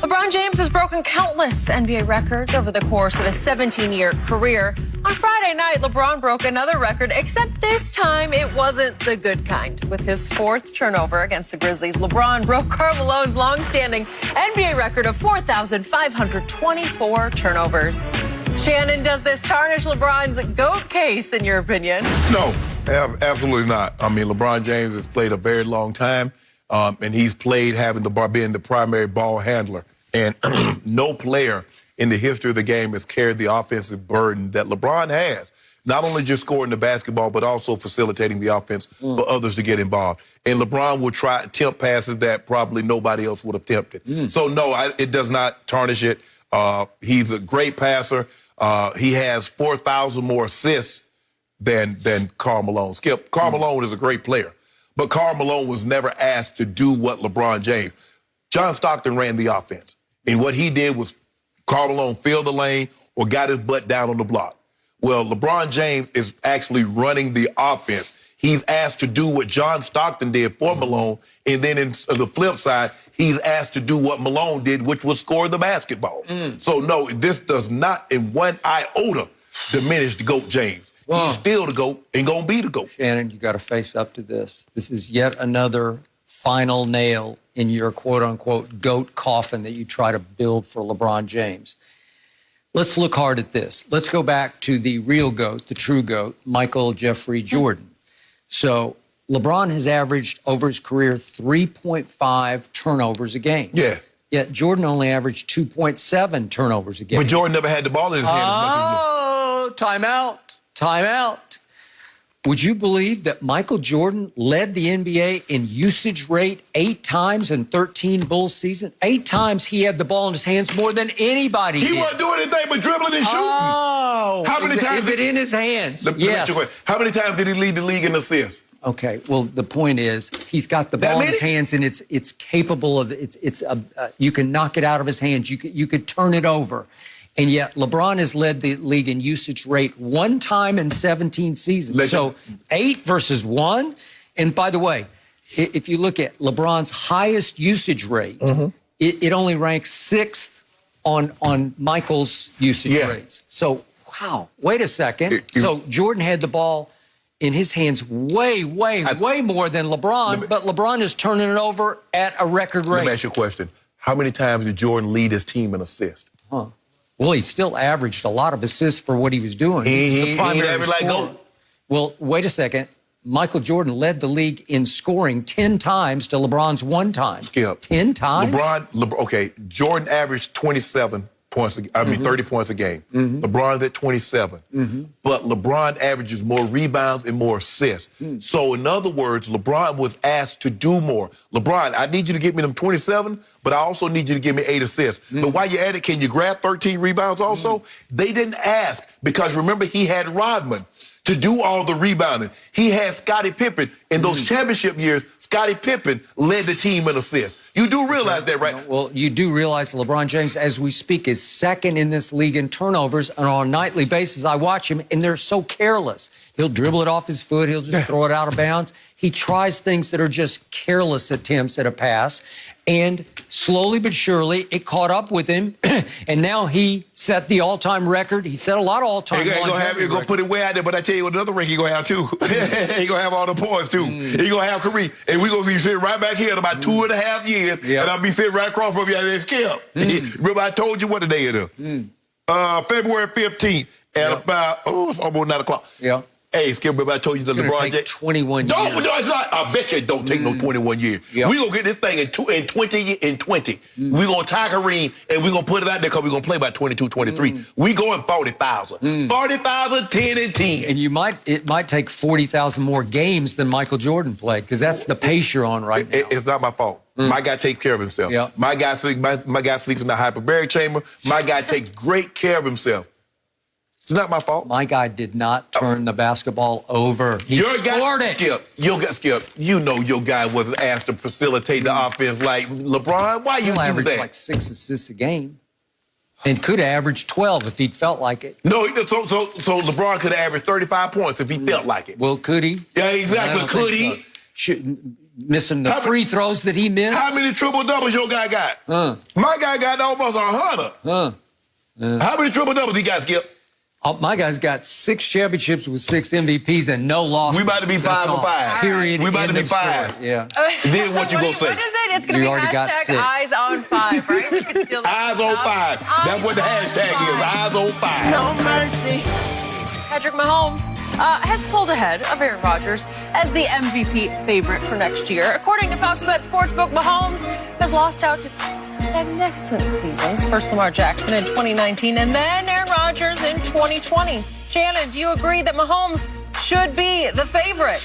LeBron James has broken countless NBA records over the course of his 17-year career. On Friday night, LeBron broke another record, except this time it wasn't the good kind. With his fourth turnover against the Grizzlies, LeBron broke Karl Malone's long-standing NBA record of 4,524 turnovers. Shannon, does this tarnish LeBron's GOAT case, in your opinion? No, absolutely not. I mean, LeBron James has played a very long time, and he's played being the primary ball handler. And no player in the history of the game has carried the offensive burden that LeBron has. Not only just scoring the basketball, but also facilitating the offense for others to get involved. And LeBron will attempt passes that probably nobody else would have attempted. So, no, it does not tarnish it. He's a great passer. He has 4,000 more assists than Karl Malone. Skip, Karl Malone is a great player, but Karl Malone was never asked to do what LeBron James. John Stockton ran the offense, and what he did was Karl Malone filled the lane or got his butt down on the block. Well, LeBron James is actually running the offense. He's asked to do what John Stockton did for Malone, and then on the flip side, he's asked to do what Malone did, which was score the basketball. So, no, this does not in one iota diminish the GOAT James. He's still the GOAT and going to be the GOAT. Shannon, you got to face up to this. This is yet another final nail in your quote-unquote GOAT coffin that you try to build for LeBron James. Let's look hard at this. Let's go back to the real GOAT, the true GOAT, Michael Jeffrey Jordan. So LeBron has averaged over his career 3.5 turnovers a game. Yeah. Yet Jordan only averaged 2.7 turnovers a game. But Jordan never had the ball in his hand as much as timeout. Would you believe that Michael Jordan led the NBA in usage rate 8 times in 13 Bulls seasons? 8 times he had the ball in his hands more than anybody did. He wasn't doing anything but dribbling and shooting. Oh. How many times is it in his hands? Yes. How many times did he lead the league in assists? Okay, well, the point is he's got the ball in his hands, and it's capable of you can knock it out of his hands. You could turn it over. And yet LeBron has led the league in usage rate 1 time in 17 seasons. So 8 versus 1. And by the way, if you look at LeBron's highest usage rate, it only ranks 6th on Michael's usage rates. So, wow, wait a second. So Jordan had the ball in his hands way more than LeBron, but LeBron is turning it over at a record rate. Let me ask you a question. How many times did Jordan lead his team in assists? Well, he still averaged a lot of assists for what he was doing. He averaged like GOAT. Well, wait a second. Michael Jordan led the league in scoring 10 times to LeBron's 1 time. Skip. 10 times? Jordan averaged 27 points, 30 points a game. LeBron's at 27. But LeBron averages more rebounds and more assists. So, in other words, LeBron was asked to do more. LeBron, I need you to get me them 27, but I also need you to give me 8 assists. But while you're at it, can you grab 13 rebounds also? They didn't ask because, remember, he had Rodman to do all the rebounding. He had Scottie Pippen. In those championship years, Scottie Pippen led the team in assists. You do realize that, right? Well, you do realize LeBron James, as we speak, is second in this league in turnovers. And on a nightly basis, I watch him, and they're so careless. He'll dribble it off his foot. He'll just throw it out of bounds. He tries things that are just careless attempts at a pass. And slowly but surely, it caught up with him. And now he set the all-time record. He set a lot of all-time records. He's going to put it way out there, but I tell you what, another record he's going to have, too. He's going to have all the points, too. He's going to have Kyrie. And we're going to be sitting right back here in about 2.5 years, and I'll be sitting right across from you at this camp. Remember, I told you what the day it is. February 15th at about, almost 9 o'clock. Yeah. Hey, Skip, remember I told you the LeBron James. 21 years. No, it's not. I bet you it don't take no 21 years. Yep. We're going to get this thing in 20. We're going to tie Kareem, and we're going to put it out there because we're going to play by 22, 23. We going 40,000. 40,000, 10 and 10. And it might take 40,000 more games than Michael Jordan played, because that's the pace you're on right now. It's not my fault. My guy takes care of himself. Yep. My guy sleeps in the hyperbaric chamber. My guy takes great care of himself. It's not my fault. My guy did not turn the basketball over. He scored it. Skip, you know your guy wasn't asked to facilitate the offense like LeBron. Why you do average that? Like 6 assists a game. And could have averaged 12 if he'd felt like it. No, so LeBron could have averaged 35 points if he felt like it. Well, could he? Yeah, exactly. Could he? Missing the free throws that he missed. How many triple-doubles your guy got? My guy got almost 100. How many triple-doubles he got, Skip? My guy's got 6 championships with 6 MVPs and no losses. We about to be 5 for 5. Period. We about to be 5. Yeah. Then what you gonna say? What is it? It's going to be hashtag eyes on 5, right? We can steal eyes on 5. That's what the hashtag is. Eyes on 5. No mercy. Patrick Mahomes has pulled ahead of Aaron Rodgers as the MVP favorite for next year. According to Fox Bet Sportsbook, Mahomes has lost out to magnificent seasons. First Lamar Jackson in 2019 and then Aaron Rodgers in 2020. Shannon, do you agree that Mahomes should be the favorite?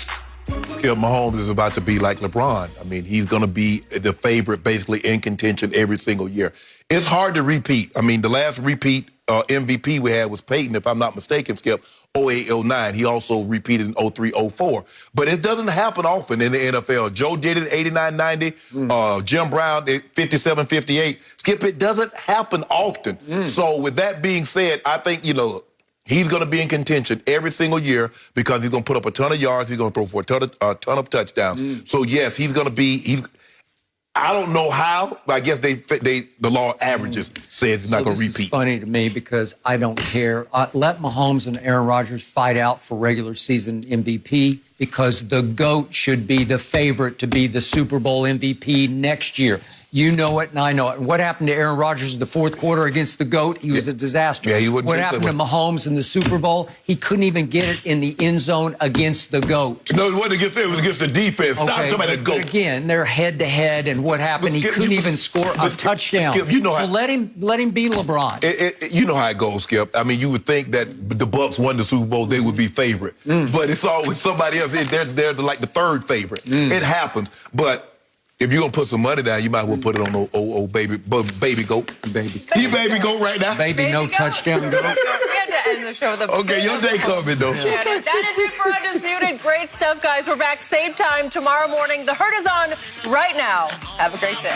Skip, Mahomes is about to be like LeBron. I mean, he's going to be the favorite, basically in contention every single year. It's hard to repeat. I mean, the last repeat MVP we had was Peyton, if I'm not mistaken, Skip, 08-09. He also repeated in 03-04. But it doesn't happen often in the NFL. Joe did it 89-90. Jim Brown did 57-58. Skip, it doesn't happen often. So with that being said, I think, he's going to be in contention every single year because he's going to put up a ton of yards. He's going to throw for a ton of touchdowns. So, yes, he's going to be I don't know how, but I guess the law of averages says he's not going to repeat. This is funny to me because I don't care. Let Mahomes and Aaron Rodgers fight out for regular season MVP because the GOAT should be the favorite to be the Super Bowl MVP next year. You know it, and I know it. And what happened to Aaron Rodgers in the fourth quarter against the GOAT? He was a disaster. Yeah, he wouldn't. What happened to Mahomes in the Super Bowl? He couldn't even get it in the end zone against the GOAT. No, it wasn't against it. It was against the defense. Okay, Stop talking about the GOAT. But again, they're head-to-head, and what happened? He couldn't even score a touchdown. Skip, so let him be LeBron. You know how it goes, Skip. I mean, you would think that the Bucs won the Super Bowl, they would be favorite. But it's always somebody else. They're like the third favorite. It happens. But if you're going to put some money down, you might as well put it on old baby goat. Baby goat right now. Baby no touchdown goat. We had to end the show with a Okay, your day coming, though. Shannon, that is it for Undisputed. Great stuff, guys. We're back same time tomorrow morning. The Herd is on right now. Have a great day.